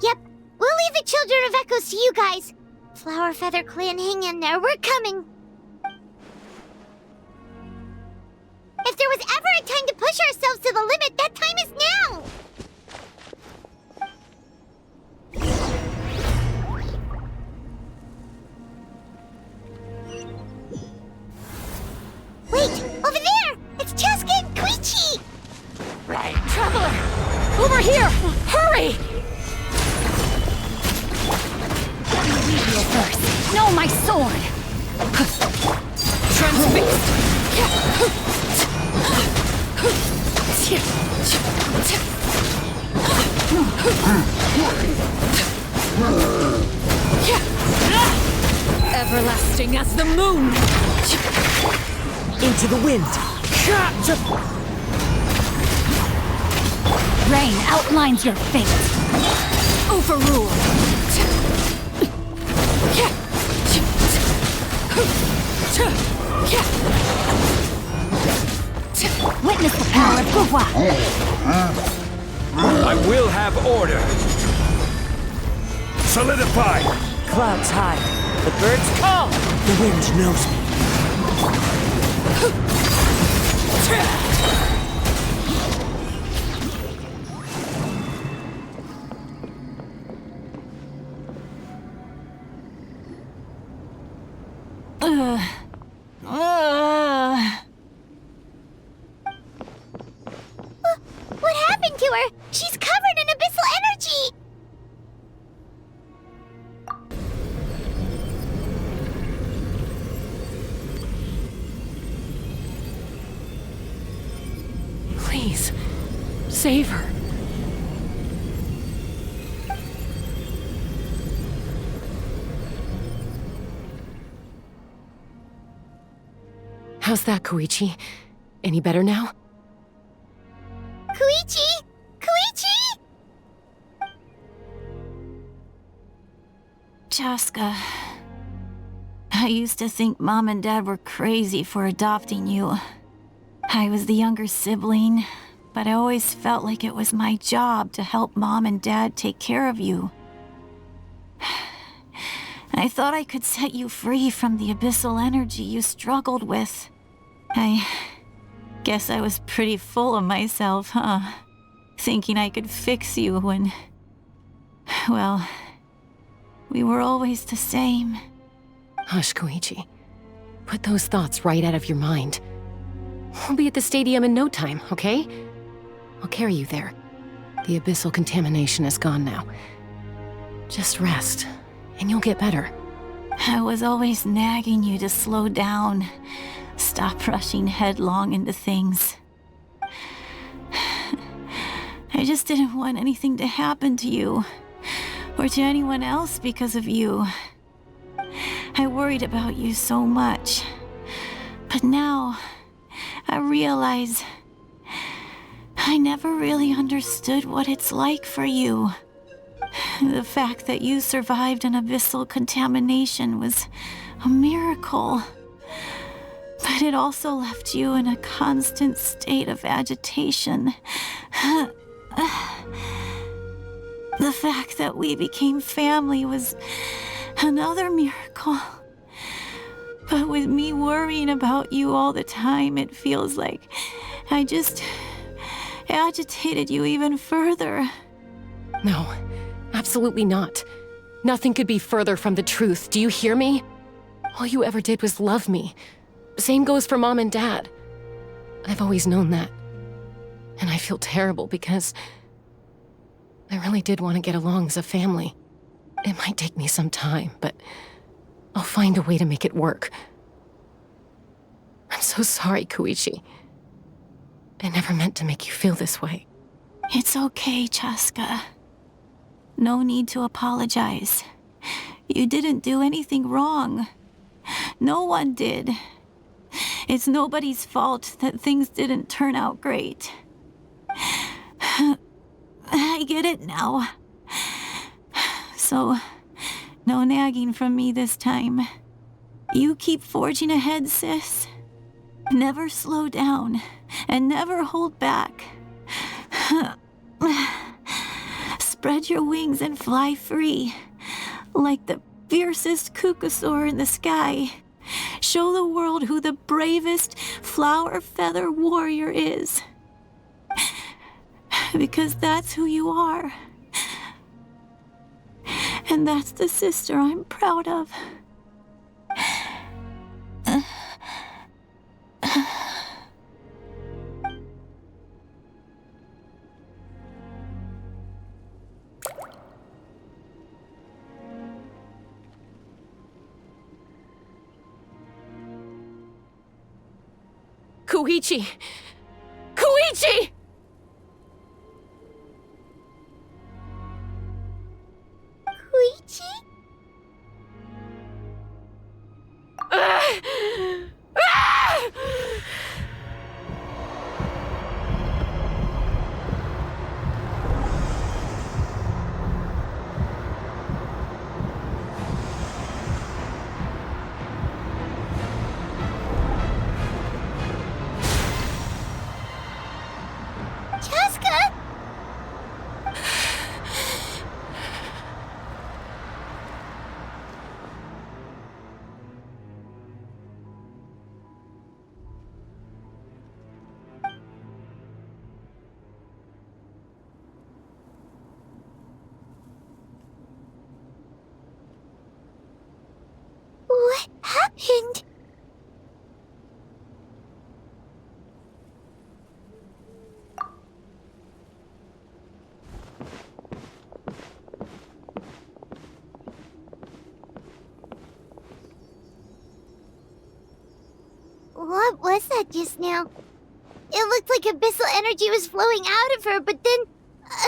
Speaker 2: Yep, we'll leave the Children of Echoes to you guys. Flower Feather Clan, hang in there. We're coming. If there was ever a time to push ourselves to the limit, that time is now! Wait! Over there! It's Chasca and Chuychu!
Speaker 3: Right. Traveler! Over here! Hurry! You first. No, my sword! Transfixed! Everlasting as the moon!
Speaker 14: Into the wind!
Speaker 3: Rain outlines your fate! Overrule! Witness the power of Gugwa!
Speaker 23: I will have order! Solidify!
Speaker 14: Clouds high. The birds call! The wind knows me.
Speaker 2: What happened to her? She's covered in abyssal energy!
Speaker 5: save her. How's that, Koichi? Any better now?
Speaker 2: Koichi! Koichi!
Speaker 8: Chasca, I used to think Mom and Dad were crazy for adopting you. I was the younger sibling, but I always felt like it was my job to help Mom and Dad take care of you. I thought I could set you free from the abyssal energy you struggled with. I guess I was pretty full of myself, huh? Thinking I could fix you when... well, we were always the same.
Speaker 5: Hush, Koichi. Put those thoughts right out of your mind. We'll be at the stadium in no time, okay? I'll carry you there. The abyssal contamination is gone now. Just rest, and you'll get better.
Speaker 8: I was always nagging you to slow down. Stop rushing headlong into things. I just didn't want anything to happen to you, or to anyone else because of you. I worried about you so much. But now, I realize I never really understood what it's like for you. The fact that you survived an abyssal contamination was a miracle. But it also left you in a constant state of agitation. The fact that we became family was another miracle. But with me worrying about you all the time, it feels like I just agitated you even further.
Speaker 5: No, absolutely not. Nothing could be further from the truth. Do you hear me? All you ever did was love me. Same goes for Mom and Dad. I've always known that. And I feel terrible because I really did want to get along as a family. It might take me some time, but I'll find a way to make it work. I'm so sorry, Koichi. I never meant to make you feel this way.
Speaker 8: It's okay, Chasca. No need to apologize. You didn't do anything wrong. No one did. It's nobody's fault that things didn't turn out great. I get it now. So, no nagging from me this time. You keep forging ahead, sis. Never slow down, and never hold back. Spread your wings and fly free, like the fiercest kukusaur in the sky. Show the world who the bravest flower feather warrior is. Because that's who you are. And that's the sister I'm proud of.
Speaker 5: Koichi! Koichi!
Speaker 2: Koichi? Chasca? What happened? What was that just now? It looked like abyssal energy was flowing out of her, but then,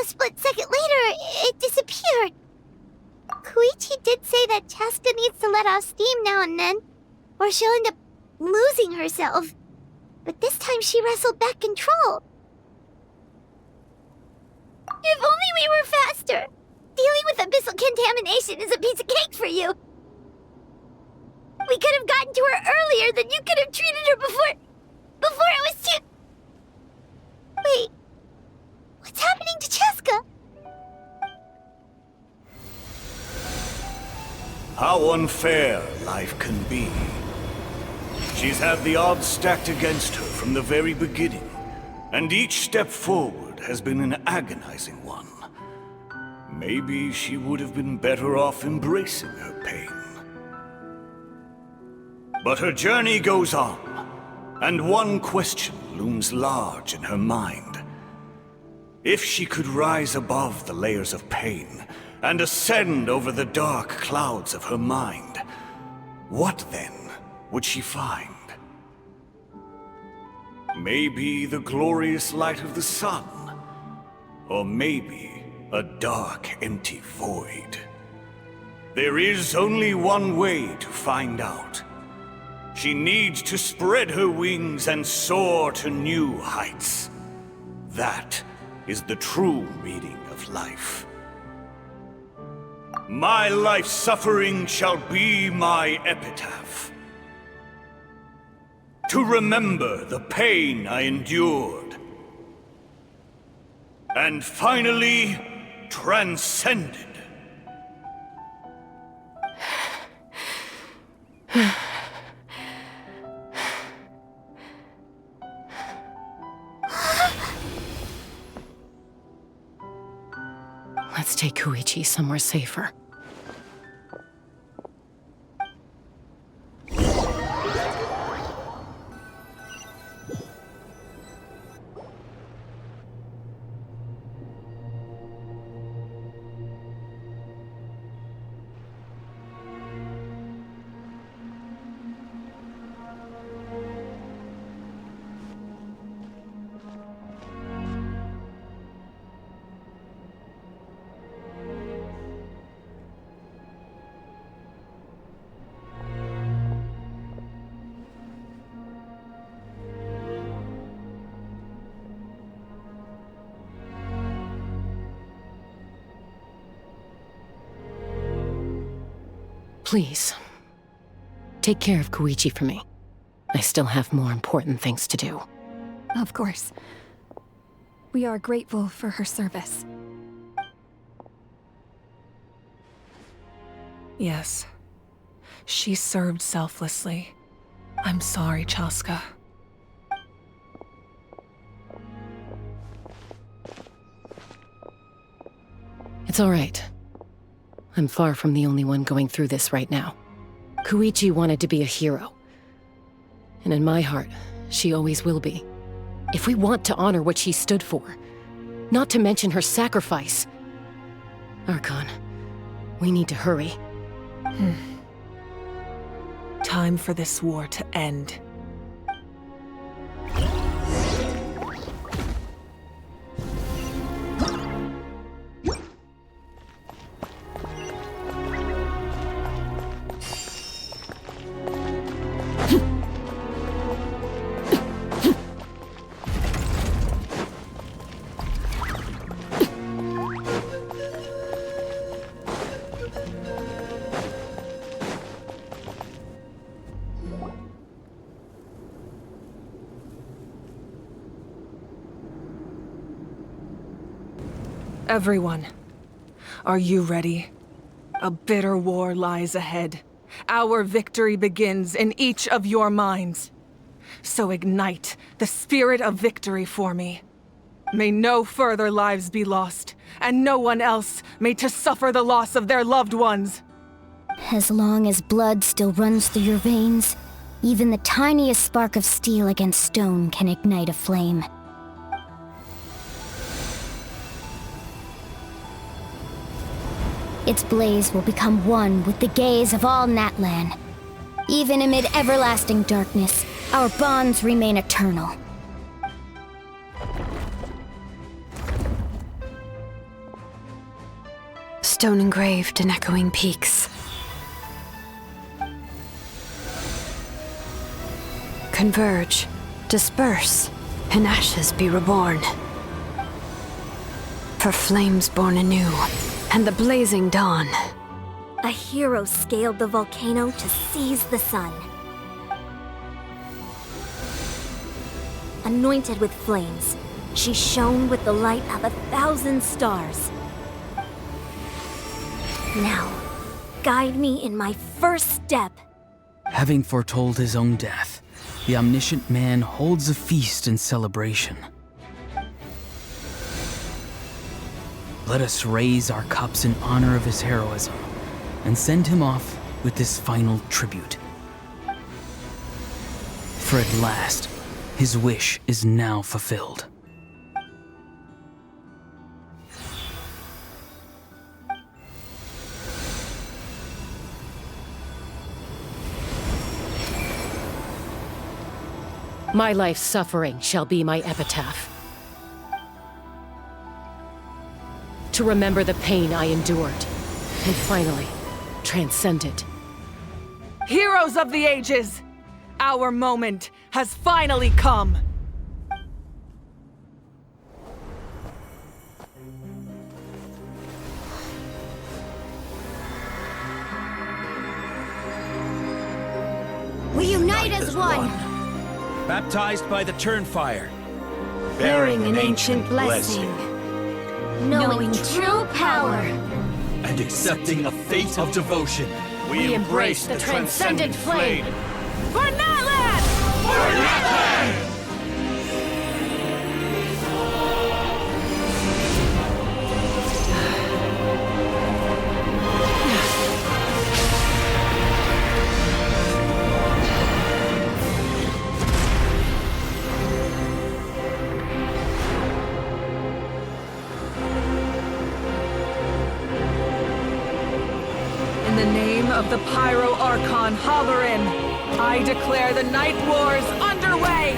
Speaker 2: a split second later, it disappeared. Koichi did say that Chasca needs to let off steam now and then, or she'll end up losing herself. But this time she wrestled back control. If only we were faster! Dealing with abyssal contamination is a piece of cake for you. We could have gotten to her earlier, then you could have treated her before it was too... Wait, what's happening to Chasca?
Speaker 11: How unfair life can be. She's had the odds stacked against her from the very beginning, and each step forward has been an agonizing one. Maybe she would have been better off embracing her pain. But her journey goes on, and one question looms large in her mind. If she could rise above the layers of pain and ascend over the dark clouds of her mind, what then would she find? Maybe the glorious light of the sun, or maybe a dark, empty void. There is only one way to find out. She needs to spread her wings and soar to new heights. That is the true meaning of life. My life's suffering shall be my epitaph. To remember the pain I endured. And finally, transcended.
Speaker 5: Let's take Koichi somewhere safer. Please, take care of Koichi for me. I still have more important things to do.
Speaker 3: Of course. We are grateful for her service.
Speaker 1: Yes. She served selflessly. I'm sorry, Chasca.
Speaker 5: It's all right. I'm far from the only one going through this right now. Koichi wanted to be a hero. And in my heart, she always will be. If we want to honor what she stood for, not to mention her sacrifice. Archon, we need to hurry.
Speaker 1: Time for this war to end. Everyone, are you ready? A bitter war lies ahead. Our victory begins in each of your minds. So ignite the spirit of victory for me. May no further lives be lost, and no one else made to suffer the loss of their loved ones.
Speaker 2: As long as blood still runs through your veins, even the tiniest spark of steel against stone can ignite a flame. Its blaze will become one with the gaze of all Natlan. Even amid everlasting darkness, our bonds remain eternal.
Speaker 4: stone engraved in echoing peaks. Converge, disperse, in ashes be reborn. For flames born anew, and the blazing dawn.
Speaker 10: A hero scaled the volcano to seize the sun. Anointed with flames, she shone with the light of 1,000 stars. Now, guide me in my first step.
Speaker 7: Having foretold his own death, the omniscient man holds a feast in celebration. Let us raise our cups in honor of his heroism and send him off with this final tribute. For at last, his wish is now fulfilled.
Speaker 5: My life's suffering shall be my epitaph. To remember the pain I endured, and finally, transcend it.
Speaker 1: Heroes of the ages! Our moment has finally come!
Speaker 2: We unite as one!
Speaker 16: Baptized by the Turnfire.
Speaker 2: Bearing an ancient blessing. Knowing true power.
Speaker 9: And accepting a fate of devotion.
Speaker 5: We embrace the transcendent flame.
Speaker 1: For Natlan!
Speaker 9: For Natlan!
Speaker 1: In the name of the Pyro Archon Ororon, I declare the Night Wars underway!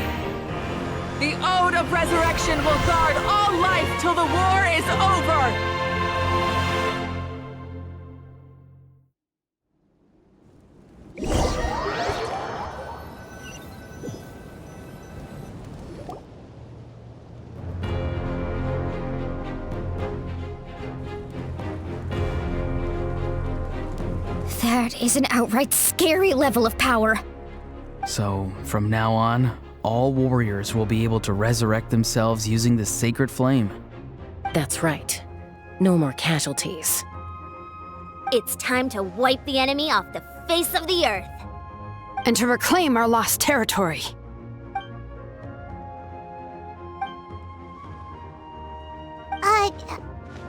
Speaker 1: The Ode of Resurrection will guard all life till the war is over!
Speaker 3: That is an outright scary level of power.
Speaker 7: So, from now on, all warriors will be able to resurrect themselves using the sacred flame.
Speaker 5: That's right. No more casualties.
Speaker 10: It's time to wipe the enemy off the face of the earth.
Speaker 4: And to reclaim our lost territory.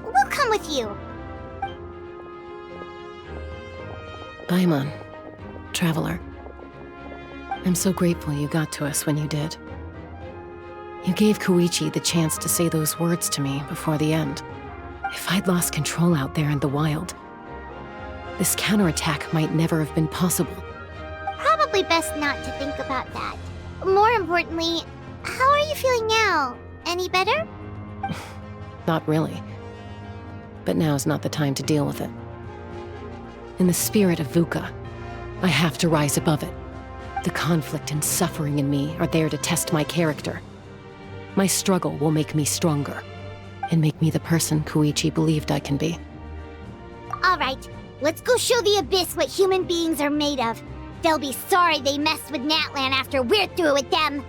Speaker 2: We'll come with you.
Speaker 5: Paimon, Traveler. I'm so grateful you got to us when you did. You gave Koichi the chance to say those words to me before the end. If I'd lost control out there in the wild, this counterattack might never have been possible.
Speaker 2: Probably best not to think about that. More importantly, how are you feeling now? Any better?
Speaker 5: Not really. But now's not the time to deal with it. In the spirit of Vuka, I have to rise above it. The conflict and suffering in me are there to test my character. My struggle will make me stronger, and make me the person Koichi believed I can be.
Speaker 2: Alright, let's go show the Abyss what human beings are made of. They'll be sorry they messed with Natlan after we're through with them.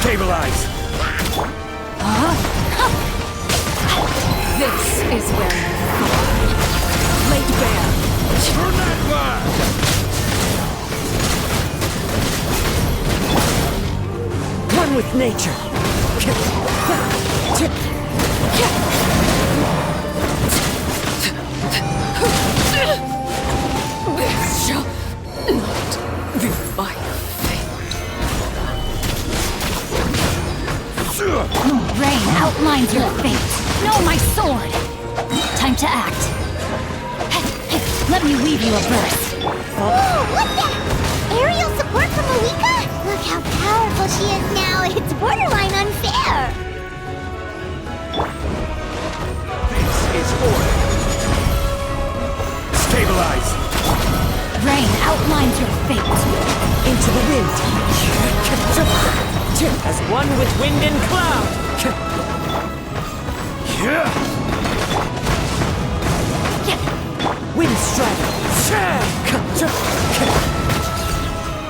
Speaker 14: Stabilize!
Speaker 1: This is where you fall. Laid bare.
Speaker 14: Turn that back! One with nature.
Speaker 1: This shall not be my
Speaker 21: Rain outlines your fate. Know my sword. Time to
Speaker 3: to act. Let me weave you a verse.
Speaker 2: Ooh, what the? Aerial support from Mavuika? Look how powerful she is now. It's borderline unfair.
Speaker 23: This is order. Stabilize.
Speaker 3: Rain outlines your fate.
Speaker 14: Into the wind. As one with wind and cloud. Wind strike.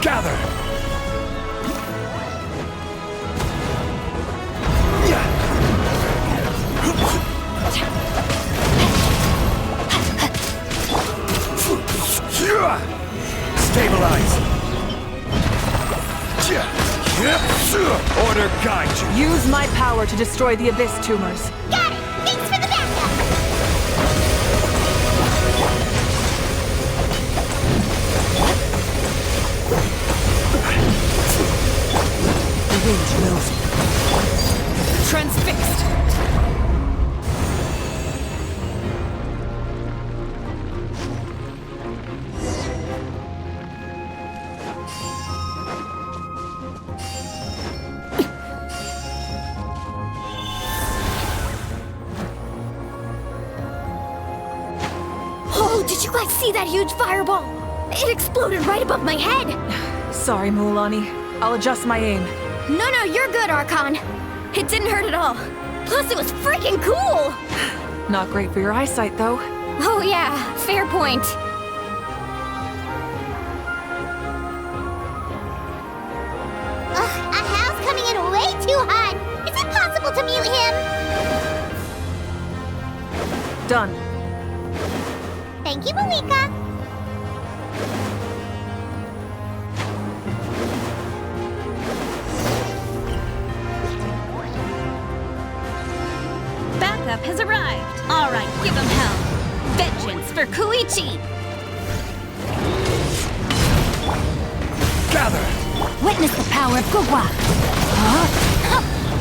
Speaker 23: Gather. Stabilize. Order guide you.
Speaker 1: Use my power to destroy the Abyss tumors.
Speaker 2: Got it. Thanks for the backup.
Speaker 14: The wind knows me.
Speaker 1: Transfixed.
Speaker 10: Oh, did you guys see that huge fireball? It exploded right above my head!
Speaker 1: Sorry, Mualani. I'll adjust my aim.
Speaker 10: No, you're good, Archon. It didn't hurt at all. Plus, it was freaking cool!
Speaker 1: Not great for your eyesight, though.
Speaker 10: Oh yeah, fair point.
Speaker 2: Ugh, Ahal's coming in way too hot. Is it possible to mute him?
Speaker 1: Done.
Speaker 2: Thank you, Mavuika.
Speaker 21: Backup has arrived. All right, give him hell. Vengeance for Chuychu.
Speaker 23: Gather.
Speaker 3: Witness the power of Gugwa.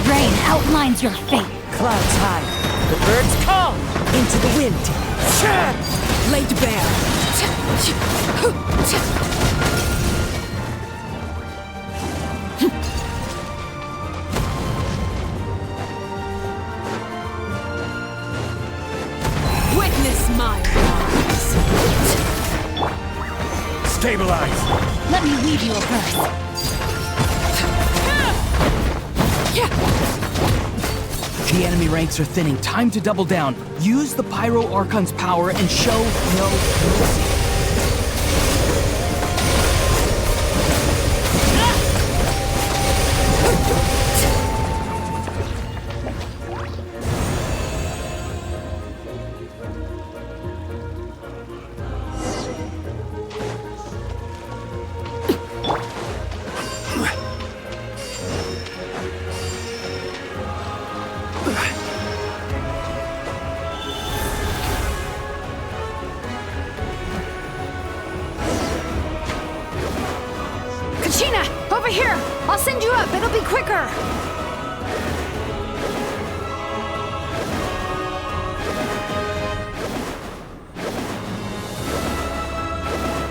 Speaker 3: Rain outlines your fate.
Speaker 14: Clouds high. The birds call. Into the wind. Laid bare.
Speaker 1: Witness my rise.
Speaker 23: Stabilize.
Speaker 3: Let me weave you a verse.
Speaker 14: The enemy ranks are thinning. Time to double down. Use the Pyro Archon's power and show no mercy.
Speaker 4: Over here! I'll send you up, it'll be quicker!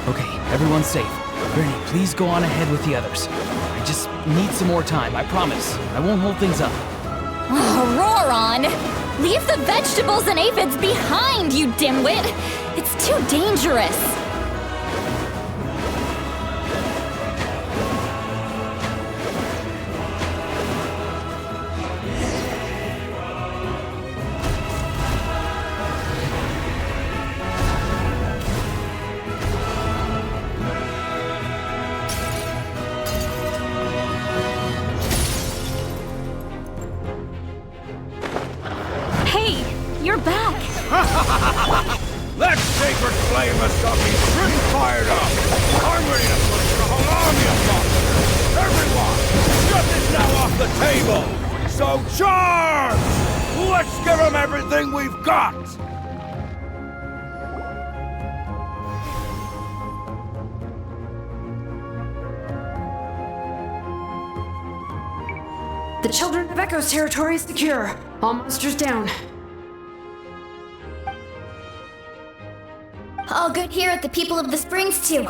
Speaker 14: Okay, everyone's safe. Granny, please go on ahead with the others. I just need some more time, I promise. I won't hold things up.
Speaker 3: Ororon! Leave the vegetables and aphids behind, you dimwit! It's too dangerous!
Speaker 21: You're back!
Speaker 11: That sacred flame has got me pretty fired up! I'm ready to push the whole army of monsters! Everyone! Shut this now off the table! So charge! Let's give them everything we've got!
Speaker 4: The Children of Echo's territory is secure. All monsters down.
Speaker 10: All good here at the People of the Springs, too.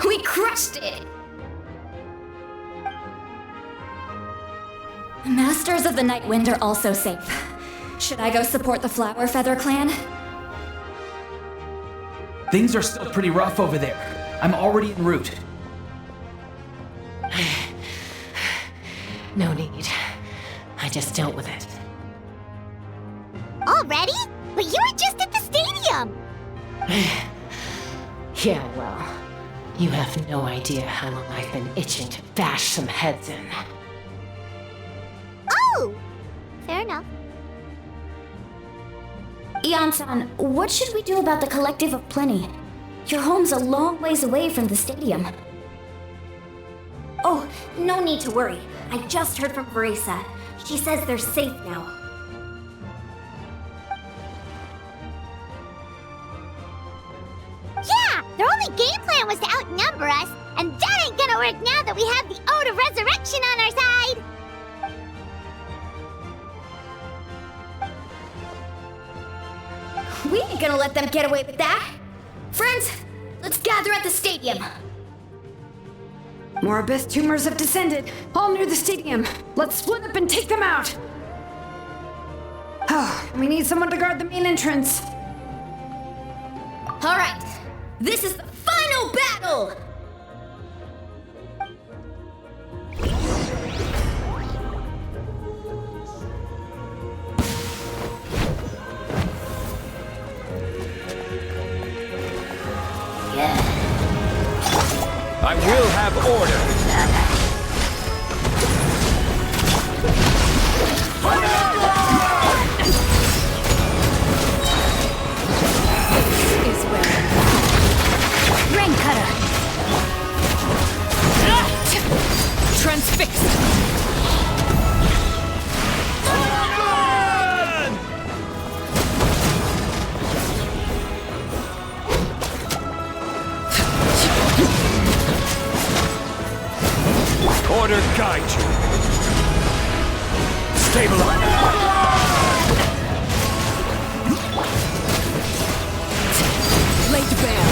Speaker 10: We crushed it!
Speaker 3: The Masters of the Night Wind are also safe. Should I go support the Flower Feather clan?
Speaker 14: Things are still pretty rough over there. I'm already en route.
Speaker 5: No need. I just dealt with it.
Speaker 2: Already? But you were just at the stadium!
Speaker 5: Yeah, well, you have no idea how long I've been itching to bash some heads in.
Speaker 2: Oh! Fair enough.
Speaker 10: Ian-san, what should we do about the Collective of Plenty? Your home's a long ways away from the stadium.
Speaker 21: Oh, no need to worry. I just heard from Veresa. She says they're safe now.
Speaker 2: Yeah! Their only game plan was to outnumber us, and that ain't gonna work now that we have the Ode of Resurrection on our side!
Speaker 10: We ain't gonna let them get away with that! Friends, let's gather at the stadium!
Speaker 4: More abyss tumors have descended, all near the stadium. Let's split up and take them out. Oh, we need someone to guard the main entrance.
Speaker 10: All right, this is the final battle!
Speaker 9: I will have order.
Speaker 10: This is where Rain Cutter!
Speaker 1: Transfixed!
Speaker 23: Order guide you. Stabilize.
Speaker 1: Laid bare.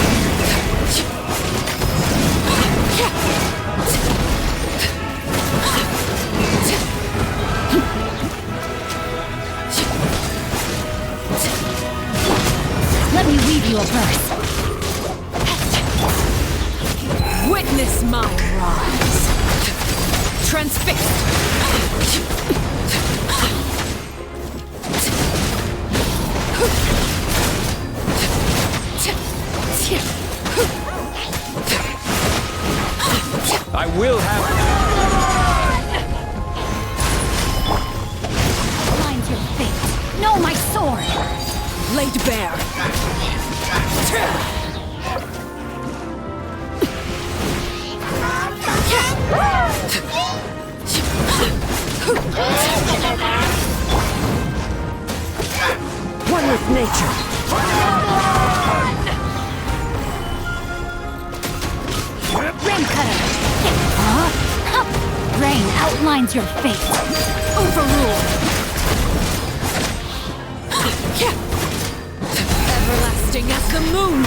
Speaker 10: Let me weave you a verse.
Speaker 1: Witness my rise. Transfixed!
Speaker 9: I will have...
Speaker 10: Find your fate. No, my sword!
Speaker 1: Laid bare.
Speaker 10: One with nature. Rain Cutter. Rain outlines your fate.
Speaker 1: Overruled. Everlasting as the moon.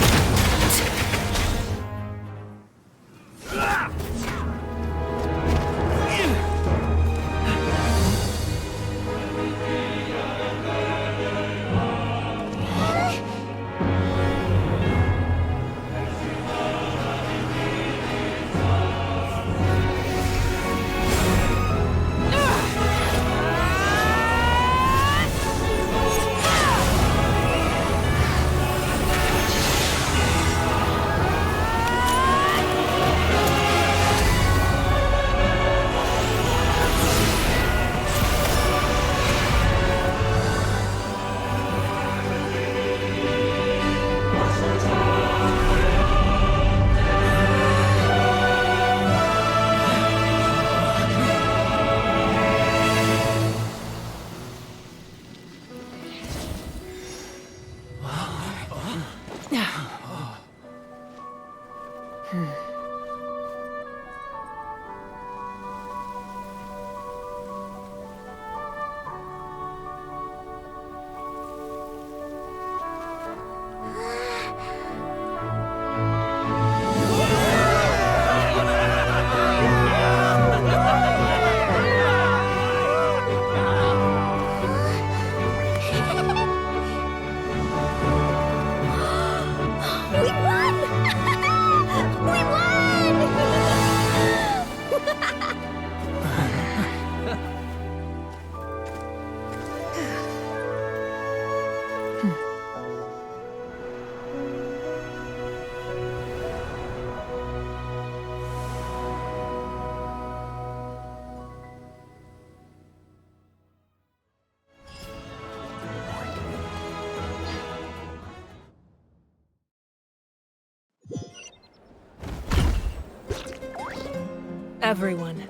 Speaker 1: Everyone,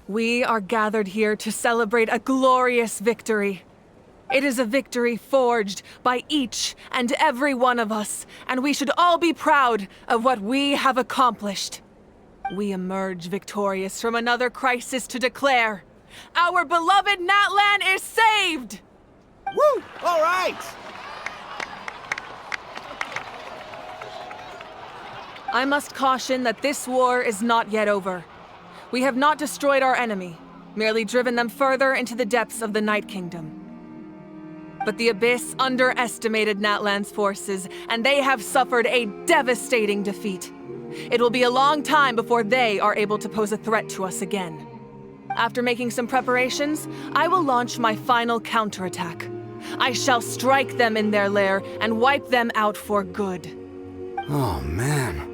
Speaker 1: we are gathered here to celebrate a glorious victory. It is a victory forged by each and every one of us, and we should all be proud of what we have accomplished. We emerge victorious from another crisis to declare, our beloved Natlan is saved!
Speaker 12: Woo! All right!
Speaker 1: I must caution that this war is not yet over. We have not destroyed our enemy, merely driven them further into the depths of the Night Kingdom. But the Abyss underestimated Natlan's forces, and they have suffered a devastating defeat. It will be a long time before they are able to pose a threat to us again. After making some preparations, I will launch my final counterattack. I shall strike them in their lair and wipe them out for good.
Speaker 6: Oh, man.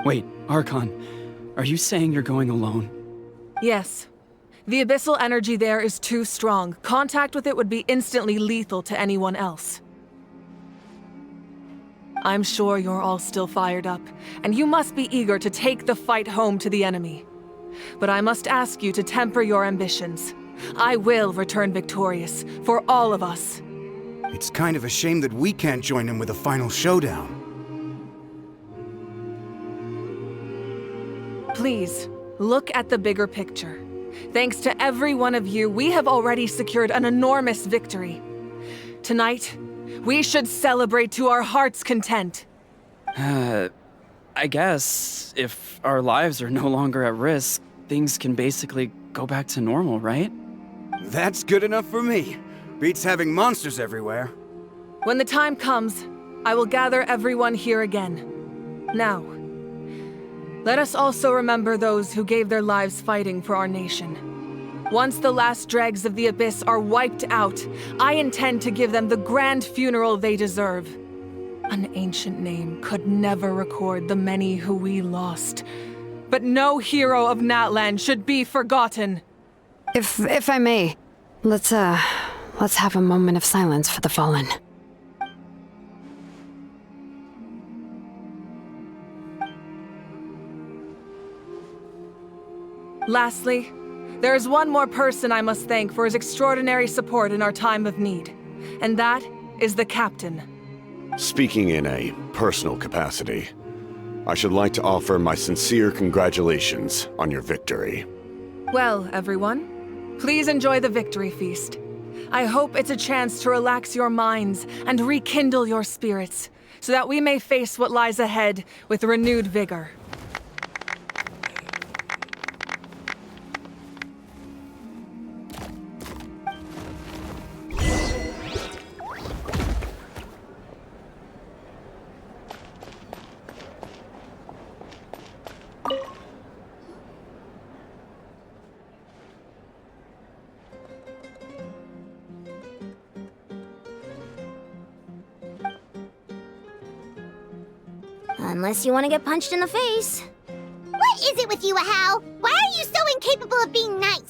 Speaker 7: Wait, Archon, are you saying you're going alone?
Speaker 1: Yes. The abyssal energy there is too strong. Contact with it would be instantly lethal to anyone else. I'm sure you're all still fired up, and you must be eager to take the fight home to the enemy. But I must ask you to temper your ambitions. I will return victorious, for all of us.
Speaker 6: It's kind of a shame that we can't join him with a final showdown.
Speaker 1: Please, look at the bigger picture. Thanks to every one of you, we have already secured an enormous victory. Tonight, we should celebrate to our heart's content.
Speaker 7: I guess if our lives are no longer at risk, things can basically go back to normal, right?
Speaker 6: That's good enough for me. Beats having monsters everywhere.
Speaker 1: When the time comes, I will gather everyone here again. Now, let us also remember those who gave their lives fighting for our nation. Once the last dregs of the Abyss are wiped out, I intend to give them the grand funeral they deserve. An ancient name could never record the many who we lost. But no hero of Natlan should be forgotten.
Speaker 4: If I may, let's have a moment of silence for the fallen.
Speaker 1: Lastly, there is one more person I must thank for his extraordinary support in our time of need, and that is the Captain.
Speaker 13: Speaking in a personal capacity, I should like to offer my sincere congratulations on your victory.
Speaker 1: Well, everyone, please enjoy the victory feast. I hope it's a chance to relax your minds and rekindle your spirits, so that we may face what lies ahead with renewed vigor.
Speaker 2: Unless you want to get punched in the face. What is it with you, Ahau? Why are you so incapable of being nice?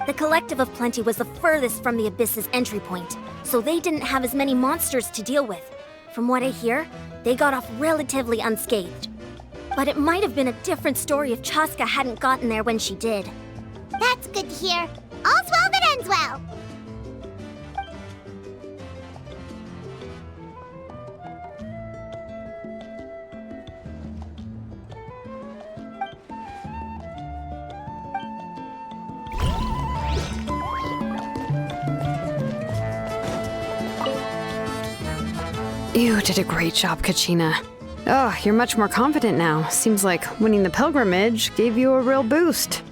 Speaker 2: The Collective of Plenty was the furthest from the Abyss's entry point, so they didn't have as many monsters to deal with. From what I hear, they got off relatively unscathed. But it might have been a different story if Chasca hadn't gotten there when she did. That's good to hear. All's well that ends well.
Speaker 4: You did a great job, Kachina. Oh, you're much more confident now. Seems like winning the pilgrimage gave you a real boost.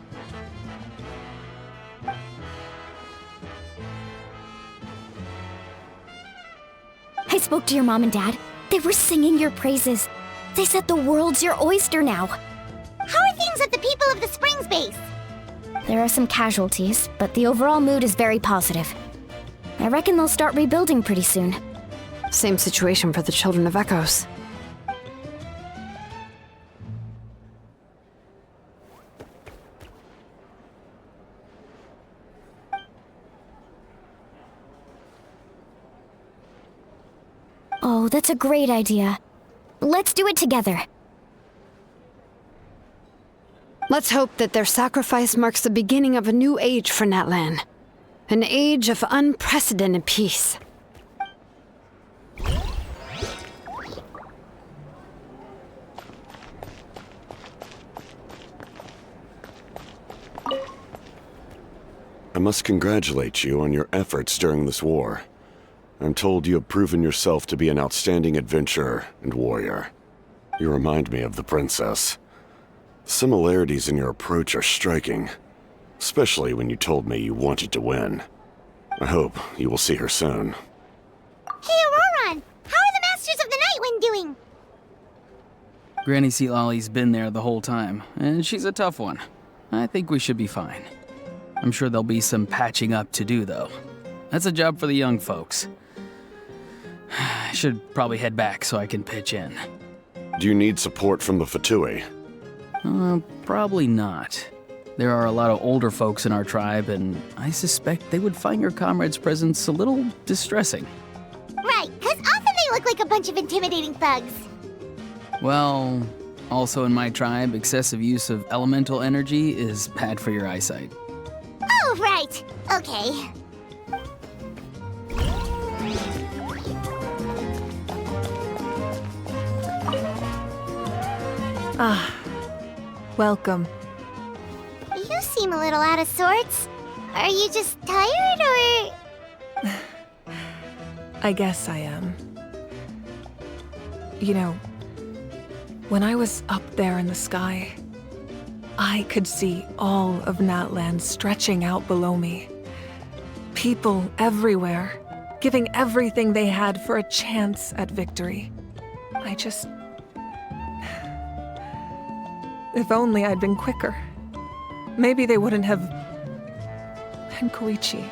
Speaker 10: I spoke to your mom and dad. They were singing your praises. They said the world's your oyster now.
Speaker 2: How are things feelings of the people of the Springs base?
Speaker 10: There are some casualties, but the overall mood is very positive. I reckon they'll start rebuilding pretty soon.
Speaker 4: Same situation for the Children of Echoes.
Speaker 10: Oh, that's a great idea. Let's do it together.
Speaker 4: Let's hope that their sacrifice marks the beginning of a new age for Natlan. An age of unprecedented peace.
Speaker 13: I must congratulate you on your efforts during this war. I'm told you have proven yourself to be an outstanding adventurer and warrior. You remind me of the princess. The similarities in your approach are striking, especially when you told me you wanted to win. I hope you will see her soon.
Speaker 2: Hey, Ororon! How are the Masters of the Nightwind doing?
Speaker 14: Granny Seatlolly's been there the whole time, and she's a tough one. I think we should be fine. I'm sure there'll be some patching up to do, though. That's a job for the young folks. I should probably head back so I can pitch in.
Speaker 13: Do you need support from the Fatui?
Speaker 14: Probably not. There are a lot of older folks in our tribe, and I suspect they would find your comrade's presence a little distressing.
Speaker 2: Right, because often they look like a bunch of intimidating thugs.
Speaker 14: Well, also in my tribe, excessive use of elemental energy is bad for your eyesight.
Speaker 2: Oh, right. Okay.
Speaker 1: Ah, welcome.
Speaker 2: You seem a little out of sorts. Are you just tired, or...?
Speaker 1: I guess I am. You know, when I was up there in the sky, I could see all of Natlan stretching out below me. People everywhere, giving everything they had for a chance at victory. If only I'd been quicker. Maybe they wouldn't have... And Koichi.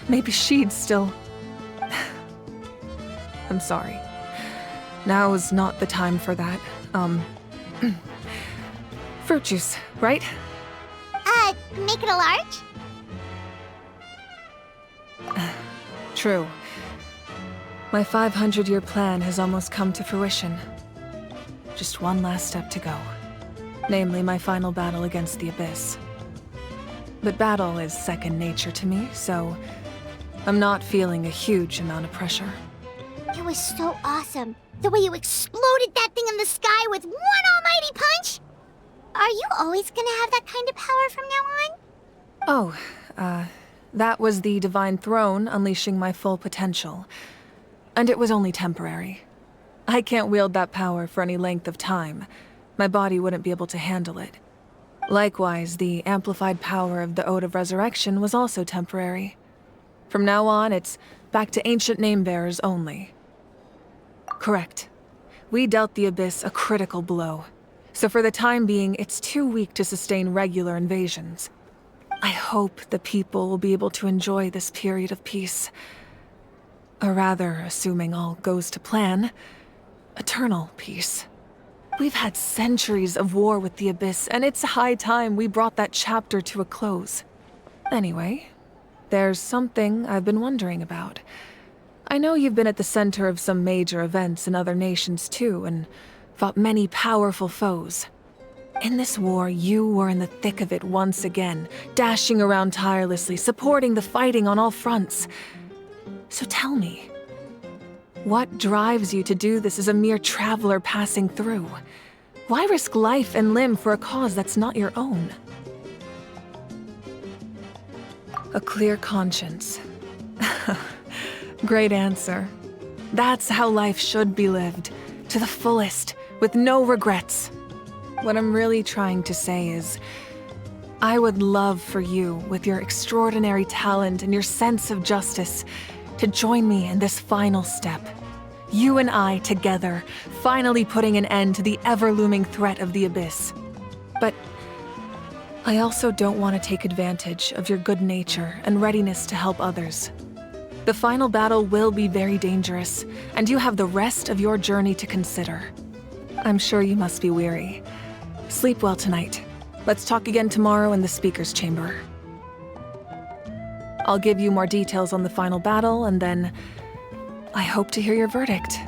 Speaker 1: Maybe she'd still... I'm sorry. Now is not the time for that. Fruit juice, right?
Speaker 2: Make it a large?
Speaker 1: True. My 500-year plan has almost come to fruition. Just one last step to go. Namely, my final battle against the Abyss. But battle is second nature to me, so I'm not feeling a huge amount of pressure.
Speaker 2: It was so awesome. The way you exploded that thing in the sky with one almighty punch! Are you always gonna have that kind of power from now on?
Speaker 1: Oh, that was the Divine Throne unleashing my full potential. And it was only temporary. I can't wield that power for any length of time. My body wouldn't be able to handle it. Likewise, the amplified power of the Ode of Resurrection was also temporary. From now on, it's back to ancient name-bearers only. Correct. We dealt the Abyss a critical blow. So for the time being, it's too weak to sustain regular invasions. I hope the people will be able to enjoy this period of peace. Or rather, assuming all goes to plan, eternal peace. We've had centuries of war with the Abyss, and it's high time we brought that chapter to a close. Anyway, there's something I've been wondering about. I know you've been at the center of some major events in other nations too, and fought many powerful foes. In this war, you were in the thick of it once again, dashing around tirelessly, supporting the fighting on all fronts. So tell me, what drives you to do this as a mere traveler passing through? Why risk life and limb for a cause that's not your own? A clear conscience. Great answer. That's how life should be lived, to the fullest, with no regrets. What I'm really trying to say is, I would love for you, with your extraordinary talent and your sense of justice, to join me in this final step. You and I together, finally putting an end to the ever-looming threat of the Abyss. But I also don't want to take advantage of your good nature and readiness to help others. The final battle will be very dangerous, and you have the rest of your journey to consider. I'm sure you must be weary. Sleep well tonight. Let's talk again tomorrow in the speaker's chamber. I'll give you more details on the final battle, and then I hope to hear your verdict.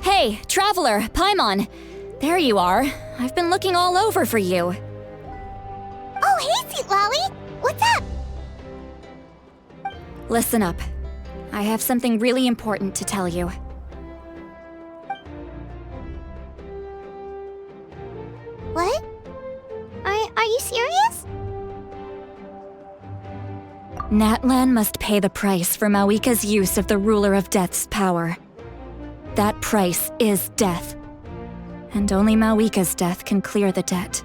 Speaker 3: Hey, Traveler, Paimon! There you are. I've been looking all over for you.
Speaker 2: Oh, hey, Sweet Lolly! What's up?
Speaker 3: Listen up. I have something really important to tell you.
Speaker 2: What? Are you serious?
Speaker 3: Natlan must pay the price for Mavuika's use of the Ruler of Death's power. That price is death. And only Mavuika's death can clear the debt.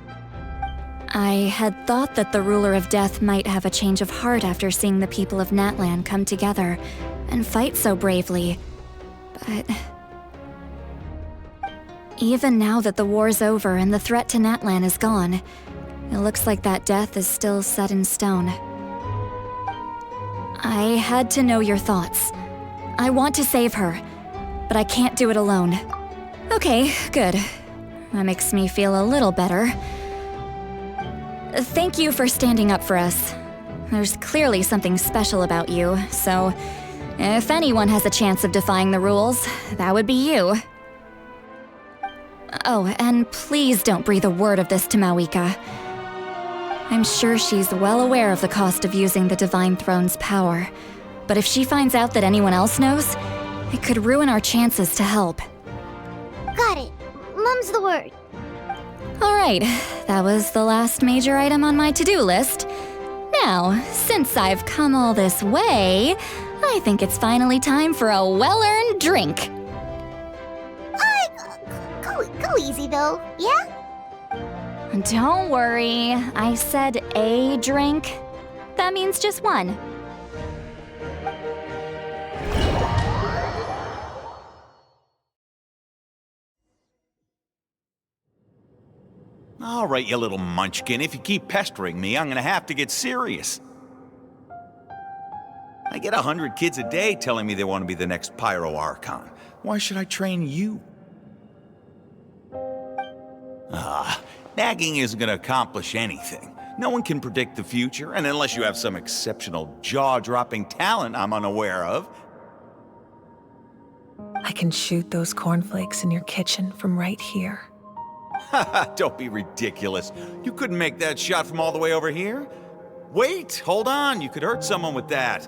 Speaker 3: I had thought that the Ruler of Death might have a change of heart after seeing the people of Natlan come together and fight so bravely, but... Even now that the war's over and the threat to Natlan is gone, it looks like that death is still set in stone. I had to know your thoughts. I want to save her, but I can't do it alone. Okay, good. That makes me feel a little better. Thank you for standing up for us. There's clearly something special about you, so if anyone has a chance of defying the rules, that would be you. Oh, and please don't breathe a word of this to Mavuika. I'm sure she's well aware of the cost of using the Divine Throne's power, but if she finds out that anyone else knows, it could ruin our chances to help.
Speaker 2: Got it. Mum's the word.
Speaker 3: Alright, that was the last major item on my to-do list. Now, since I've come all this way, I think it's finally time for a well-earned drink.
Speaker 2: Go easy, though, yeah?
Speaker 3: Don't worry, I said a drink. That means just one.
Speaker 16: All right, you little munchkin. If you keep pestering me, I'm gonna have to get serious. I get 100 kids a day telling me they want to be the next Pyro Archon. Why should I train you? Nagging isn't gonna accomplish anything. No one can predict the future, and unless you have some exceptional jaw-dropping talent I'm unaware of.
Speaker 1: I can shoot those cornflakes in your kitchen from right here.
Speaker 16: Don't be ridiculous. You couldn't make that shot from all the way over here? Wait, hold on. You could hurt someone with that.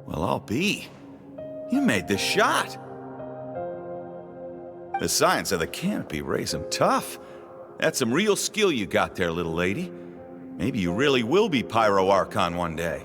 Speaker 16: Well, I'll be. You made the shot. The science of the canopy raised him tough. That's some real skill you got there, little lady. Maybe you really will be Pyro Archon one day.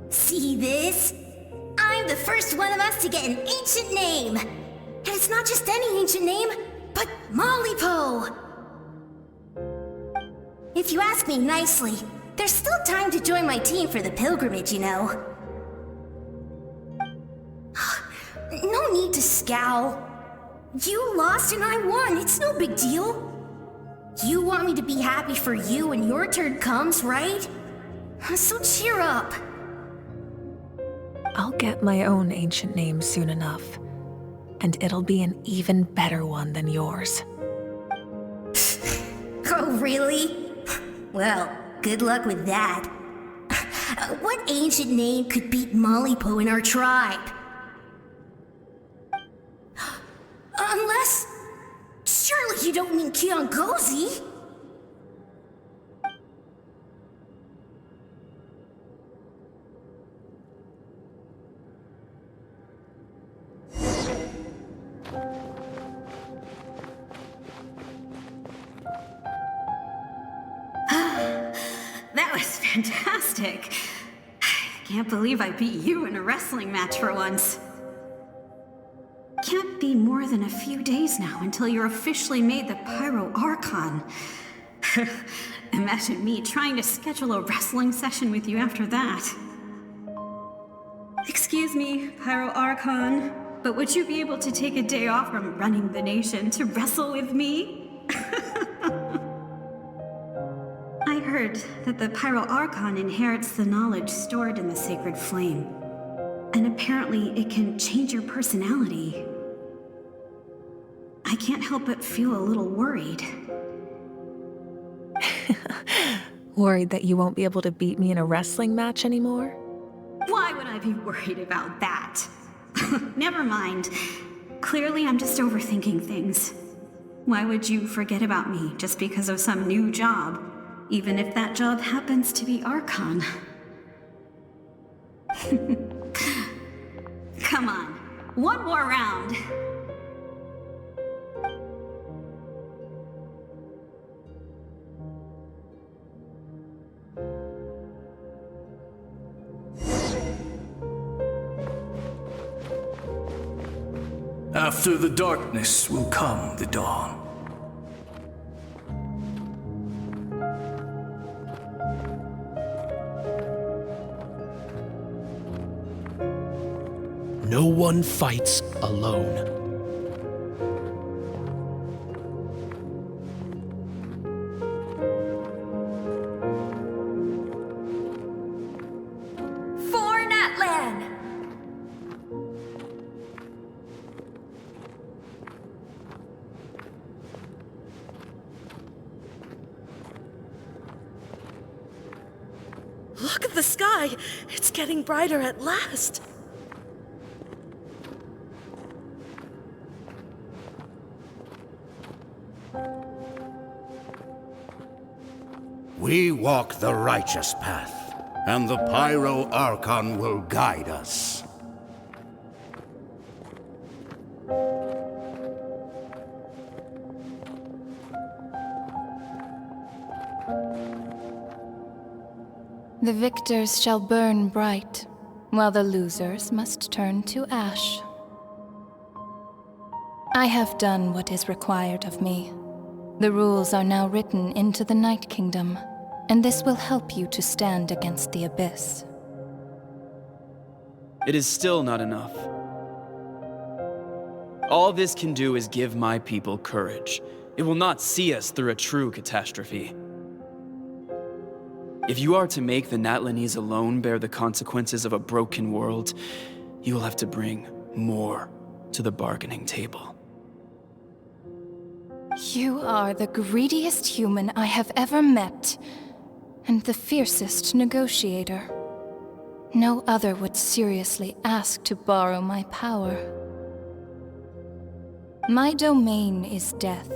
Speaker 15: See this? I'm the first one of us to get an ancient name. And it's not just any ancient name, but Mollypo. If you ask me nicely, there's still time to join my team for the pilgrimage, you know. need to scowl. You lost and I won. It's no big deal. You want me to be happy for you when your turn comes, right? So cheer up.
Speaker 1: I'll get my own ancient name soon enough, and it'll be an even better one than yours.
Speaker 15: Oh, really? Well, good luck with that. What ancient name could beat Malipo in our tribe? Unless... surely you don't mean Kiangozi?
Speaker 21: That was fantastic. I can't believe I beat you in a wrestling match for once. Can't be more than a few days now until you're officially made the Pyro Archon. Imagine me trying to schedule a wrestling session with you after that. Excuse me, Pyro Archon, but would you be able to take a day off from running the nation to wrestle with me? I heard that the Pyro Archon inherits the knowledge stored in the sacred flame. And apparently it can change your personality. I can't help but feel a little worried.
Speaker 1: Worried that you won't be able to beat me in a wrestling match anymore?
Speaker 21: Why would I be worried about that? Never mind. Clearly I'm just overthinking things. Why would you forget about me just because of some new job? Even if that job happens to be Archon. Come on, one more round.
Speaker 23: After the darkness will come the dawn.
Speaker 17: No one fights alone.
Speaker 15: For Natlan!
Speaker 18: Look at the sky! It's getting brighter at last!
Speaker 6: We walk the righteous path, and the Pyro Archon will guide us.
Speaker 19: The victors shall burn bright, while the losers must turn to ash. I have done what is required of me. The rules are now written into the Night Kingdom, and this will help you to stand against the Abyss.
Speaker 7: It is still not enough. All this can do is give my people courage. It will not see us through a true catastrophe. If you are to make the Natlanese alone bear the consequences of a broken world, you will have to bring more to the bargaining table.
Speaker 19: You are the greediest human I have ever met, and the fiercest negotiator. No other would seriously ask to borrow my power. My domain is death,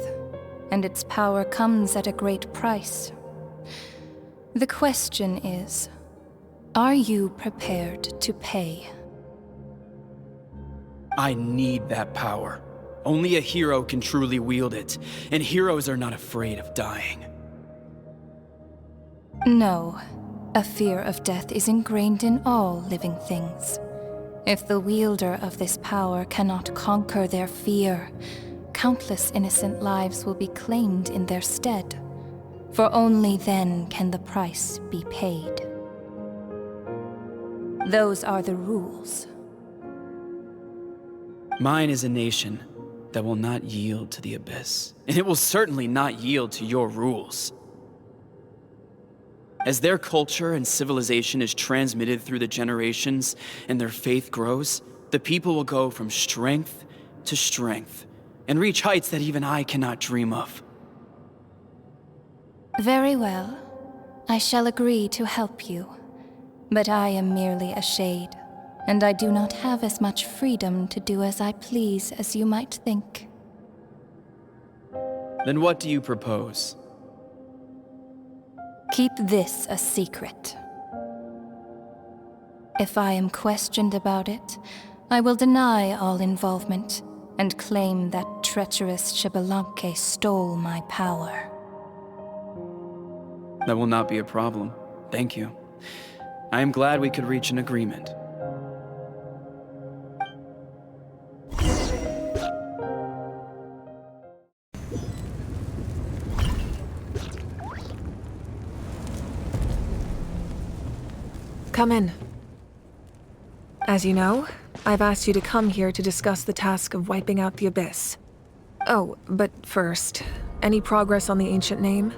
Speaker 19: and its power comes at a great price. The question is, are you prepared to pay?
Speaker 7: I need that power. Only a hero can truly wield it, and heroes are not afraid of dying.
Speaker 19: No, a fear of death is ingrained in all living things. If the wielder of this power cannot conquer their fear, countless innocent lives will be claimed in their stead. For only then can the price be paid. Those are the rules.
Speaker 7: Mine is a nation that will not yield to the Abyss, and it will certainly not yield to your rules. As their culture and civilization is transmitted through the generations and their faith grows, the people will go from strength to strength and reach heights that even I cannot dream of.
Speaker 19: Very well. I shall agree to help you. But I am merely a shade, and I do not have as much freedom to do as I please as you might think.
Speaker 7: Then what do you propose?
Speaker 19: Keep this a secret. If I am questioned about it, I will deny all involvement and claim that treacherous Xbalanque stole my power.
Speaker 7: That will not be a problem. Thank you. I am glad we could reach an agreement.
Speaker 1: Come in. As you know, I've asked you to come here to discuss the task of wiping out the Abyss. Oh, but first, any progress on the ancient name?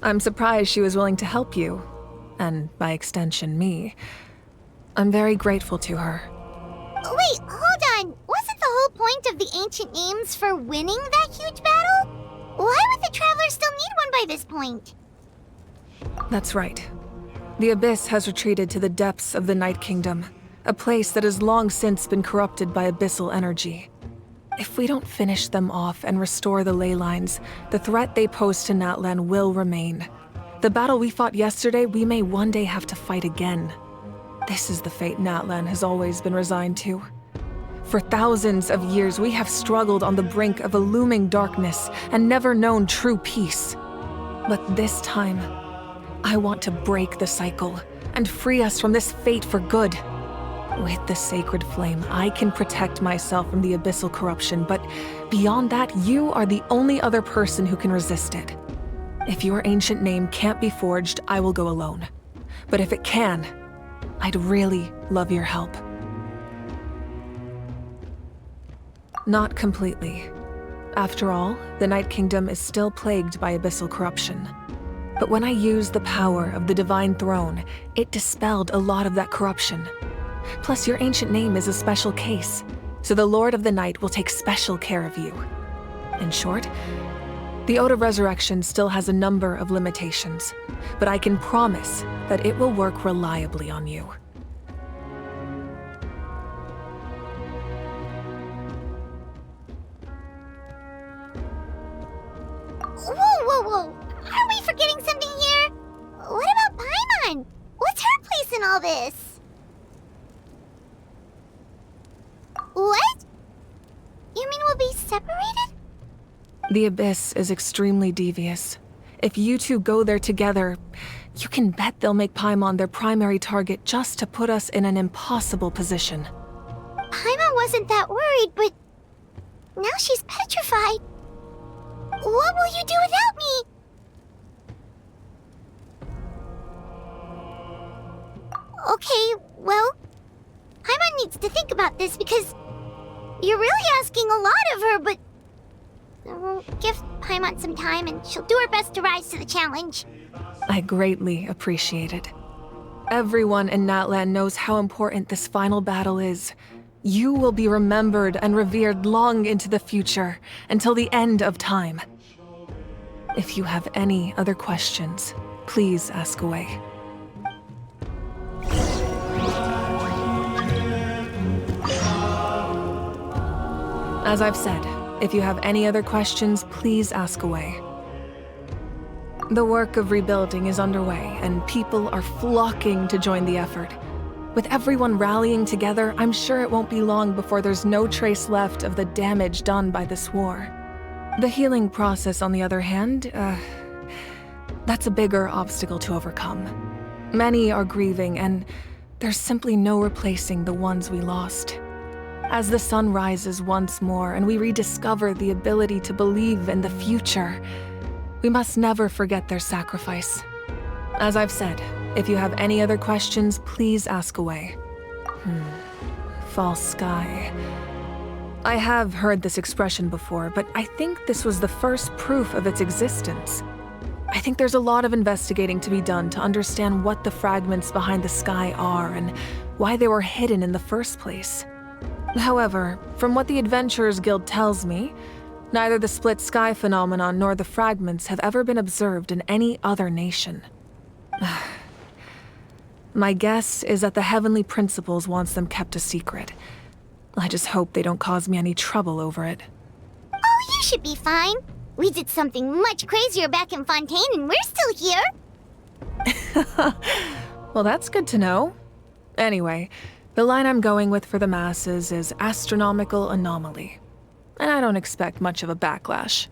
Speaker 1: I'm surprised she was willing to help you, and by extension, me. I'm very grateful to her.
Speaker 2: Wait, hold on. Wasn't the whole point of the ancient names for winning that huge battle? Why would the Travelers still need one by this point?
Speaker 1: That's right. The Abyss has retreated to the depths of the Night Kingdom, a place that has long since been corrupted by abyssal energy. If we don't finish them off and restore the ley lines, the threat they pose to Natlan will remain. The battle we fought yesterday, we may one day have to fight again. This is the fate Natlan has always been resigned to. For thousands of years, we have struggled on the brink of a looming darkness and never known true peace. But this time, I want to break the cycle and free us from this fate for good. With the sacred flame, I can protect myself from the abyssal corruption, but beyond that, you are the only other person who can resist it. If your ancient name can't be forged, I will go alone. But if it can, I'd really love your help. Not completely. After all, the Night Kingdom is still plagued by abyssal corruption. But when I used the power of the Divine Throne, it dispelled a lot of that corruption. Plus, your ancient name is a special case, so the Lord of the Night will take special care of you. In short, the Ode of Resurrection still has a number of limitations, but I can promise that it will work reliably on you.
Speaker 2: Whoa. Are we forgetting something here? What about Paimon? What's her place in all this? What? You mean we'll be separated?
Speaker 1: The Abyss is extremely devious. If you two go there together, you can bet they'll make Paimon their primary target just to put us in an impossible position.
Speaker 2: Paimon wasn't that worried, but now she's petrified. What will you do without me? Okay, well, Paimon needs to think about this because you're really asking a lot of her, but we'll give Paimon some time and she'll do her best to rise to the challenge.
Speaker 1: I greatly appreciate it. Everyone in Natlan knows how important this final battle is. You will be remembered and revered long into the future, until the end of time. If you have any other questions, please ask away. As I've said, if you have any other questions, please ask away. The work of rebuilding is underway, and people are flocking to join the effort. With everyone rallying together, I'm sure it won't be long before there's no trace left of the damage done by this war. The healing process, on the other hand, that's a bigger obstacle to overcome. Many are grieving, and there's simply no replacing the ones we lost. As the sun rises once more and we rediscover the ability to believe in the future, we must never forget their sacrifice. As I've said, if you have any other questions, please ask away. false sky. I have heard this expression before, but I think this was the first proof of its existence. I think there's a lot of investigating to be done to understand what the fragments behind the sky are and why they were hidden in the first place. However, from what the Adventurers Guild tells me, neither the split sky phenomenon nor the fragments have ever been observed in any other nation. My guess is that the Heavenly Principles wants them kept a secret. I just hope they don't cause me any trouble over it.
Speaker 2: Oh, you should be fine. We did something much crazier back in Fontaine and we're still here.
Speaker 1: Well, that's good to know. Anyway, the line I'm going with for the masses is astronomical anomaly. And I don't expect much of a backlash.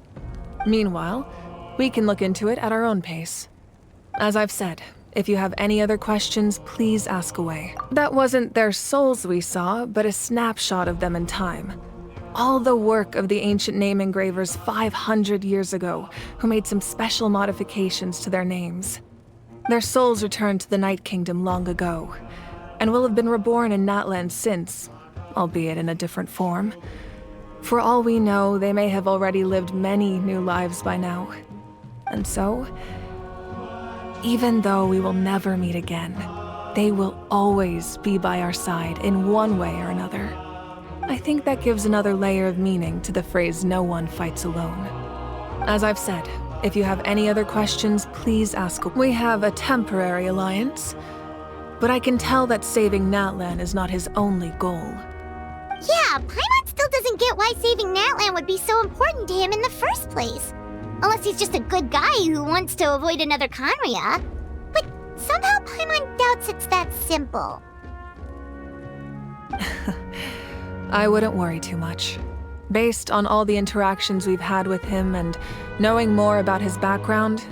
Speaker 1: Meanwhile, we can look into it at our own pace. As I've said, if you have any other questions, please ask away. That wasn't their souls we saw, but a snapshot of them in time. All the work of the ancient name engravers 500 years ago, who made some special modifications to their names. Their souls returned to the Night Kingdom long ago, and will have been reborn in Natlan since, albeit in a different form. For all we know, they may have already lived many new lives by now. And so, even though we will never meet again, they will always be by our side in one way or another. I think that gives another layer of meaning to the phrase "no one fights alone." As I've said, if you have any other questions, please ask. We have a temporary alliance, but I can tell that saving Natlan is not his only goal.
Speaker 2: Yeah, Paimon still doesn't get why saving Natlan would be so important to him in the first place. Unless he's just a good guy who wants to avoid another Khaenri'ah. But somehow Paimon doubts it's that simple.
Speaker 1: I wouldn't worry too much. Based on all the interactions we've had with him and knowing more about his background,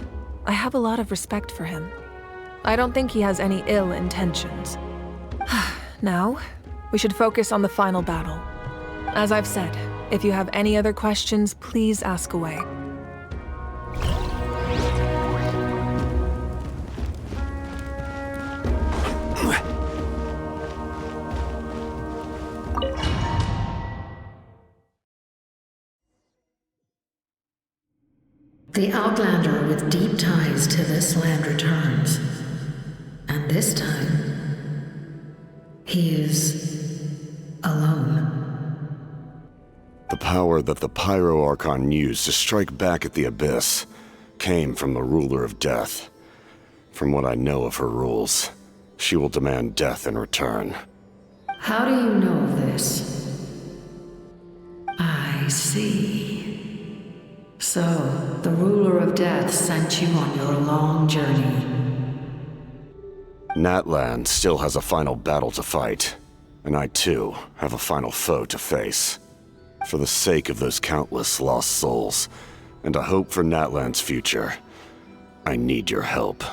Speaker 1: I have a lot of respect for him. I don't think he has any ill intentions. Now, we should focus on the final battle. As I've said, if you have any other questions, please ask away.
Speaker 8: The Outlander with deep ties to this land returns. And this time, he is alone.
Speaker 13: The power that the Pyro Archon used to strike back at the Abyss came from the Ruler of Death. From what I know of her rules, she will demand death in return.
Speaker 8: How do you know this? I see. So, the Ruler of Death sent you on your long journey.
Speaker 13: Natlan still has a final battle to fight, and I too have a final foe to face. For the sake of those countless lost souls, and a hope for Natlan's future, I need your help.